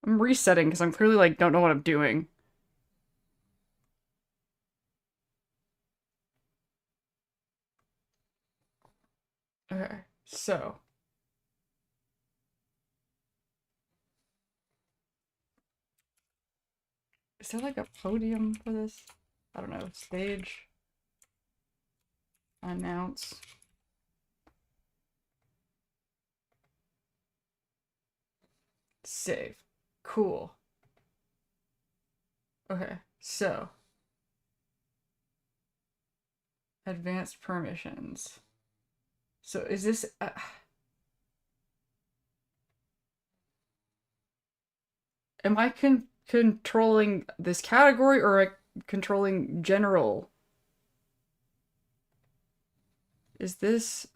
Speaker 1: I'm resetting because I'm clearly like don't know what I'm doing. Okay, so is there like a podium for this? I don't know. Stage. Announce. Save. Cool. Okay, so advanced permissions. So is this... am I controlling this category or controlling general? Is this...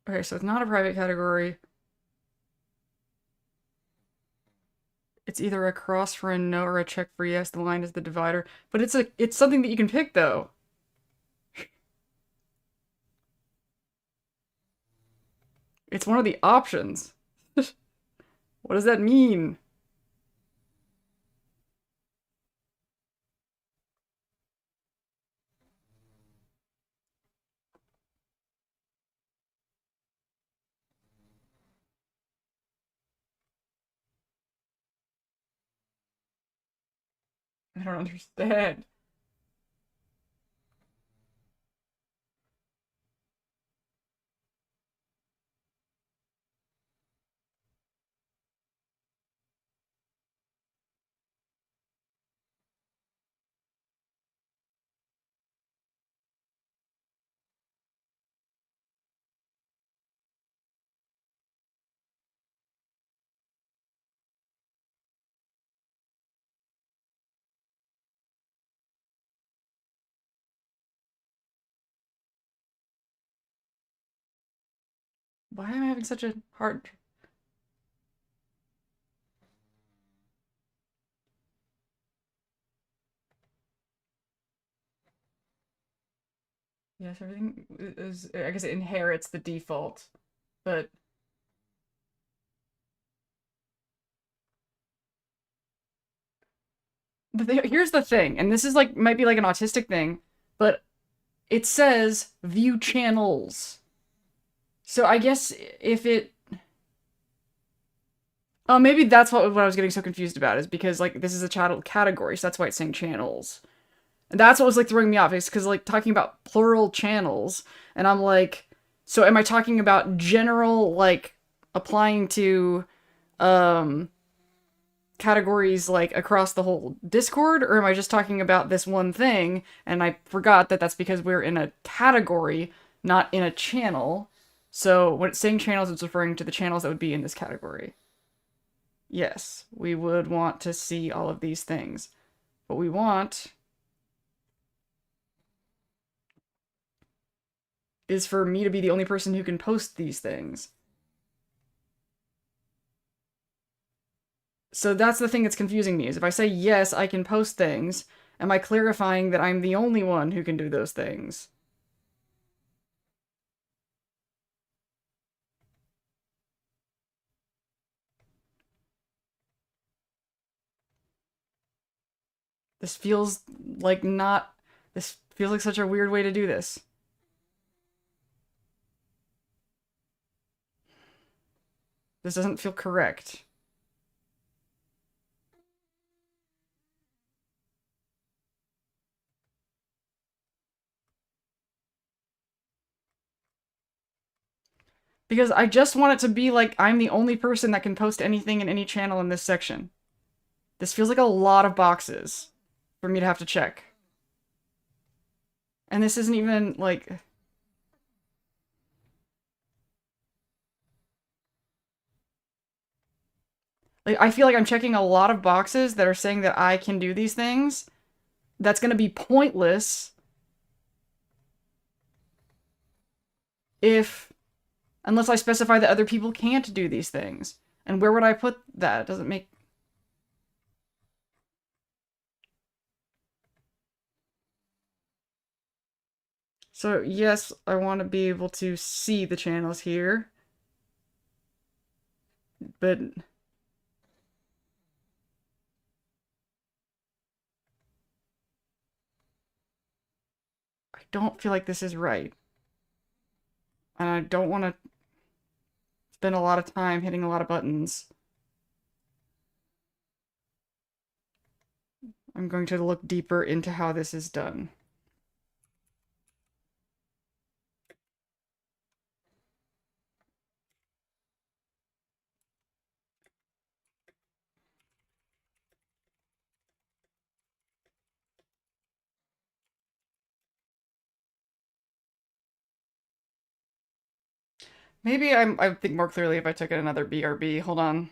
Speaker 1: Okay, so it's not a private category. It's either a cross for a no or a check for yes. The line is the divider. But it's something that you can pick though. It's one of the options. What does that mean? I don't understand. Why am I having such a hard... Yes, everything is... I guess it inherits the default, but... Here's the thing, and this is like, might be like an autistic thing, but it says view channels. So I guess if it... Oh, maybe that's what I was getting so confused about, is because, like, this is a channel category, so that's why it's saying channels. And that's what was, like, throwing me off, is because, like, talking about plural channels, and I'm like, so am I talking about general, like, applying to, categories, like, across the whole Discord, or am I just talking about this one thing, and I forgot that that's because we're in a category, not in a channel, so when it's saying channels, it's referring to the channels that would be in this category. Yes, we would want to see all of these things. What we want is for me to be the only person who can post these things. So that's the thing that's confusing me, is if I say yes, I can post things, am I clarifying that I'm the only one who can do those things? This feels like not... This feels like such a weird way to do this. This doesn't feel correct. Because I just want it to be like I'm the only person that can post anything in any channel in this section. This feels like a lot of boxes for me to have to check. And this isn't even, like... Like, I feel like I'm checking a lot of boxes that are saying that I can do these things. That's gonna be pointless if... unless I specify that other people can't do these things. And where would I put that? It doesn't make... So, yes, I want to be able to see the channels here. But... I don't feel like this is right. And I don't want to spend a lot of time hitting a lot of buttons. I'm going to look deeper into how this is done. Maybe I think more clearly if I took another BRB. Hold on.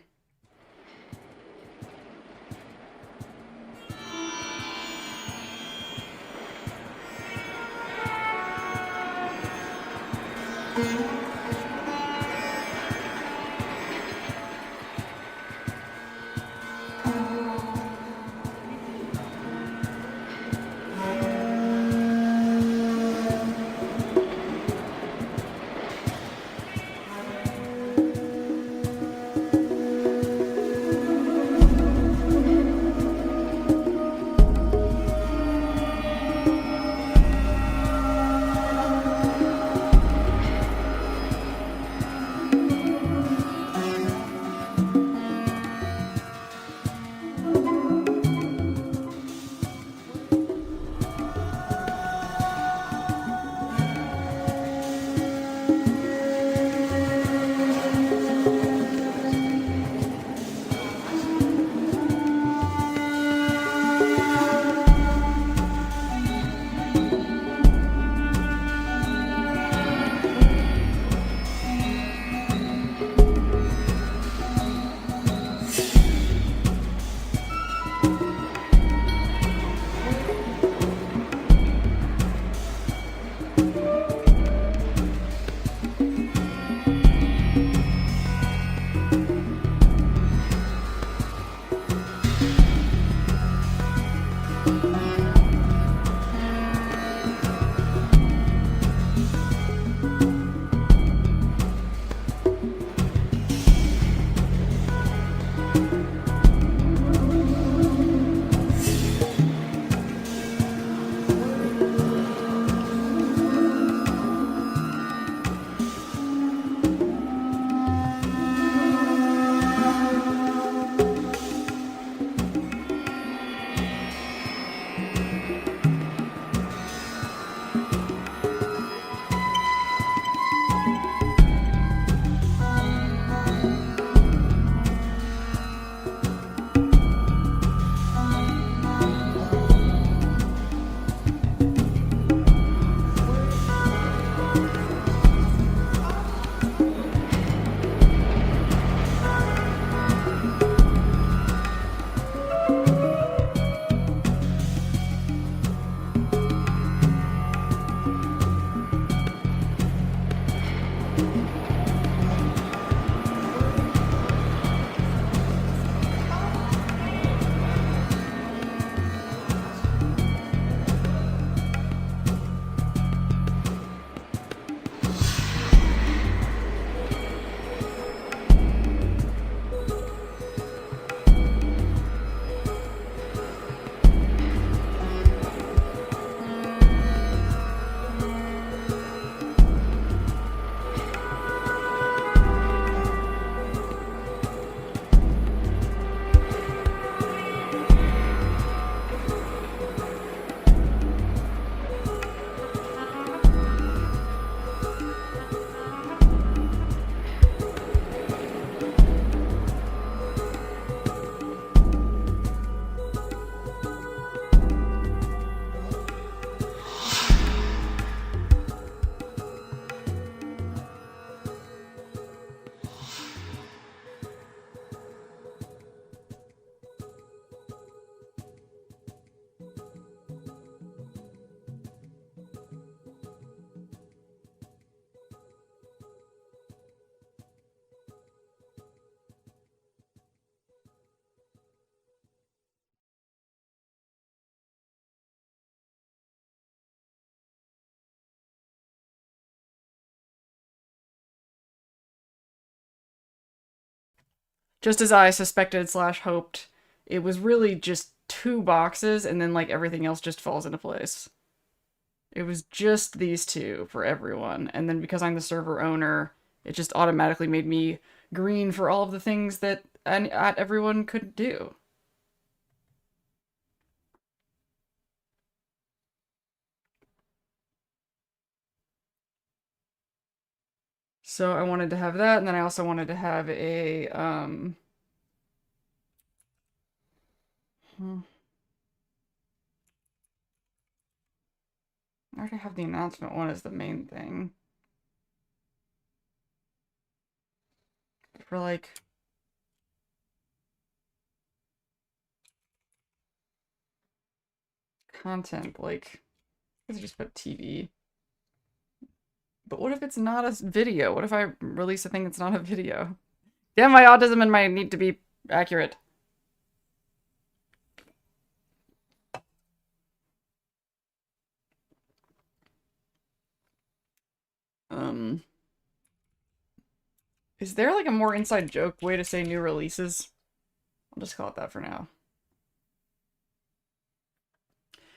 Speaker 1: Just as I suspected slash hoped, it was really just 2 boxes, and then like everything else just falls into place. It was just these 2 for everyone, and then because I'm the server owner, it just automatically made me green for all of the things that everyone could do. So I wanted to have that, and then I also wanted to have a, I already have the announcement one as the main thing. For like... content, like... I just put TV. But what if it's not a video? What if I release a thing that's not a video? Damn my autism and my need to be accurate. Is there like a more inside joke way to say new releases? I'll just call it that for now.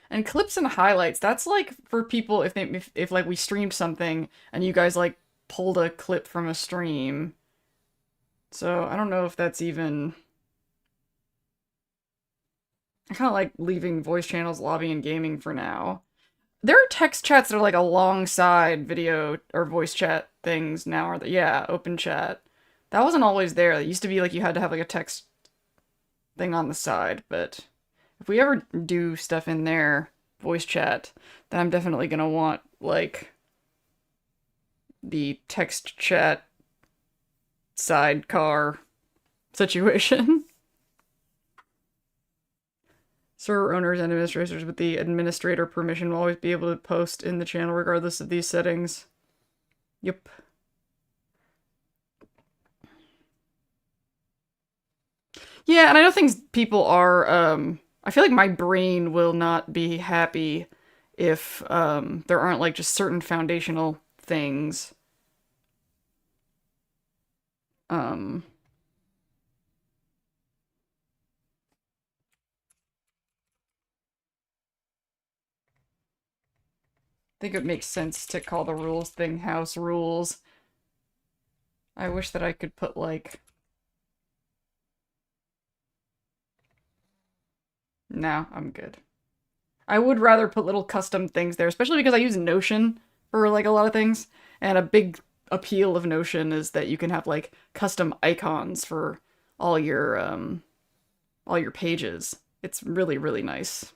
Speaker 1: And clips and highlights, that's like for people if like we streamed something and you guys like pulled a clip from a stream. So I don't know if that's even... I kind of like leaving voice channels, lobby, and gaming for now. There are text chats that are like alongside video or voice chat things now, are there? Yeah, open chat. That wasn't always there. It used to be like you had to have like a text thing on the side, but if we ever do stuff in there, voice chat, then I'm definitely gonna want like the text chat sidecar situation. Server owners and administrators with the administrator permission will always be able to post in the channel regardless of these settings. Yep. Yeah, and I know things people are, I feel like my brain will not be happy if, there aren't, like, just certain foundational things. I think it makes sense to call the rules thing house rules. I wish that I could put, like... No, I'm good. I would rather put little custom things there, especially because I use Notion for, like, a lot of things. And a big appeal of Notion is that you can have, like, custom icons for all your pages. It's really, really nice.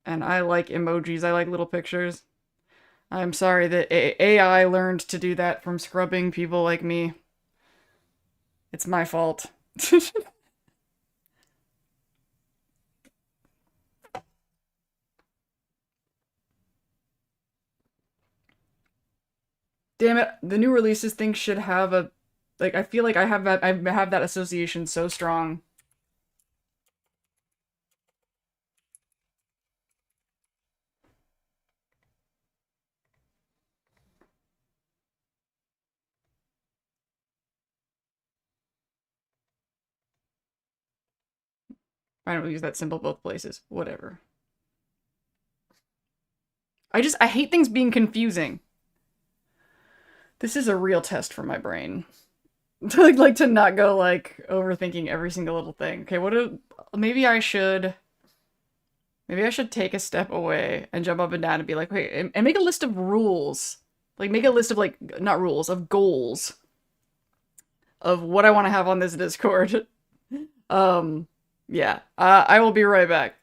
Speaker 1: And I like emojis. I like little pictures. I'm sorry that AI learned to do that from scrubbing people like me. It's my fault. Damn it, the new releases thing should have a, like, I feel like I have that association so strong. I don't use that symbol both places. Whatever. I hate things being confusing. This is a real test for my brain. Like to not go like overthinking every single little thing. Okay, maybe I should take a step away and jump up and down and be like, wait, and make a list of rules. Like make a list of like not rules, of goals of what I want to have on this Discord. Yeah. I will be right back.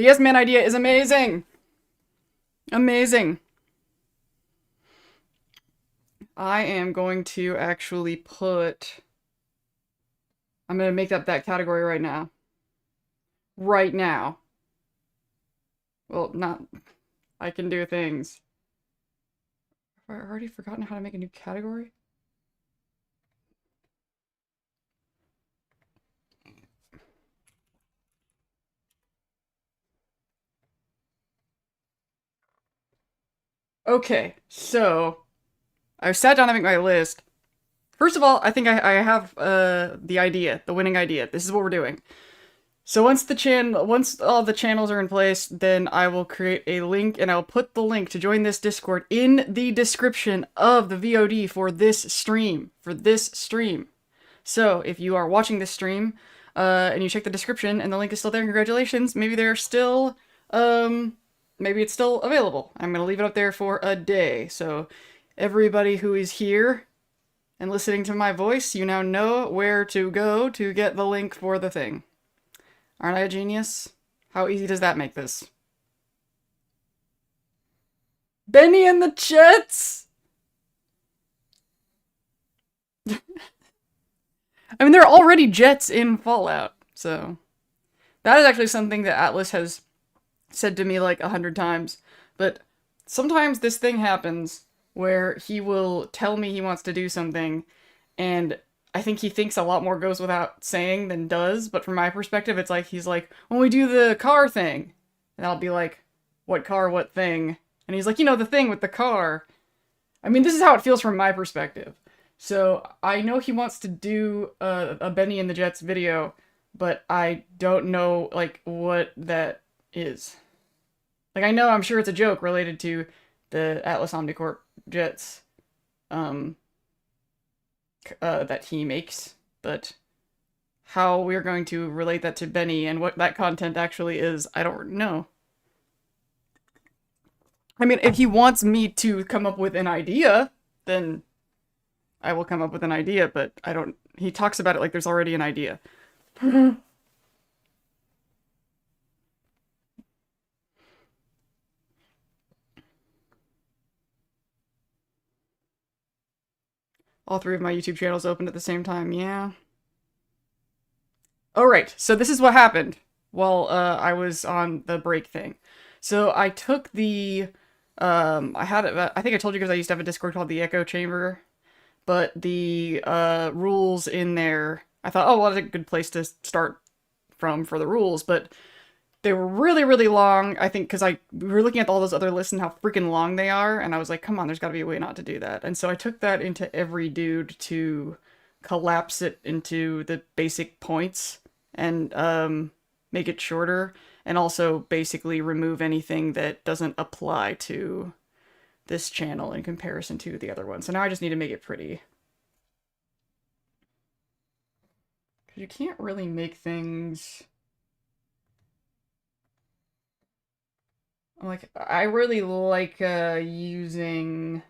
Speaker 1: The Yes Man idea is amazing. Amazing. I am going to actually put... I'm going to make up that category right now. Right now. Well, not... I can do things. Have I already forgotten how to make a new category? Okay, so I sat down to make my list. First of all, I think I have the idea, the winning idea. This is what we're doing. So once all the channels are in place, then I will create a link and I'll put the link to join this Discord in the description of the VOD for this stream. So if you are watching this stream, and you check the description and the link is still there, congratulations. Maybe they're still, maybe it's still available. I'm gonna leave it up there for a day. So everybody who is here and listening to my voice, you now know where to go to get the link for the thing. Aren't I a genius? How easy does that make this? Benny and the Jets! I mean, there are already jets in Fallout, so... That is actually something that Atlas has said to me like 100 times, but sometimes this thing happens where he will tell me he wants to do something, and I think he thinks a lot more goes without saying than does, but from my perspective, it's like, he's like, when we do the car thing, and I'll be like, what car, what thing? And he's like, you know, the thing with the car. I mean, this is how it feels from my perspective. So, I know he wants to do a Benny and the Jets video, but I don't know, like, what that is. Like, I know, I'm sure it's a joke related to the Atlas Omnicorp Jets, that he makes, but how we're going to relate that to Benny and what that content actually is, I don't know. I mean, if he wants me to come up with an idea, then I will come up with an idea, but I don't... He talks about it like there's already an idea. All three of my YouTube channels opened at the same time, yeah. Alright, so this is what happened while I was on the break thing. So I took the... I think I told you guys I used to have a Discord called the Echo Chamber, but the rules in there, I thought, oh, well, that's a good place to start from for the rules, but they were really, really long, I think, because we were looking at all those other lists and how freaking long they are, and I was like, come on, there's gotta be a way not to do that. And so I took that into every dude to collapse it into the basic points and make it shorter, and also basically remove anything that doesn't apply to this channel in comparison to the other one. So now I just need to make it pretty. Because you can't really make things... Like, I really like using...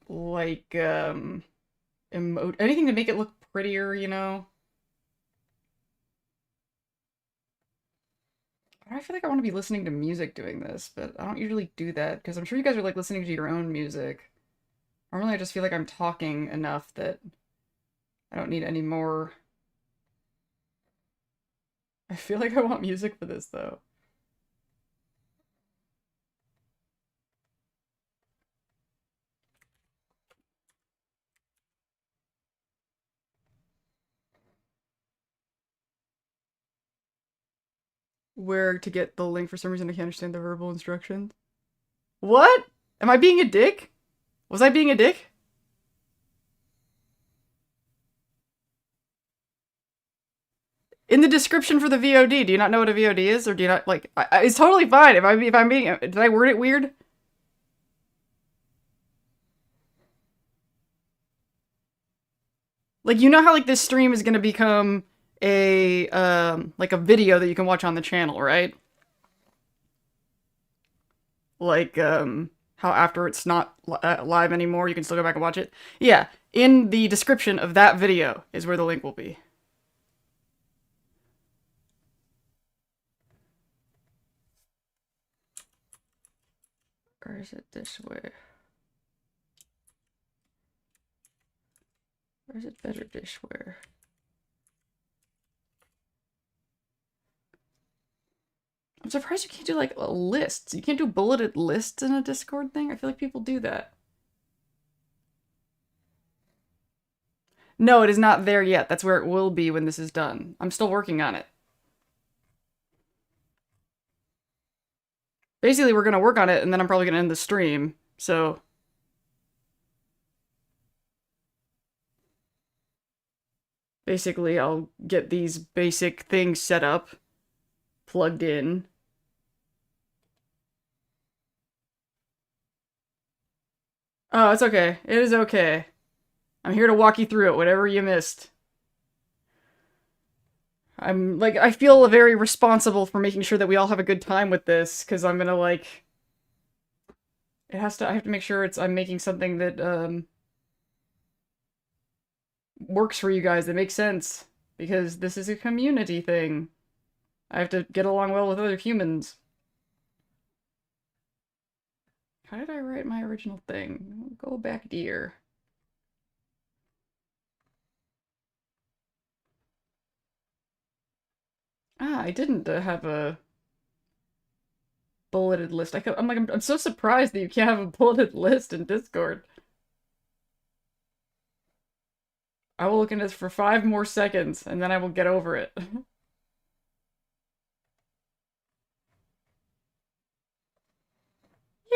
Speaker 1: like, anything to make it look prettier, you know? I feel like I want to be listening to music doing this, but I don't usually do that, because I'm sure you guys are, like, listening to your own music. Normally I just feel like I'm talking enough that I don't need any more. I feel like I want music for this, though. Where to get the link? For some reason I can't understand the verbal instructions. What? Am I being a dick? Was I being a dick? In the description for the VOD, do you not know what a VOD is? Or do you not, like, it's totally fine if I'm being, did I word it weird? Like, you know how, like, this stream is gonna become a, like a video that you can watch on the channel, right? Like, how after it's not live anymore, you can still go back and watch it? Yeah, in the description of that video is where the link will be. Or is it this way? Or is it better this way? I'm surprised you can't do like lists. You can't do bulleted lists in a Discord thing. I feel like people do that. No, it is not there yet. That's where it will be when this is done. I'm still working on it. Basically, we're gonna work on it, and then I'm probably gonna end the stream. So basically, I'll get these basic things set up, plugged in. Oh, it's okay. It is okay. I'm here to walk you through it, whatever you missed. I'm like, I feel very responsible for making sure that we all have a good time with this, because I'm gonna like, I have to make sure I'm making something that, works for you guys, that makes sense, because this is a community thing. I have to get along well with other humans. How did I write my original thing? Go back, dear. Ah, I didn't have a bulleted list. I'm so surprised that you can't have a bulleted list in Discord. I will look into this for 5 more seconds, and then I will get over it.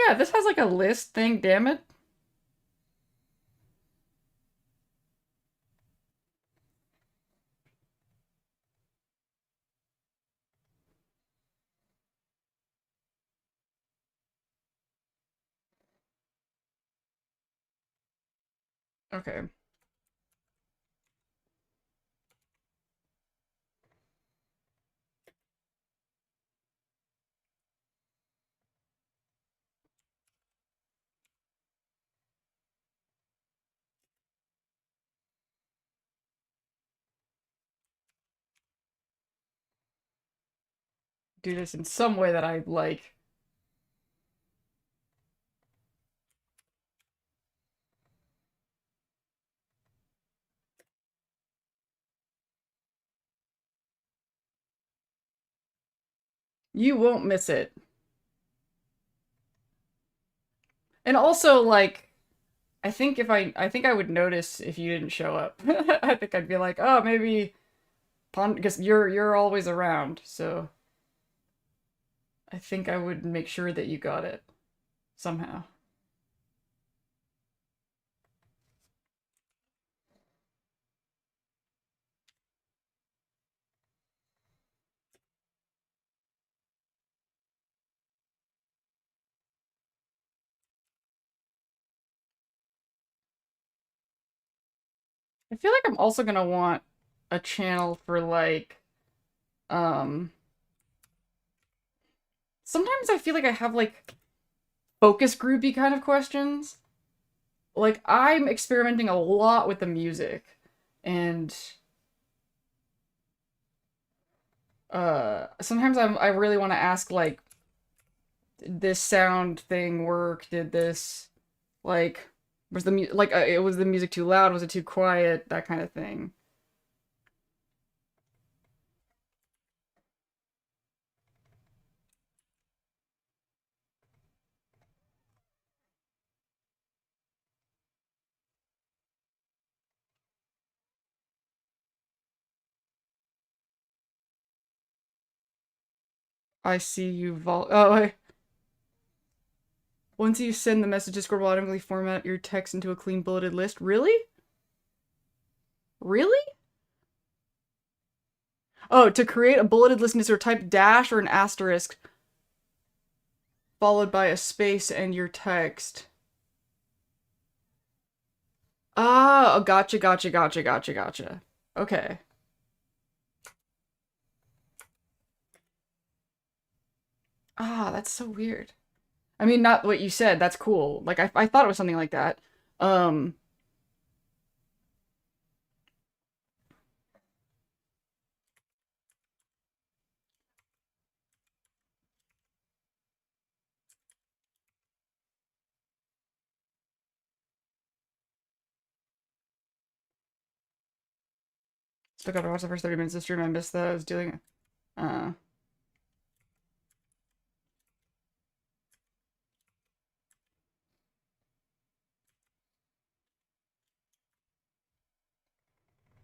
Speaker 1: Yeah, this has like a list thing, damn it. Okay. Do this in some way that I like. You won't miss it. And also, like, I think I would notice if you didn't show up. I think I'd be like, oh, maybe because you're always around, so I think I would make sure that you got it somehow. I feel like I'm also gonna want a channel for like, um, sometimes I feel like I have like focus groupy kind of questions. Like I'm experimenting a lot with the music, and sometimes I really want to ask like, did this sound thing work? Did this like was the was the music too loud? Was it too quiet? That kind of thing. I see you once you send the message, Discord will automatically format your text into a clean bulleted list. Really? Really? Oh, to create a bulleted list, is there type dash or an asterisk followed by a space and your text. Ah, oh, gotcha, gotcha, gotcha, gotcha, gotcha. Okay. Ah, that's so weird. I mean, not what you said. That's cool. Like, I thought it was something like that. Um, Still gotta watch the first 30 minutes of the stream. I missed that. I was dealing. Uh,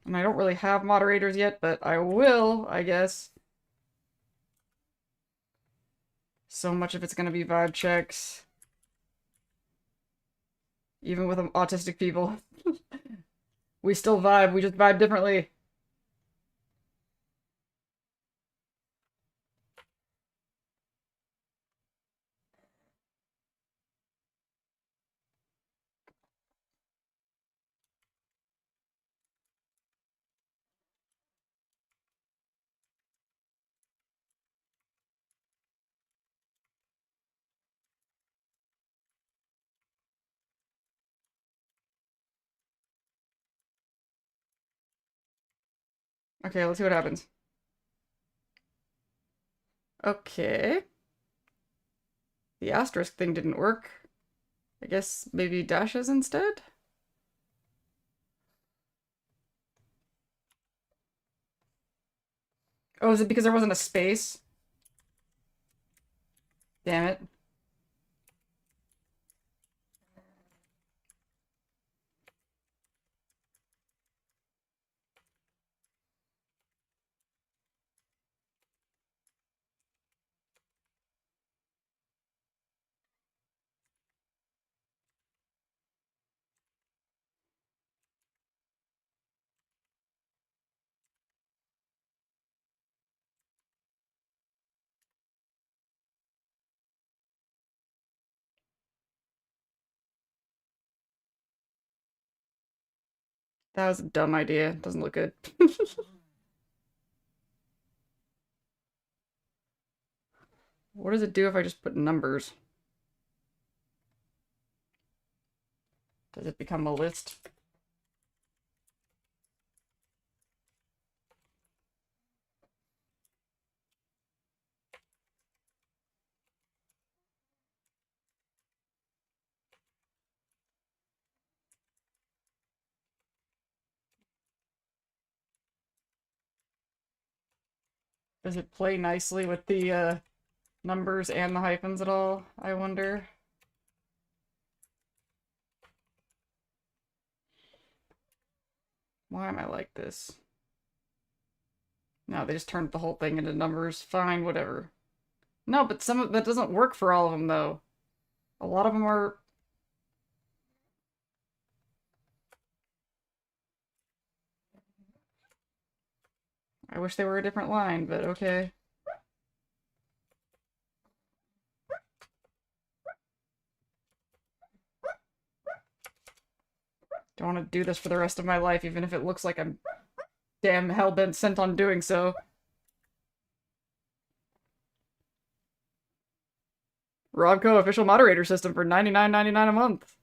Speaker 1: And I don't really have moderators yet, but I will, I guess. So much of it's gonna be vibe checks. Even with autistic people. We still vibe, we just vibe differently. Okay, let's see what happens. Okay. The asterisk thing didn't work. I guess maybe dashes instead? Oh, is it because there wasn't a space? Damn it. That was a dumb idea. Doesn't look good. What does it do if I just put numbers? Does it become a list? Does it play nicely with the numbers and the hyphens at all, I wonder? Why am I like this? No, they just turned the whole thing into numbers. Fine, whatever. No, but some of that doesn't work for all of them, though. A lot of them are... I wish they were a different line, but okay. Don't want to do this for the rest of my life, even if it looks like I'm damn hell-bent sent on doing so. Robco official moderator system for $99.99 a month.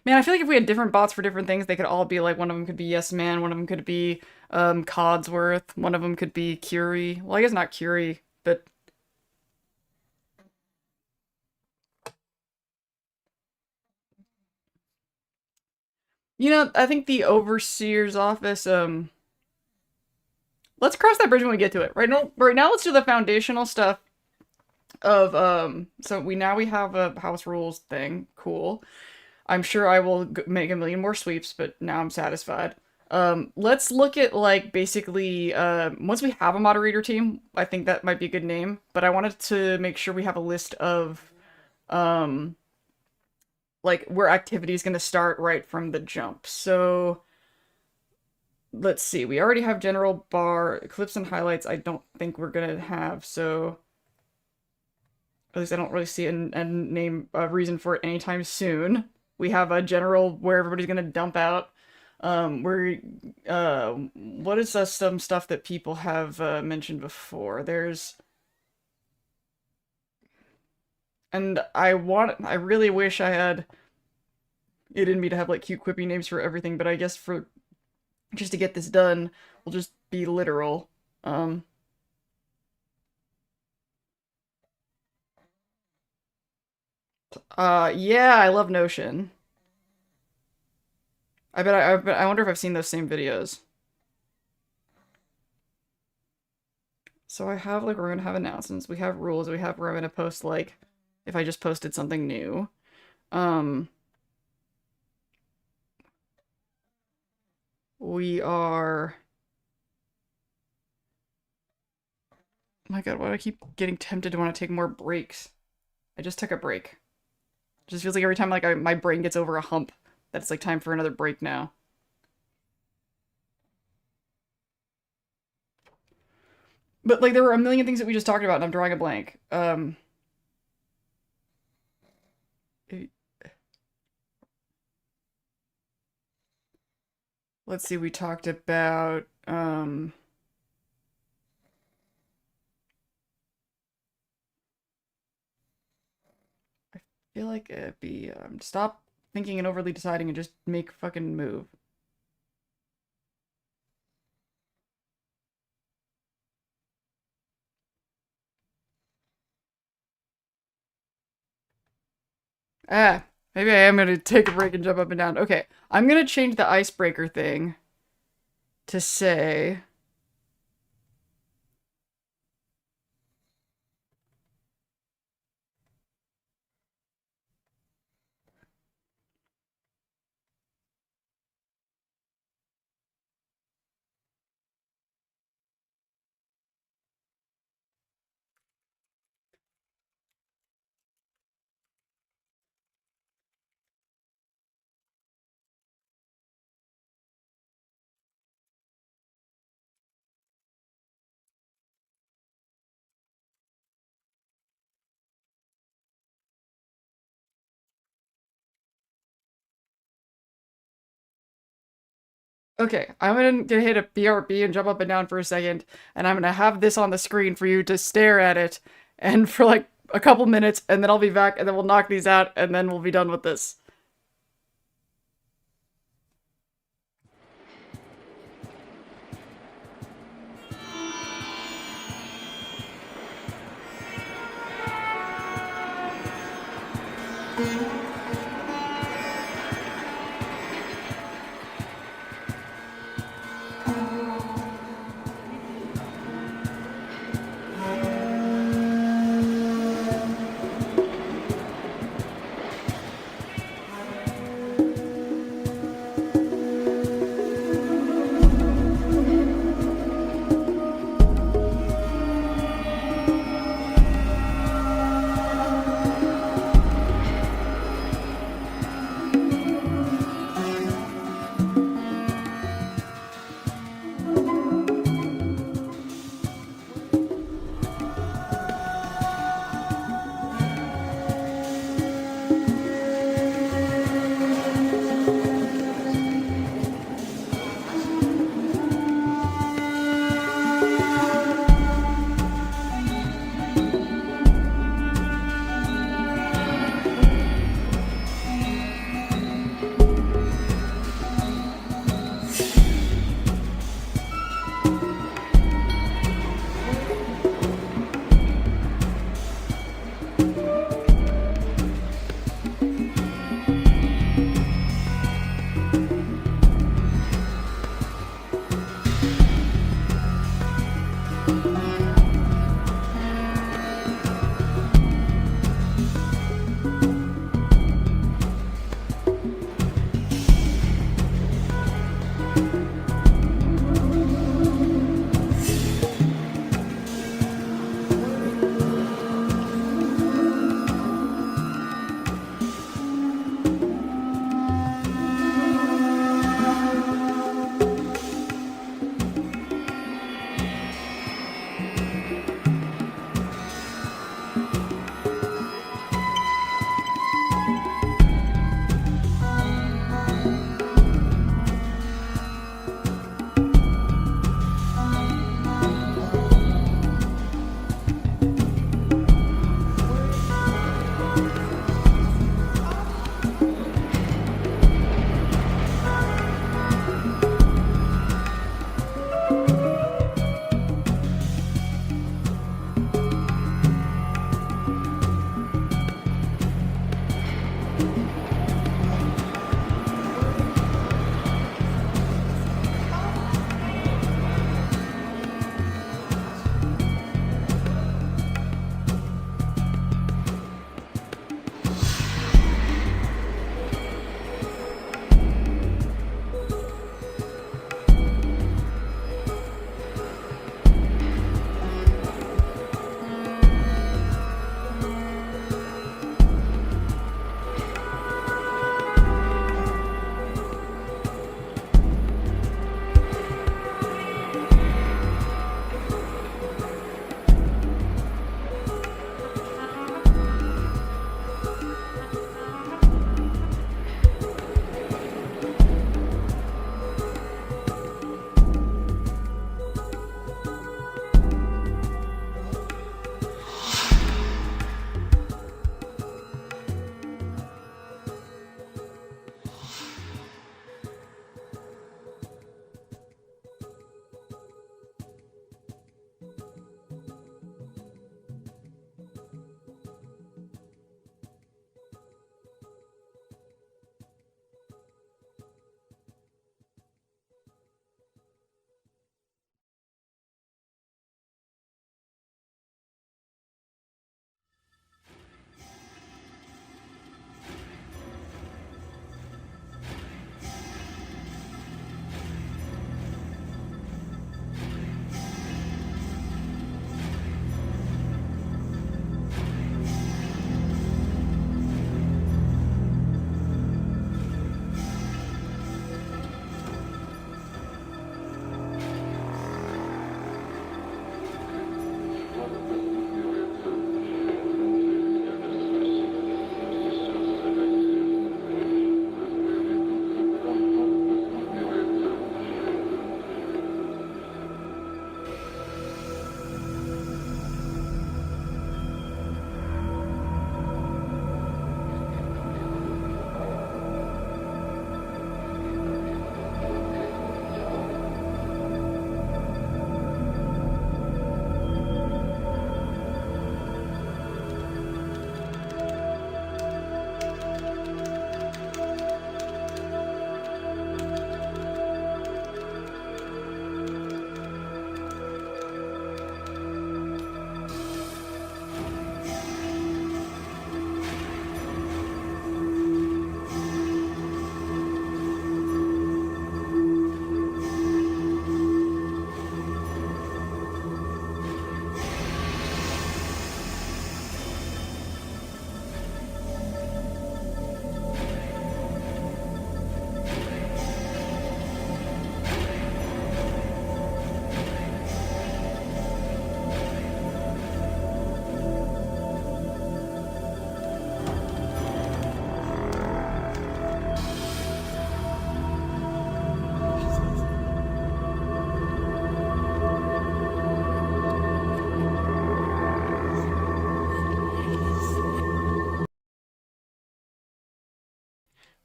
Speaker 1: Man, I feel like if we had different bots for different things, they could all be like, one of them could be Yes Man, one of them could be Codsworth, one of them could be Curie. Well, I guess not Curie, but... You know, I think the Overseer's office, let's cross that bridge when we get to it. Right now, let's do the foundational stuff of, so we have a house rules thing. Cool. I'm sure I will make a million more sweeps, but now I'm satisfied. Let's look at, like, basically, once we have a moderator team, I think that might be a good name, but I wanted to make sure we have a list of, like, where activity is going to start right from the jump. So, let's see, we already have general bar, clips and highlights I don't think we're going to have, so... At least I don't really see a reason for it anytime soon. We have a general where everybody's gonna dump out. What is some stuff that people have mentioned before? And I really wish I had it in me to have like cute quippy names for everything, but I guess just to get this done, we'll just be literal. Yeah, I love Notion. I wonder if I've seen those same videos. So I have, like, we're gonna have announcements, we have rules, we have where I'm gonna post, like, if I just posted something new. We are... Oh my god, why do I keep getting tempted to want to take more breaks? I just took a break. It just feels like every time, like, my brain gets over a hump, that it's, like, time for another break now. But, like, there were a million things that we just talked about, and I'm drawing a blank. Let's see, we talked about, I feel like it'd be, stop thinking and overly deciding and just make fucking move. Ah, maybe I am gonna take a break and jump up and down. Okay, I'm gonna change the icebreaker thing to say... Okay, I'm gonna hit a BRB and jump up and down for a second, and I'm gonna have this on the screen for you to stare at it, and for like a couple minutes, and then I'll be back, and then we'll knock these out, and then we'll be done with this.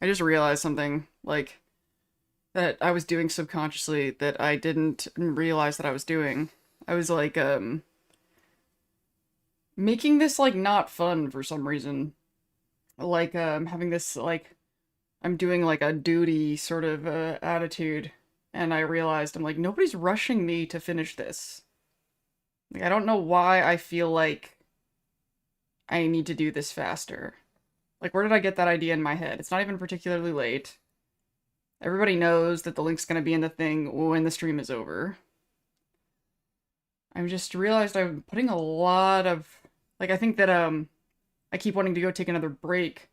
Speaker 1: I just realized something, like, that I was doing subconsciously that I didn't realize that I was doing. I was, like, making this, like, not fun for some reason. Like, having this, like, I'm doing, like, a duty sort of, attitude. And I realized, I'm like, nobody's rushing me to finish this. Like, I don't know why I feel like I need to do this faster. Like, where did I get that idea in my head? It's not even particularly late. Everybody knows that the link's gonna be in the thing when the stream is over. I've just realized I'm putting a lot of... Like, I think that, I keep wanting to go take another break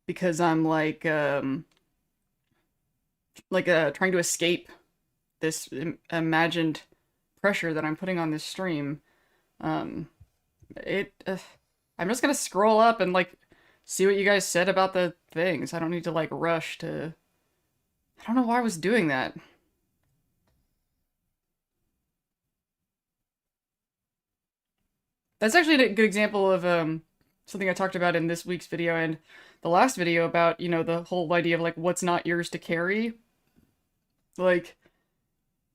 Speaker 1: because I'm, trying to escape this imagined pressure that I'm putting on this stream. Um, I'm just gonna scroll up and, like, see what you guys said about the things. I don't need to, like, rush to... I don't know why I was doing that. That's actually a good example of, something I talked about in this week's video and the last video about, you know, the whole idea of, like, what's not yours to carry. Like,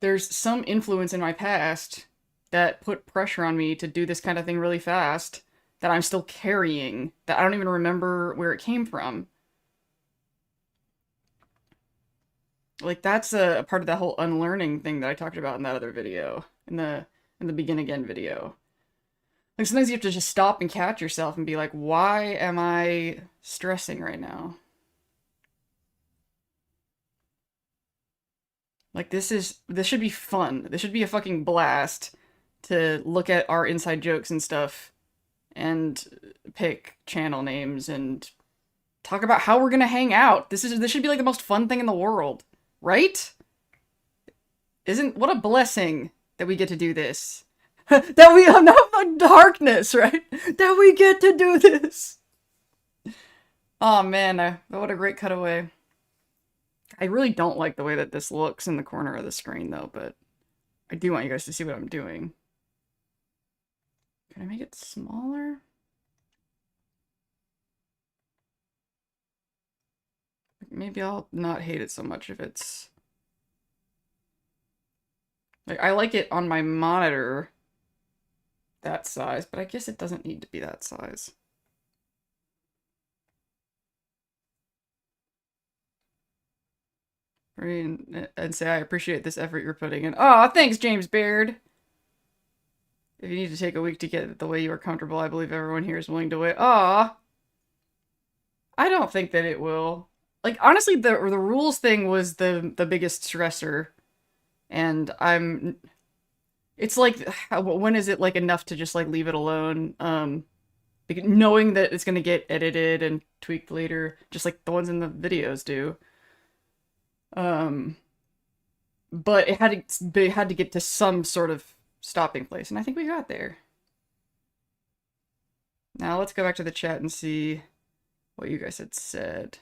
Speaker 1: there's some influence in my past that put pressure on me to do this kind of thing really fast that I'm still carrying, that I don't even remember where it came from. Like, that's a part of that whole unlearning thing that I talked about in that other video, in the begin again video. Like, sometimes you have to just stop and catch yourself and be like, why am I stressing right now? Like, this should be fun. This should be a fucking blast to look at our inside jokes and stuff and pick channel names and talk about how we're gonna hang out. This should be like the most fun thing in the world, right? What a blessing that we get to do this. That we have the darkness, right? That we get to do this. Oh man, what a great cutaway. I really don't like the way that this looks in the corner of the screen though, but I do want you guys to see what I'm doing. Can I make it smaller? Maybe I'll not hate it so much if it's... Like, I like it on my monitor that size, but I guess it doesn't need to be that size. And say I appreciate this effort you're putting in. Oh, thanks, James Baird. If you need to take a week to get it the way you are comfortable, I believe everyone here is willing to wait. Aw. I don't think that it will. Like, honestly, the rules thing was the biggest stressor. And it's like, when is it, like, enough to just, like, leave it alone? Knowing that it's gonna get edited and tweaked later, just like the ones in the videos do. But it had to get to some sort of stopping place, and I think we got there. Now let's go back to the chat and see what you guys had said.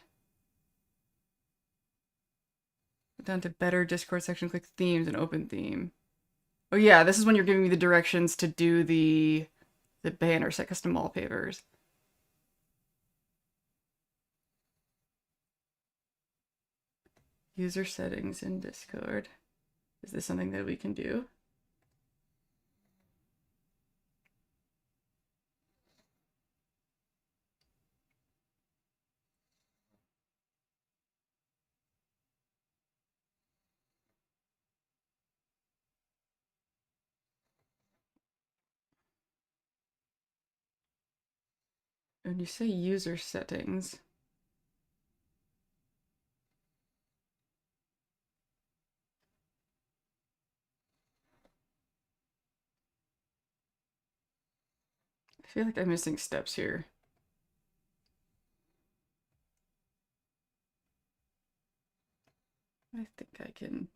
Speaker 1: Go down to better Discord section, click themes and open theme. Oh yeah, this is when you're giving me the directions to do the banner, set custom wallpapers. User settings in Discord. Is this something that we can do? When you say user settings, I feel like I'm missing steps here. I think I can...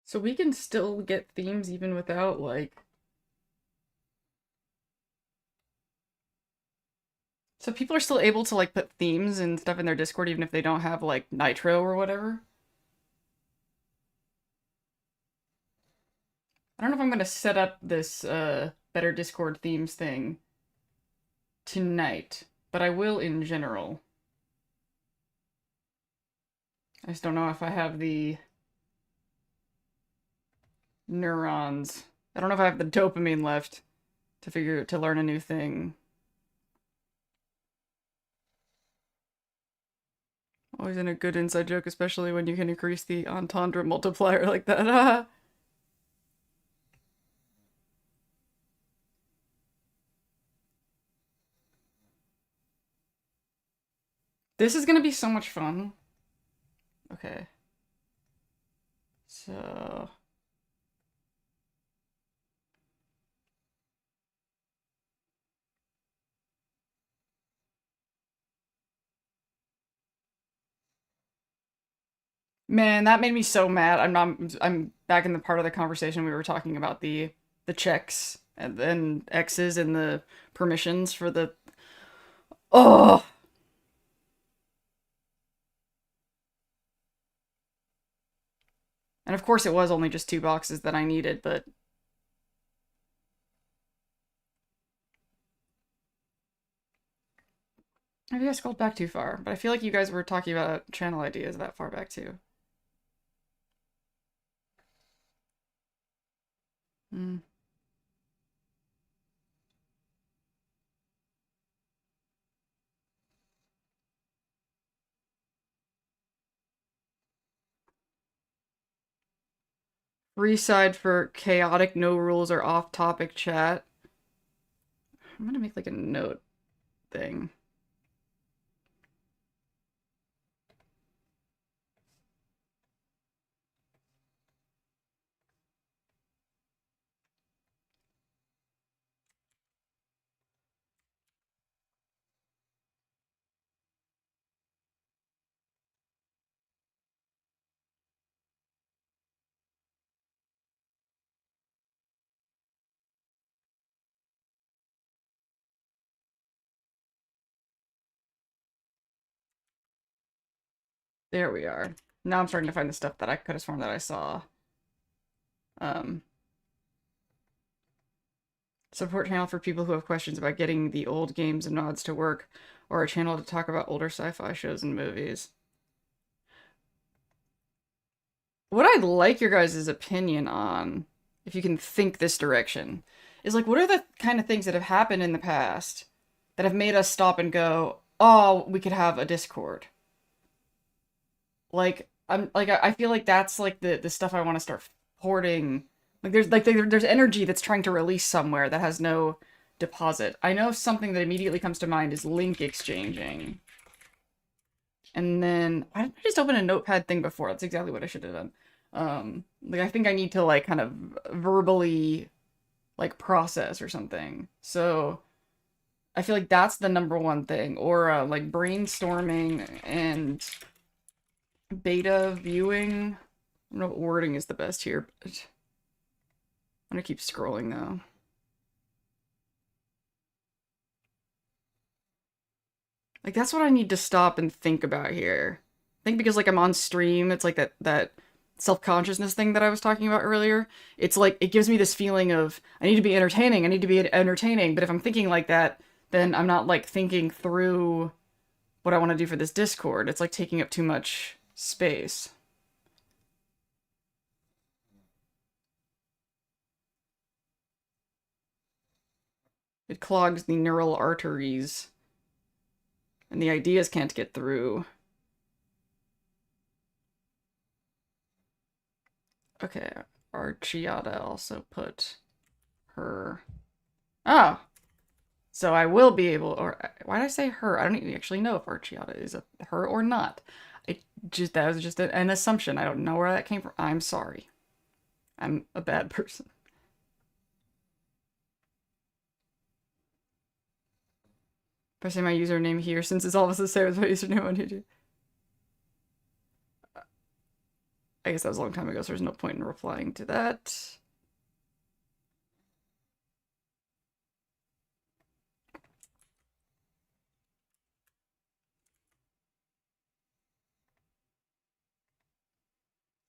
Speaker 1: So we can still get themes even without, like... So people are still able to, like, put themes and stuff in their Discord even if they don't have, like, Nitro or whatever? I don't know if I'm gonna set up this, better Discord themes thing tonight, but I will in general. I just don't know if I have the neurons. I don't know if I have the dopamine left to learn a new thing. Always in a good inside joke, especially when you can increase the entendre multiplier like that. This is gonna be so much fun. Okay. So... Man, that made me so mad. I'm back in the part of the conversation we were talking about the checks and then X's and the permissions for the... Oh! And of course it was only just 2 boxes that I needed, but... Maybe I scrolled back too far, but I feel like you guys were talking about channel ideas that far back too. Hmm. Free side for chaotic, no rules, or off-topic chat. I'm gonna make like a note thing. There we are. Now I'm starting to find the stuff that I could have sworn that I saw. Um, Support channel for people who have questions about getting the old games and mods to work, or a channel to talk about older sci-fi shows and movies. What I'd like your guys' opinion on, if you can think this direction, is like, what are the kind of things that have happened in the past that have made us stop and go, oh, we could have a Discord? Like, I feel like that's like the stuff I want to start hoarding. There's energy that's trying to release somewhere that has no deposit. I know something that immediately comes to mind is link exchanging. And then, why didn't I just open a notepad thing before? That's exactly what I should have done. Like, I think I need to, like, kind of verbally, like, process or something. So, I feel like that's the number one thing. Or, like, brainstorming and beta viewing. I don't know what wording is the best here, but I'm gonna keep scrolling, though. Like, that's what I need to stop and think about here. I think because, like, I'm on stream, it's like that self-consciousness thing that I was talking about earlier. It's like, it gives me this feeling of, I need to be entertaining, I need to be entertaining, but if I'm thinking like that, then I'm not, like, thinking through what I want to do for this Discord. It's, like, taking up too much space. It clogs the neural arteries, and the ideas can't get through. Okay, Archiata also put her... Oh! So I will be able, or why did I say her? I don't even actually know if Archiata is a her or not. That was just an assumption. I don't know where that came from. I'm sorry. I'm a bad person. If I say my username here, since it's almost the same as my username on YouTube. I guess that was a long time ago, so there's no point in replying to that.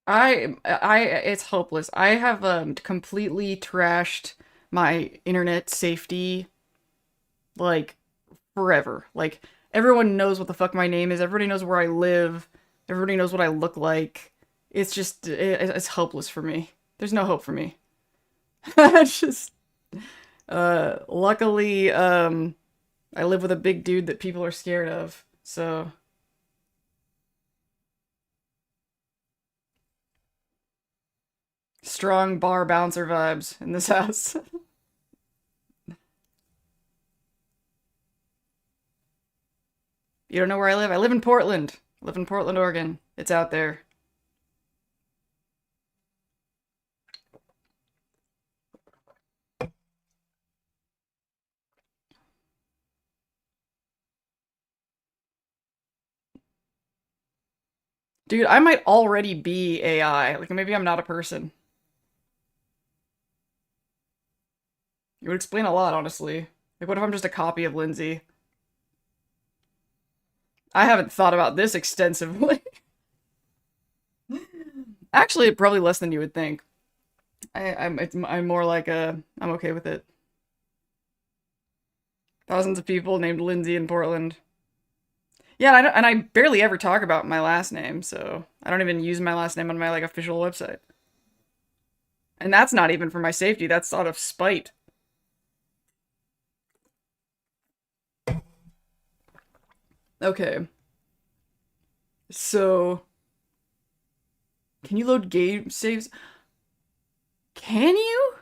Speaker 1: It's hopeless. I have completely trashed my internet safety like forever. Like everyone knows what the fuck my name is. Everybody knows where I live. Everybody knows what I look like. It's just it's hopeless for me. There's no hope for me. It's just luckily I live with a big dude that people are scared of. So strong bar bouncer vibes in this house. You don't know where I live? I live in Portland. I live in Portland, Oregon. It's out there. Dude, I might already be AI. Like, maybe I'm not a person. It would explain a lot, honestly. Like, what if I'm just a copy of Lindsay? I haven't thought about this extensively. Actually, probably less than you would think. I'm more like I'm okay with it. Thousands of people named Lindsay in Portland. Yeah, and I barely ever talk about my last name, so I don't even use my last name on my like official website. And that's not even for my safety, that's out of spite. Okay. So, can you load game saves? Can you?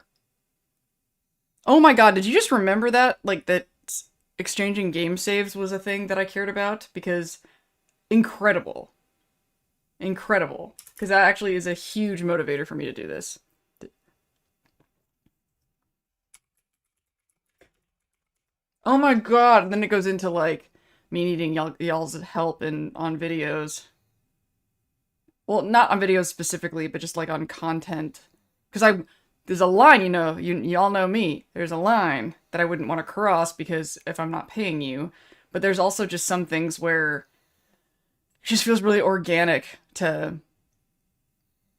Speaker 1: Oh my god, did you just remember that? Like that exchanging game saves was a thing that I cared about? Because incredible. Incredible. Because that actually is a huge motivator for me to do this. Oh my god, and then it goes into like me needing y'all's help in on videos. Well, not on videos specifically, but just like on content. Because there's a line, y'all know me. There's a line that I wouldn't want to cross because if I'm not paying you. But there's also just some things where it just feels really organic to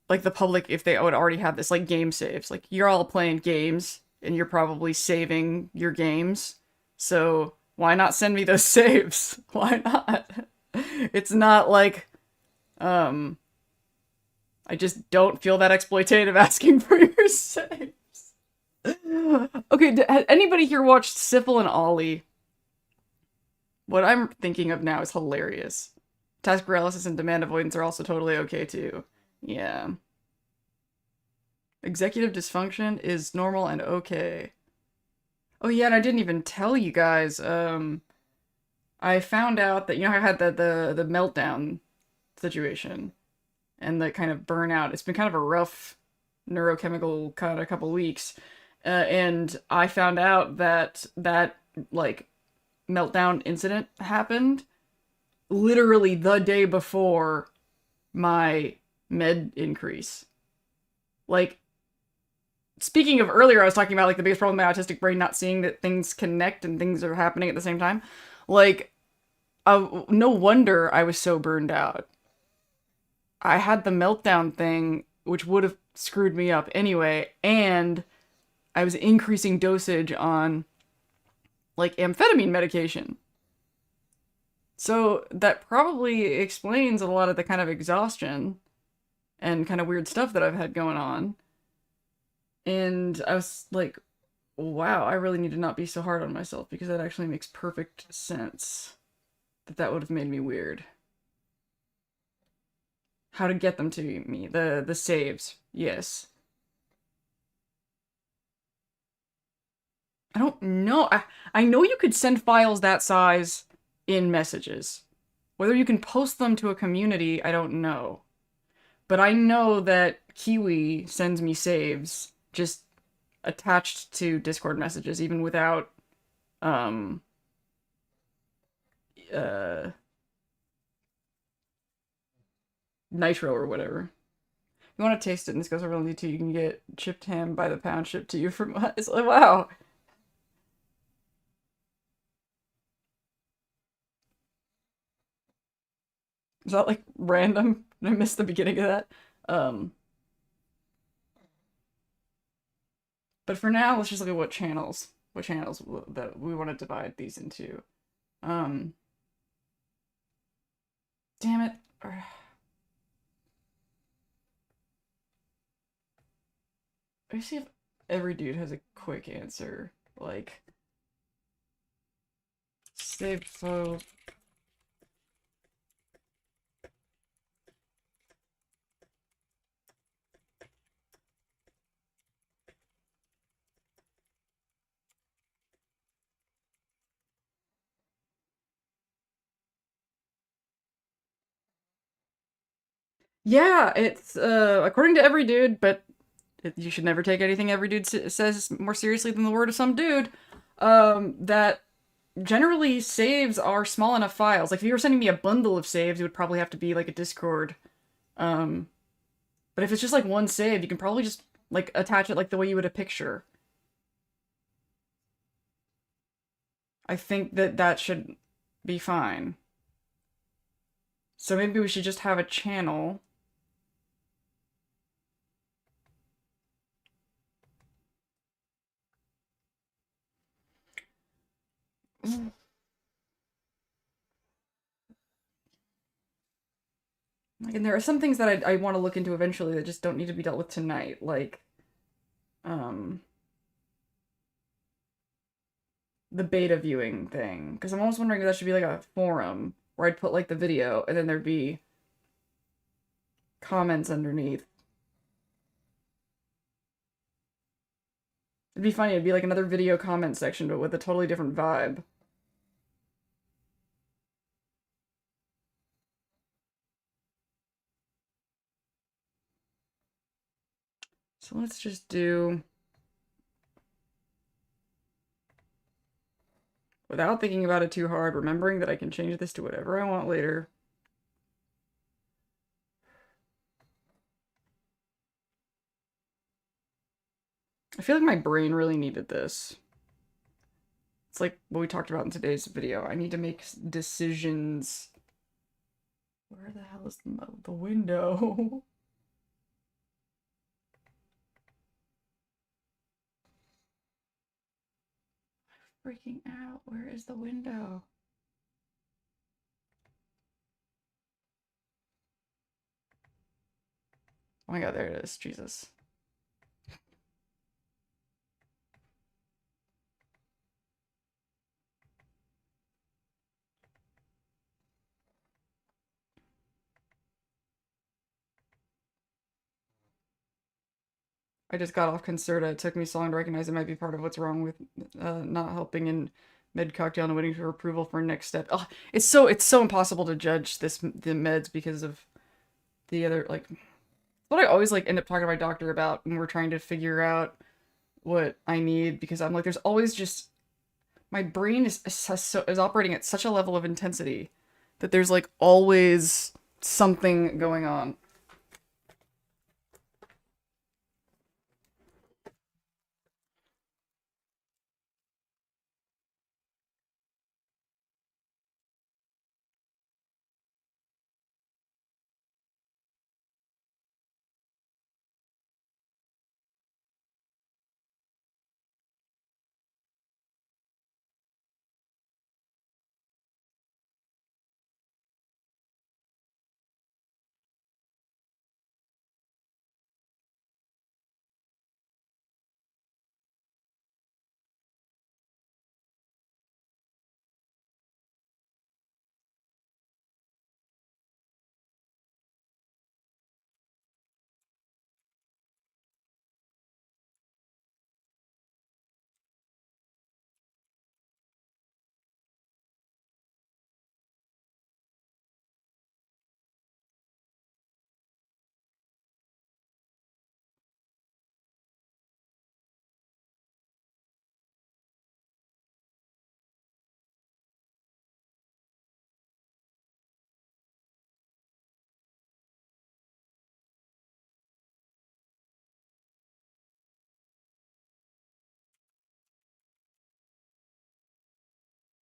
Speaker 1: like the public if they would already have this like game saves. Like you're all playing games and you're probably saving your games. So why not send me those saves? Why not? It's not like um I just don't feel that exploitative asking for your saves. Okay, has anybody here watched Syphil and Ollie? What I'm thinking of now is hilarious. Task paralysis and demand avoidance are also totally okay too. Yeah. Executive dysfunction is normal and okay. Oh yeah, and I didn't even tell you guys. I found out that I had the meltdown situation and the kind of burnout. It's been kind of a rough neurochemical kind of couple weeks, and I found out that like meltdown incident happened literally the day before my med increase. Like, speaking of earlier, I was talking about like the biggest problem with my autistic brain not seeing that things connect and things are happening at the same time. Like, no wonder I was so burned out. I had the meltdown thing, which would have screwed me up anyway, and I was increasing dosage on like amphetamine medication. So that probably explains a lot of the kind of exhaustion and kind of weird stuff that I've had going on. And I was like, wow, I really need to not be so hard on myself because that actually makes perfect sense that would have made me weird. How to get them to me, the saves, yes. I don't know. I know you could send files that size in messages. Whether you can post them to a community, I don't know. But I know that Kiwi sends me saves just attached to Discord messages, even without, um, uh, Nitro or whatever. you want to taste it, and this goes over Lindsay too, you can get chipped ham by the pound shipped to you from us. Like, wow. Is that like random? I missed the beginning of that. Um, but for now, let's just look at what channels that we want to divide these into. Um, damn it. Let me see if every dude has a quick answer. Like, save photo. Yeah, it's according to every dude, but you should never take anything every dude says more seriously than the word of some dude. That generally saves are small enough files. Like if you were sending me a bundle of saves, it would probably have to be like a Discord. Um, but if it's just like one save, you can probably just like attach it like the way you would a picture. I think that that should be fine. So maybe we should just have a channel. Like, and there are some things that I want to look into eventually that just don't need to be dealt with tonight. Like, um, the beta viewing thing. Because I'm almost wondering if that should be like a forum where I'd put like the video and then there'd be comments underneath. It'd be funny, it'd be like another video comment section, but with a totally different vibe. So let's just do, without thinking about it too hard, remembering that I can change this to whatever I want later. I feel like my brain really needed this. It's like what we talked about in today's video. I need to make decisions. Where the hell is the window? Freaking out. Where is the window? Oh my god, there it is. Jesus. I just got off Concerta. It took me so long to recognize it might be part of what's wrong with not helping in med cocktail and waiting for approval for next step. Oh, it's so impossible to judge the meds because of the other like what I always like end up talking to my doctor about when we're trying to figure out what I need because I'm like there's always just my brain is operating at such a level of intensity that there's like always something going on.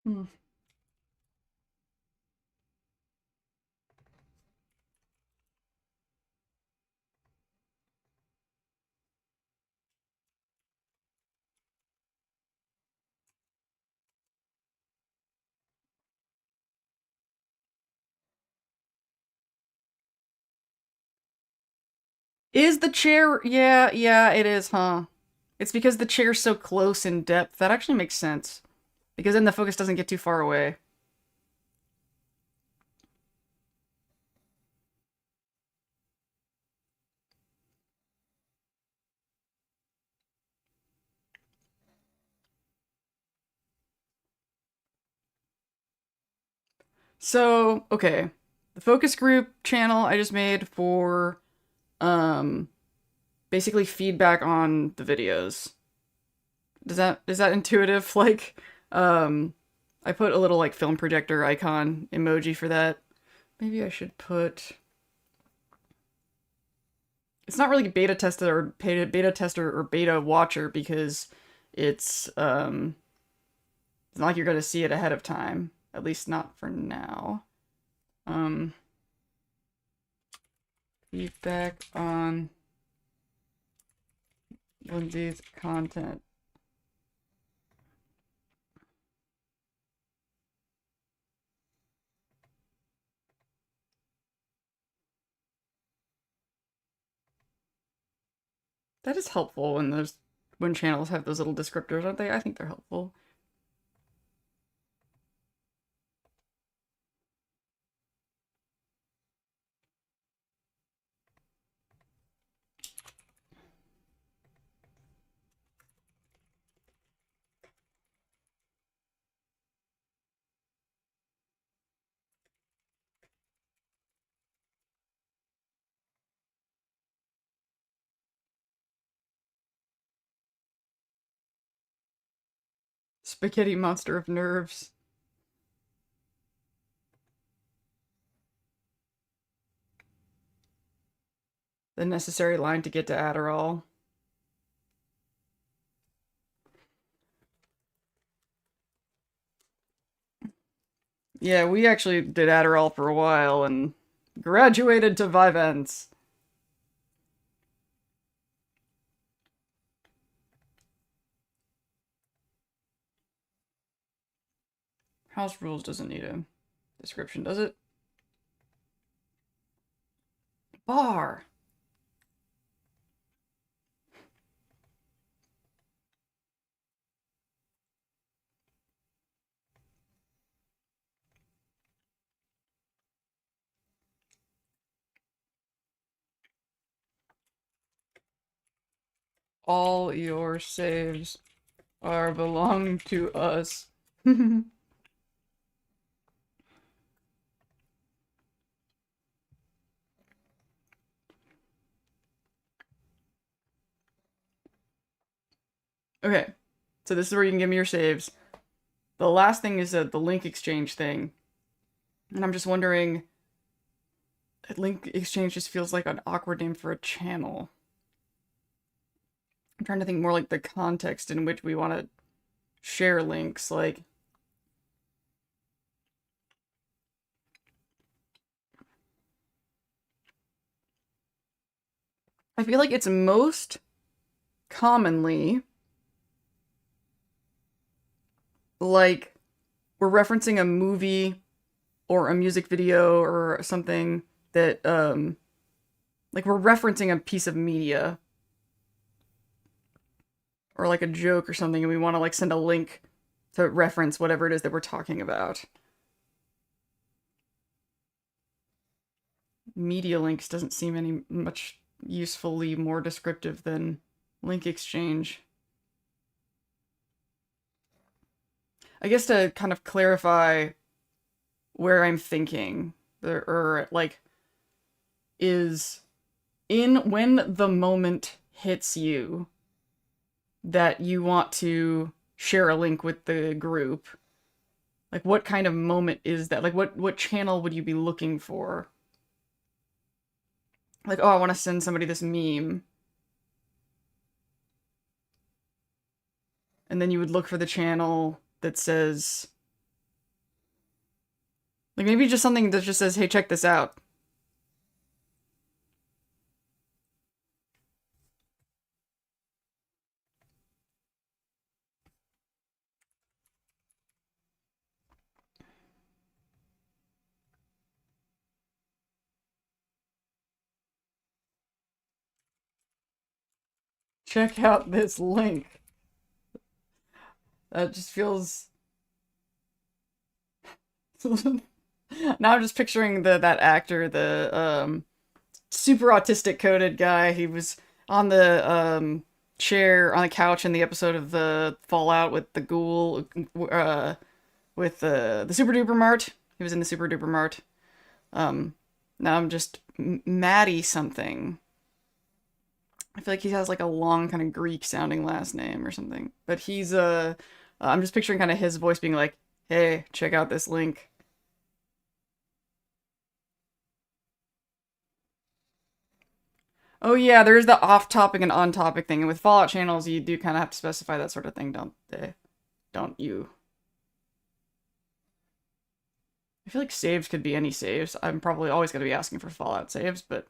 Speaker 1: Hmm. Is the chair? Yeah, yeah, it is, huh? It's because the chair's so close in depth. That actually makes sense. Because then the focus doesn't get too far away. So, okay. The focus group channel I just made for um basically feedback on the videos. Is that intuitive? Like, um I put a little like film projector icon emoji for that. Maybe I should put it's not really beta tester or beta tester or beta watcher because it's it's not like you're gonna see it ahead of time. At least not for now. Um Feedback on Lindsay's content. That is helpful when channels have those little descriptors, aren't they? I think they're helpful. Spaghetti monster of nerves. The necessary line to get to Adderall. Yeah, we actually did Adderall for a while and graduated to Vyvanse. House Rules doesn't need a description, does it? Bar. All your saves are belong to us. Okay, so this is where you can give me your saves. The last thing is the link exchange thing. And I'm just wondering, link exchange just feels like an awkward name for a channel. I'm trying to think more like the context in which we want to share links. Like, I feel like it's most commonly like we're referencing a movie or a music video or something that like we're referencing a piece of media or like a joke or something and we want to like send a link to reference whatever it is that we're talking about. Media links doesn't seem any much usefully more descriptive than link exchange. I guess to kind of clarify where I'm thinking, or like, is in when the moment hits you that you want to share a link with the group, like what kind of moment is that? Like what channel would you be looking for? Like, oh, I want to send somebody this meme. And then you would look for the channel that says Like maybe just something that just says, "Hey, check this out." Check out this link. That just feels. Now I'm just picturing that actor, the super autistic coded guy. He was on the chair on the couch in the episode of the Fallout with the ghoul, with the Super Duper Mart. He was in the Super Duper Mart. Um, Now I'm just Maddie something. I feel like he has like a long kind of Greek sounding last name or something. But he's I'm just picturing kind of his voice being like, "Hey, check out this link." Oh yeah, there's the off-topic and on-topic thing, and with Fallout channels, you do kind of have to specify that sort of thing, don't they? Don't you? I feel like saves could be any saves. I'm probably always going to be asking for Fallout saves, but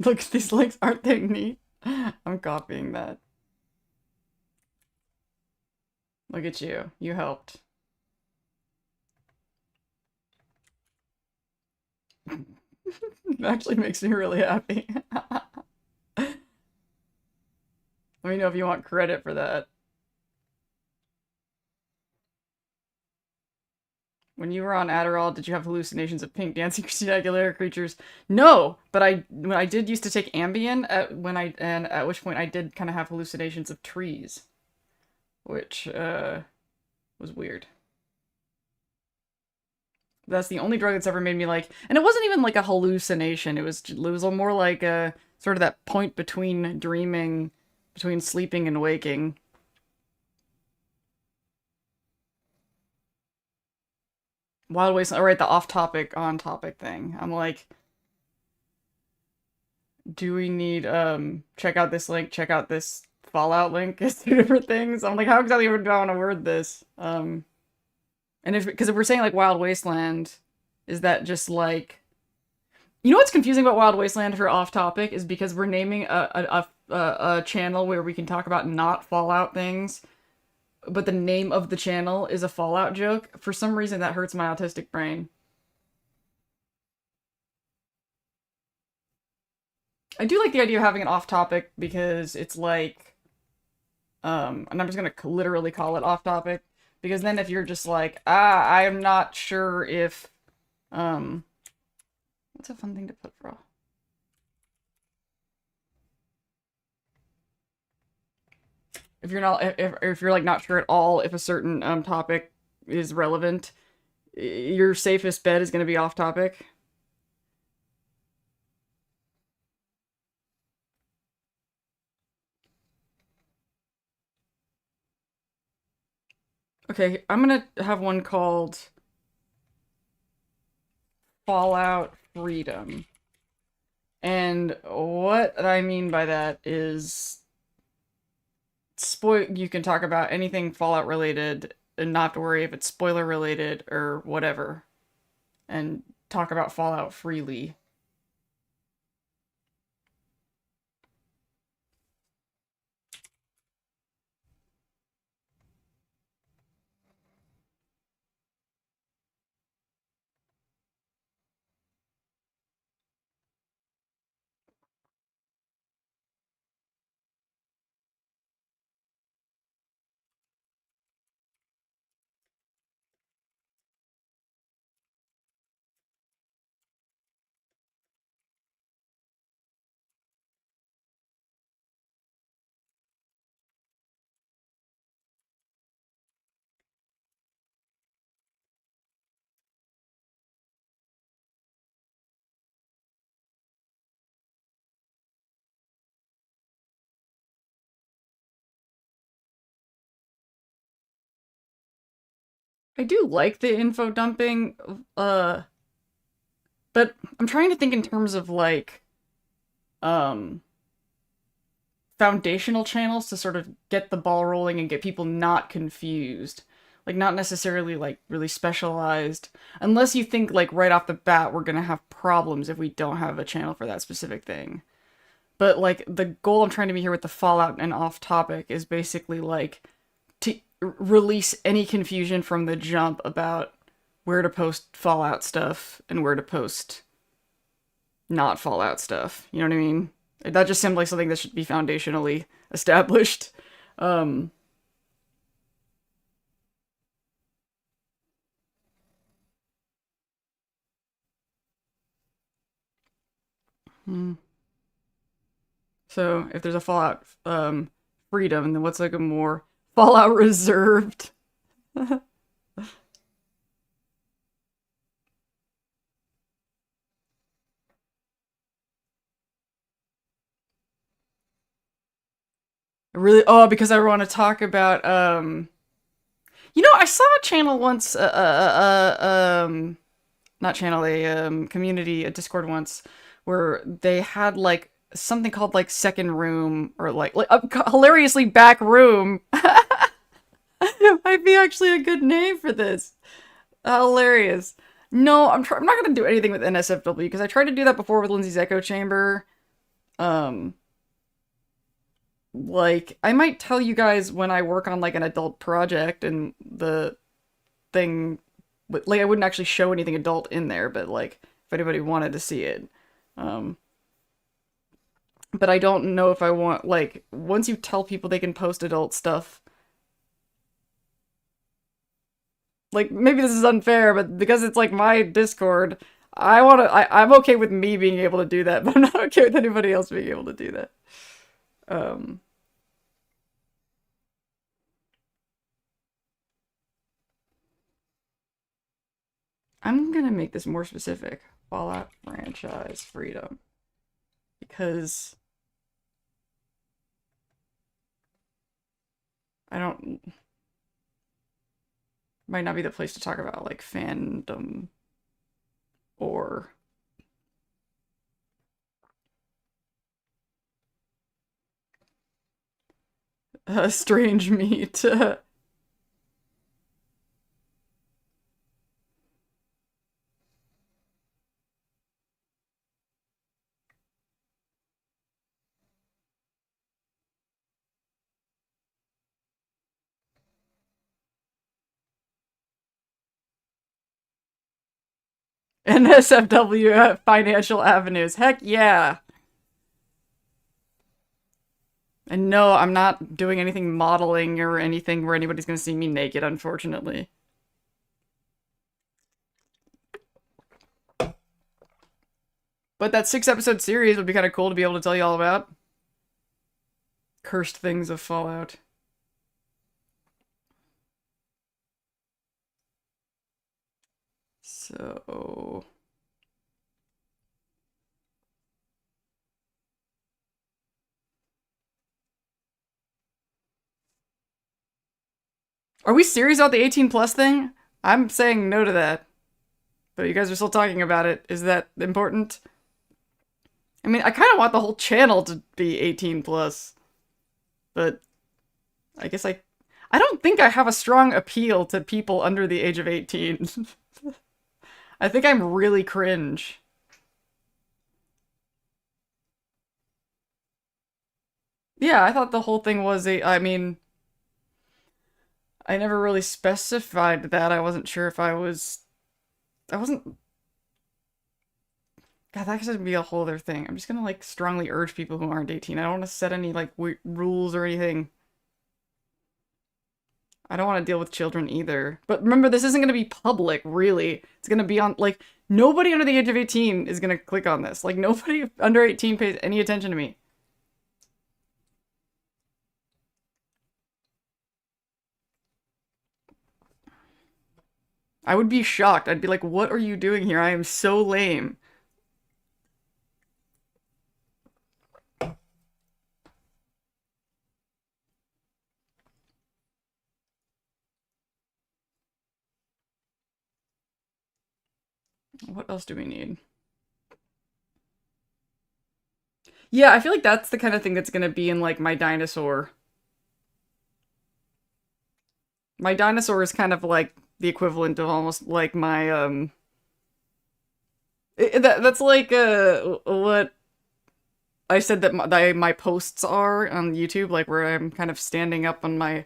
Speaker 1: look at these links, aren't they neat? I'm copying that. Look at you. You helped. It actually makes me really happy. Let me know if you want credit for that. When you were on Adderall, did you have hallucinations of pink dancing Christina Aguilera creatures? No, but when I did used to take Ambien at which point I did kind of have hallucinations of trees, which was weird. That's the only drug that's ever made me like, and it wasn't even like a hallucination. It was more like a sort of that point between dreaming, between sleeping and waking. Wild Waste, all right, the off-topic, on-topic thing. I'm like, do we need check out this link, check out this Fallout link? It's two different things. I'm like, how exactly do I want to word this? And if we're saying like Wild Wasteland, is that just like, you know what's confusing about Wild Wasteland for off topic is because we're naming a channel where we can talk about not Fallout things, but the name of the channel is a Fallout joke. For some reason, that hurts my autistic brain. I do like the idea of having an off topic because it's like, and I'm just gonna literally call it off topic because then if you're just like, I'm not sure if, what's a fun thing to put for all? If you're not, if you're like not sure at all if a certain topic is relevant, your safest bet is gonna be off topic. Okay, I'm gonna have one called Fallout Freedom. And what I mean by that is you can talk about anything Fallout related and not have to worry if it's spoiler related or whatever. And talk about Fallout freely. I do like the info dumping, but I'm trying to think in terms of like um foundational channels to sort of get the ball rolling and get people not confused. Like not necessarily like really specialized. Unless you think like right off the bat we're gonna have problems if we don't have a channel for that specific thing. But like the goal I'm trying to be here with the Fallout and off topic is basically like to release any confusion from the jump about where to post Fallout stuff and where to post not Fallout stuff. You know what I mean? That just seemed like something that should be foundationally established. Um, hmm. So if there's a Fallout freedom, then what's like a more Fallout reserved? Really? Oh, because I want to talk about you know, I saw a channel once not channel, a community, a Discord once where they had like something called like second room or like a hilariously back room. Might be actually a good name for this. Hilarious. No, I'm not gonna do anything with NSFW because I tried to do that before with Lindsay's echo chamber. Um, like I might tell you guys when I work on like an adult project and the thing, like I wouldn't actually show anything adult in there, but like if anybody wanted to see it. Um, but I don't know if I want like once you tell people they can post adult stuff. Like maybe this is unfair, but because it's like my Discord, I'm okay with me being able to do that, but I'm not okay with anybody else being able to do that. Um I'm gonna make this more specific. Fallout franchise freedom. Because I don't might not be the place to talk about like fandom or strange meat. NSFW financial avenues. Heck yeah. And no, I'm not doing anything modeling or anything where anybody's gonna see me naked, unfortunately. But that 6 episode series would be kind of cool to be able to tell you all about. Cursed things of Fallout. So... Are we serious about the 18 plus thing? I'm saying no to that. But you guys are still talking about it. Is that important? I mean, I kind of want the whole channel to be 18 plus. But I guess I don't think I have a strong appeal to people under the age of 18. I think I'm really cringe. Yeah, I thought the whole thing was I mean, I never really specified that. I wasn't sure if I wasn't, God, that's gonna be a whole other thing. I'm just gonna like strongly urge people who aren't 18. I don't want to set any like rules or anything. I don't want to deal with children either. But remember, this isn't gonna be public, really. It's gonna be on, like, nobody under the age of 18 is gonna click on this. Like, nobody under 18 pays any attention to me. I would be shocked. I'd be like, what are you doing here? I am so lame. What else do we need? Yeah, I feel like that's the kind of thing that's gonna be in, like, my dinosaur. My dinosaur is kind of like the equivalent of almost like my, that's like, what I said that my posts are on YouTube, like, where I'm kind of standing up on my,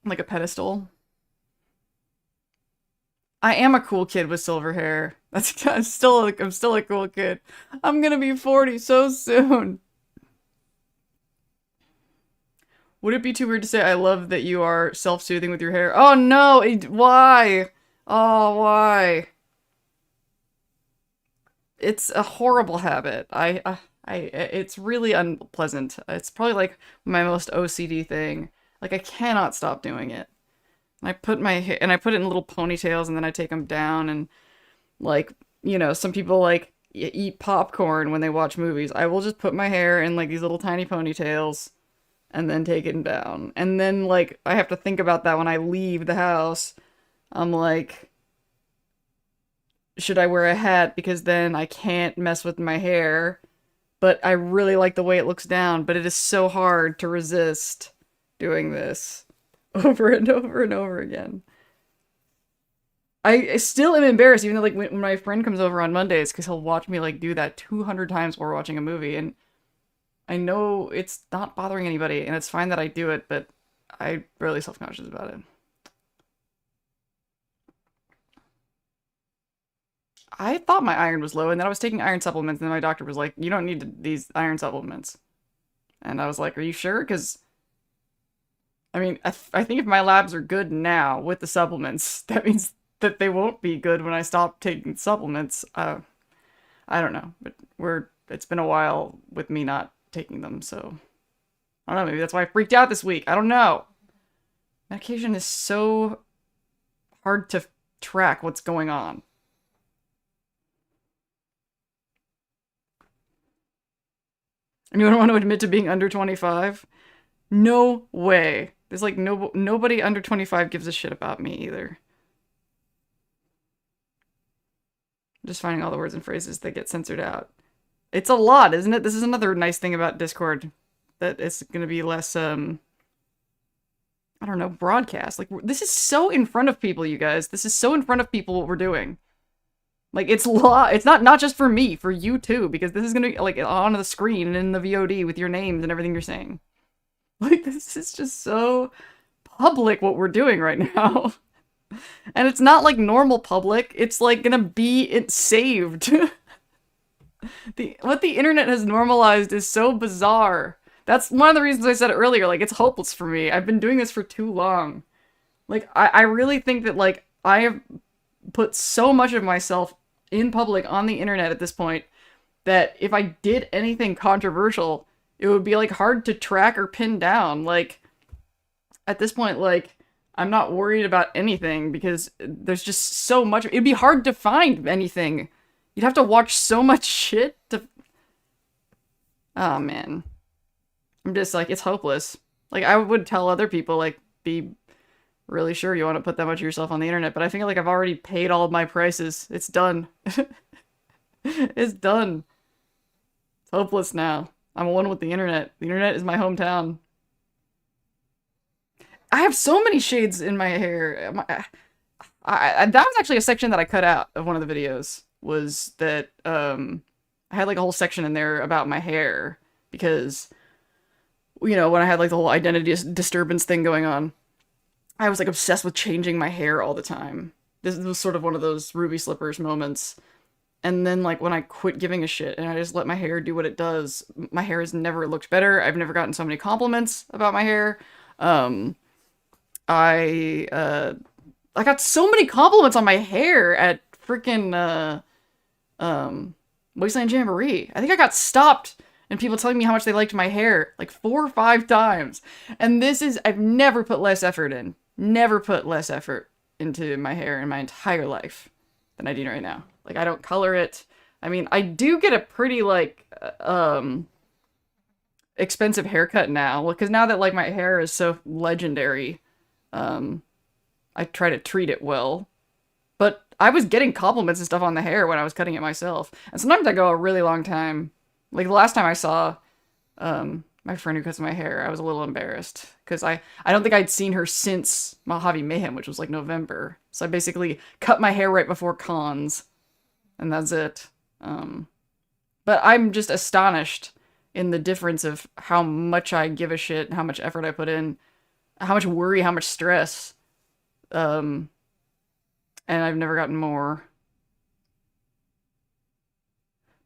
Speaker 1: like, a pedestal. I am a cool kid with silver hair. That's I'm still a cool kid. I'm gonna be 40 so soon. Would it be too weird to say I love that you are self-soothing with your hair? Oh no, why? Oh, why? It's a horrible habit. It's really unpleasant. It's probably like my most OCD thing. Like I cannot stop doing it. And I put it in little ponytails and then I take them down and like, some people like eat popcorn when they watch movies. I will just put my hair in like these little tiny ponytails and then take it down. And then like I have to think about that when I leave the house. I'm like, should I wear a hat because then I can't mess with my hair? But I really like the way it looks down, but it is so hard to resist doing this over and over and over again. I still am embarrassed, even though like when my friend comes over on Mondays, because he'll watch me like do that 200 times while we're watching a movie, and I know it's not bothering anybody, and it's fine that I do it, but I'm really self-conscious about it. I thought my iron was low, and then I was taking iron supplements, and then my doctor was like, "You don't need these iron supplements." And I was like, "Are you sure?" Because I mean, I think if my labs are good now with the supplements, that means that they won't be good when I stop taking supplements. I don't know, but it's been a while with me not taking them, so I don't know. Maybe that's why I freaked out this week. I don't know. Medication is so hard to track what's going on. Anyone want to admit to being under 25? No way. There's like nobody under 25 gives a shit about me either. Just finding all the words and phrases that get censored out. It's a lot, isn't it? This is another nice thing about Discord. That it's gonna be less, I don't know, broadcast. Like, this is so in front of people, you guys. This is so in front of people what we're doing. Like, it's not just for me, for you too, because this is gonna be, like, on the screen and in the VOD with your names and everything you're saying. Like, this is just so public what we're doing right now. And it's not like normal public, it's like gonna be saved. What the internet has normalized is so bizarre. That's one of the reasons I said earlier, like, it's hopeless for me. I've been doing this for too long. Like, I really think that, like, I have put so much of myself in public on the internet at this point that if I did anything controversial, it would be, like, hard to track or pin down. Like, at this point, like, I'm not worried about anything because there's just so much. It'd be hard to find anything. You'd have to watch so much shit to... Oh, man. I'm just like, it's hopeless. Like, I would tell other people, like, be really sure you want to put that much of yourself on the internet, but I feel like I've already paid all of my prices. It's done. It's done. It's hopeless now. I'm alone with the internet. The internet is my hometown. I have so many shades in my hair. That was actually a section that I cut out of one of the videos. Was that, I had like a whole section in there about my hair. Because, when I had like the whole identity disturbance thing going on, I was like obsessed with changing my hair all the time. This was sort of one of those Ruby Slippers moments. And then like when I quit giving a shit and I just let my hair do what it does, my hair has never looked better. I've never gotten so many compliments about my hair. I got so many compliments on my hair at freaking Wasteland Jamboree. I think I got stopped and people telling me how much they liked my hair like 4 or 5 times. And I've never put less effort in. Never put less effort into my hair in my entire life than I do right now. Like, I don't color it. I mean, I do get a pretty, like, expensive haircut now. Because now that, like, my hair is so legendary, I try to treat it well. But I was getting compliments and stuff on the hair when I was cutting it myself. And sometimes I go a really long time. Like the last time I saw my friend who cuts my hair, I was a little embarrassed because I don't think I'd seen her since Mojave Mayhem, which was like November. So I basically cut my hair right before cons, and that's it. But I'm just astonished in the difference of how much I give a shit, how much effort I put in, how much worry, how much stress. Um, and I've never gotten more.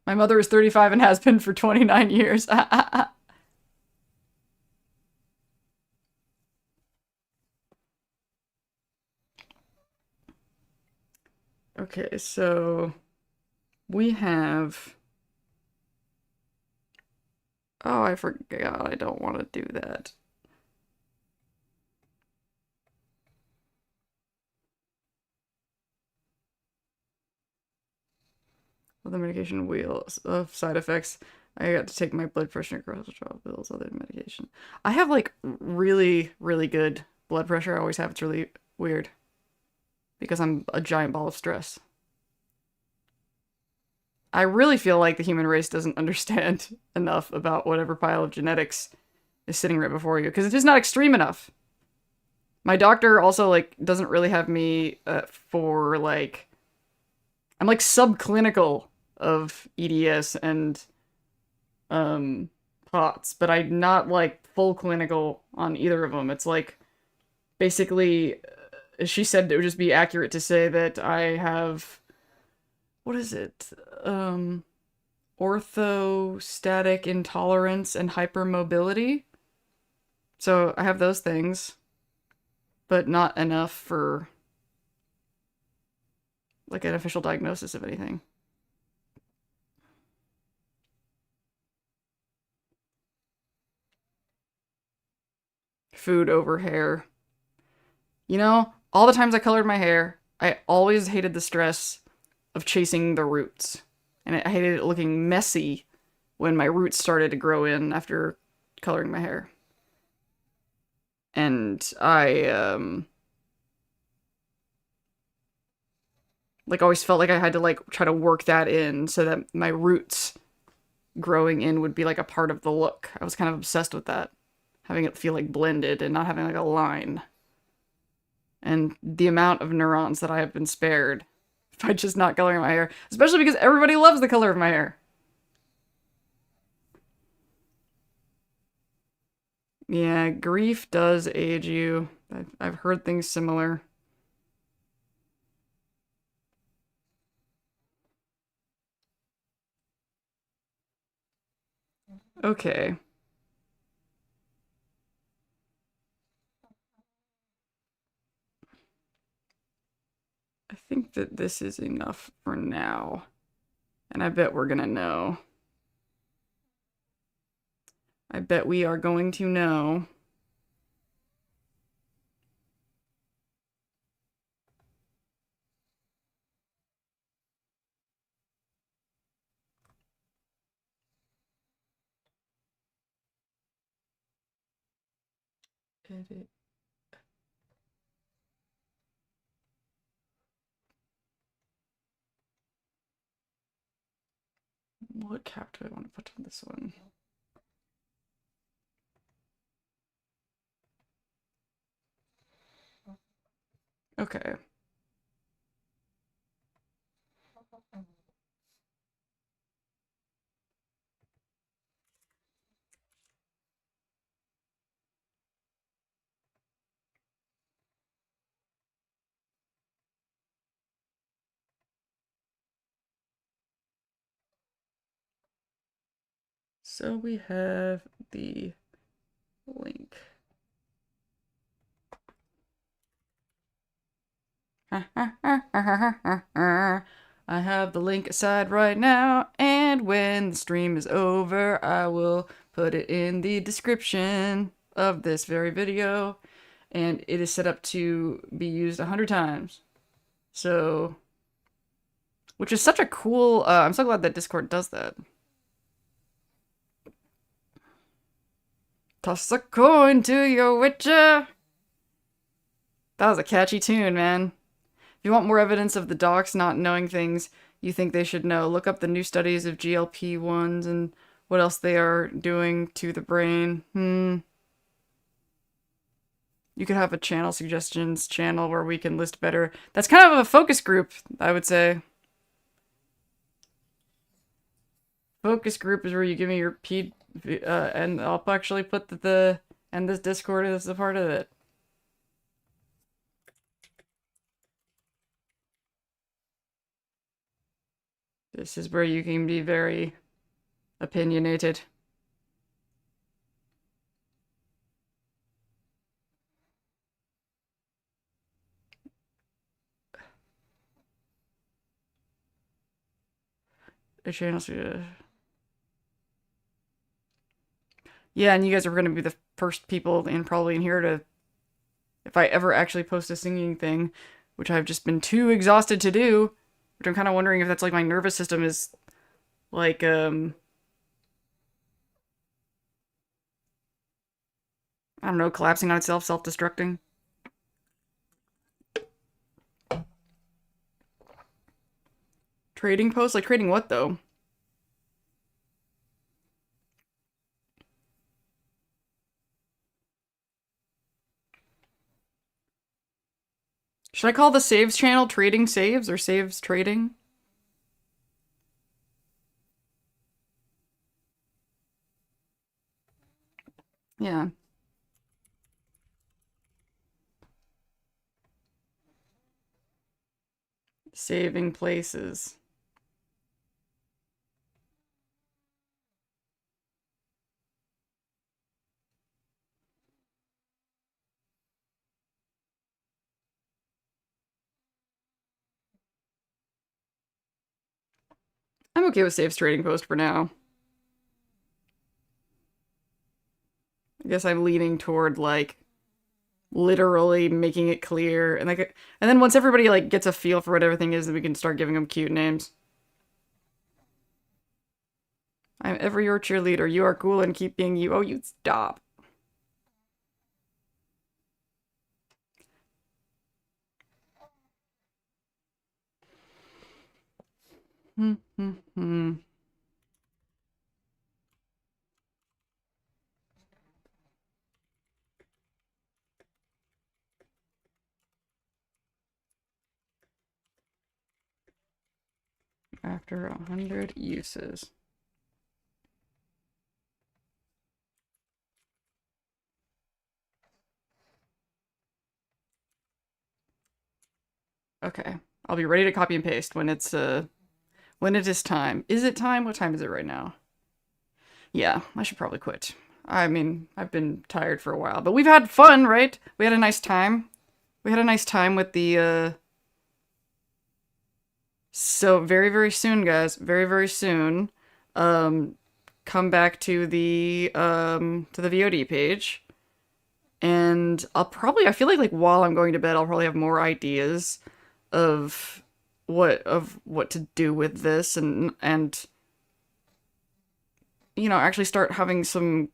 Speaker 1: My mother is 35 and has been for 29 years. Okay, so we have. Oh, I forgot. I don't want to do that. Other medication wheels of side effects. I got to take my blood pressure and cholesterol pills, other medication. I have like really, really good blood pressure. I always have. It's really weird because I'm a giant ball of stress. I really feel like the human race doesn't understand enough about whatever pile of genetics is sitting right before you because it's just not extreme enough. My doctor also like doesn't really have me for like I'm like subclinical of EDS and POTS, but I'm not like full clinical on either of them. It's like basically she said it would just be accurate to say that I have what is it? Orthostatic intolerance and hypermobility. So I have those things, but not enough for like an official diagnosis of anything. Food over hair. You know, all the times I colored my hair, I always hated the stress of chasing the roots. And I hated it looking messy when my roots started to grow in after coloring my hair. And I like always felt like I had to like try to work that in so that my roots growing in would be like a part of the look. I was kind of obsessed with that. Having it feel like blended and not having like a line. And the amount of neurons that I have been spared by just not coloring my hair, especially because everybody loves the color of my hair. Yeah, grief does age you. I've heard things similar. Okay. I think that this is enough for now. And I bet we're gonna know. I bet we are going to know. Edit. What cap do I want to put on this one? Okay. So we have the link. I have the link aside right now, and when the stream is over, I will put it in the description of this very video, and it is set up to be used 100 times. So, which is such a cool, I'm so glad that Discord does that. Toss a coin to your witcher. That was a catchy tune, man.
Speaker 2: If you want more evidence of the docs not knowing things you think they should know, look up the new studies of GLP-1s and what else they are doing to the brain. You could have a channel suggestions channel where we can list better. That's kind of a focus group, I would say. Focus group is where you give me your and I'll actually put and this Discord is a part of it. This is where you can be very opinionated. The channels. Yeah, and you guys are going to be the first people probably in here to, if I ever actually post a singing thing, which I've just been too exhausted to do, which I'm kind of wondering if that's like my nervous system is like, I don't know, collapsing on itself, self-destructing. Trading posts? Like trading what though? Should I call the saves channel trading saves or saves trading? Yeah. Saving places. I'm okay with saves trading post for now. I guess I'm leaning toward like literally making it clear and like and then once everybody like gets a feel for what everything is, then we can start giving them cute names. I'm ever your cheerleader. You are cool and keep being you. Oh, you stop. After 100 uses. Okay. I'll be ready to copy and paste when it is time. Is it time? What time is it right now? Yeah, I should probably quit. I mean, I've been tired for a while, but we've had fun, right? We had a nice time. We had a nice time with the so very, very soon, guys. Very, very soon. Come back to the VOD page. And I feel like while I'm going to bed, I'll probably have more ideas of what to do with this and you know, actually start having some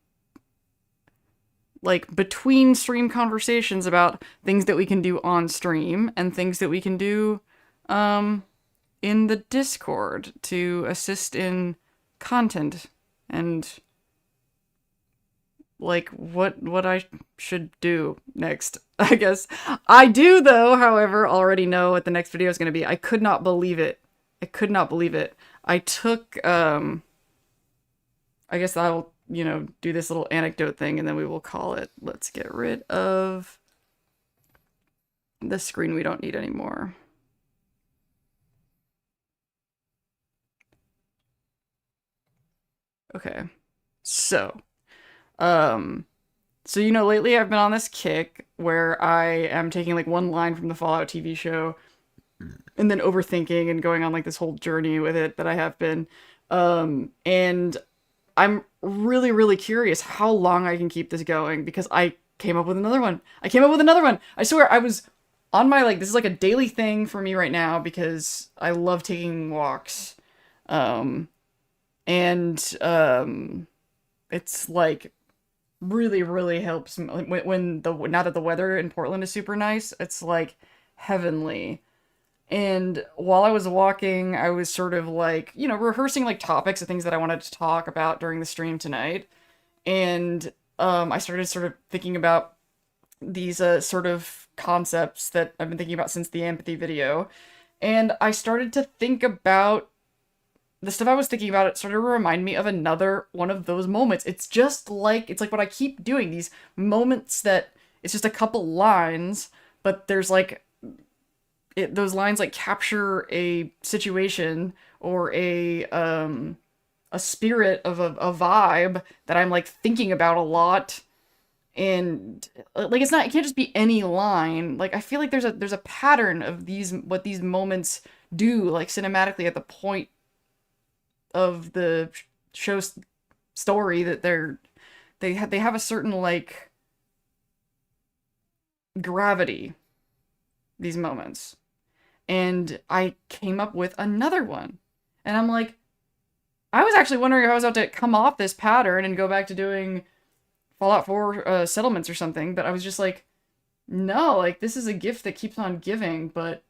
Speaker 2: like between stream conversations about things that we can do on stream and things that we can do in the Discord to assist in content and like what I should do next. I guess I do though, however, already know what the next video is going to be. I could not believe it. I could not believe it. I took I guess I'll, you know, do this little anecdote thing and then we will call it. Let's get rid of the screen we don't need anymore. Okay. So you know, lately I've been on this kick where I am taking like one line from the Fallout TV show and then overthinking and going on like this whole journey with it that I have been. And I'm really, really curious how long I can keep this going because I came up with another one. I swear I was on my like, this is like a daily thing for me right now because I love taking walks. It's like really, really helps when now that the weather in Portland is super nice. It's like heavenly. And while I was walking, I was sort of like, rehearsing like topics of things that I wanted to talk about during the stream tonight. And I started sort of thinking about these sort of concepts that I've been thinking about since the empathy video. And I started to think about the stuff I was thinking about. It started to remind me of another one of those moments. It's like what I keep doing, these moments that it's just a couple lines, but there's like those lines like capture a situation or a spirit of a vibe that I'm like thinking about a lot. And like it can't just be any line. Like I feel like there's a pattern of what these moments do like cinematically at the point of the show's story, that they have a certain like gravity, these moments. And I came up with another one. And I'm like, I was actually wondering if I was about to come off this pattern and go back to doing Fallout 4 settlements or something, but I was just like, no, like this is a gift that keeps on giving, but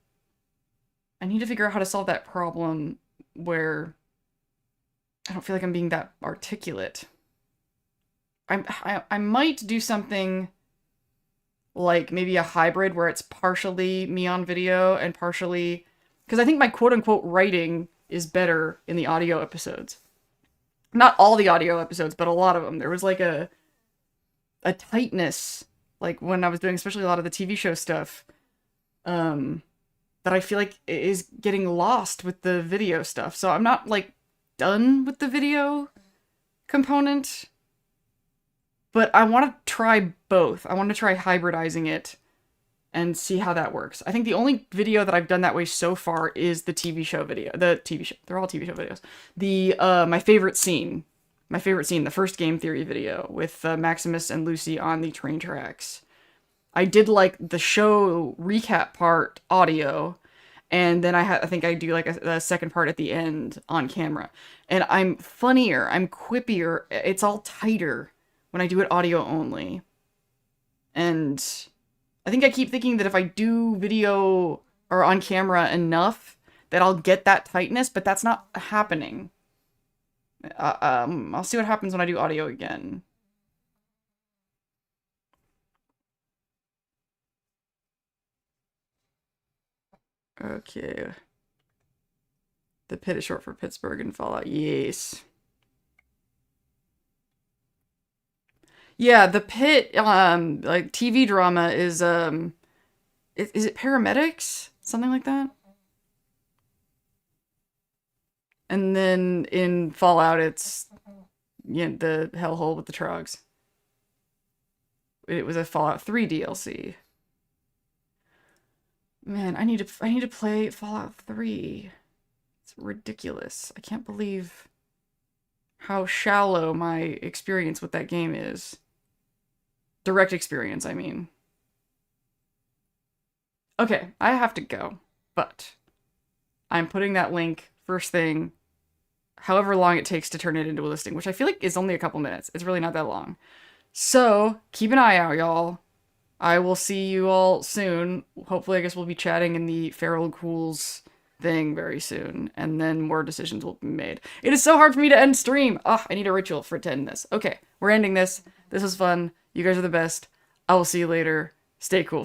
Speaker 2: I need to figure out how to solve that problem where I don't feel like I'm being that articulate. I might do something like maybe a hybrid where it's partially me on video and partially, because I think my quote-unquote writing is better in the audio episodes. Not all the audio episodes, but a lot of them. There was like a tightness, like when I was doing especially a lot of the TV show stuff, that I feel like is getting lost with the video stuff. So I'm not like done with the video component, but I want to try both. I want to try hybridizing it and see how that works. I think the only video that I've done that way so far is the TV show video. The TV show. They're all TV show videos. The my favorite scene, the first game theory video with Maximus and Lucy on the train tracks. I did like the show recap part audio, and then I think I do like a second part at the end on camera. And I'm funnier, I'm quippier, it's all tighter when I do it audio only. And I think I keep thinking that if I do video or on camera enough, that I'll get that tightness, but that's not happening. I'll see what happens when I do audio again. Okay. The Pit is short for Pittsburgh and Fallout. Yes. Yeah, the Pit, like TV drama is it paramedics? Something like that? And then in Fallout, it's the hellhole with the trogs. It was a Fallout 3 DLC. Man, I need to play Fallout 3. It's ridiculous. I can't believe how shallow my experience with that game is. Direct experience, I mean. Okay, I have to go, but I'm putting that link first thing, however long it takes to turn it into a listing, which I feel like is only a couple minutes. It's really not that long. So, keep an eye out, y'all. I will see you all soon. Hopefully, I guess we'll be chatting in the Feral Ghouls thing very soon, and then more decisions will be made. It is so hard for me to end stream. I need a ritual for to end this. Okay, we're ending this. This was fun. You guys are the best. I will see you later. Stay cool.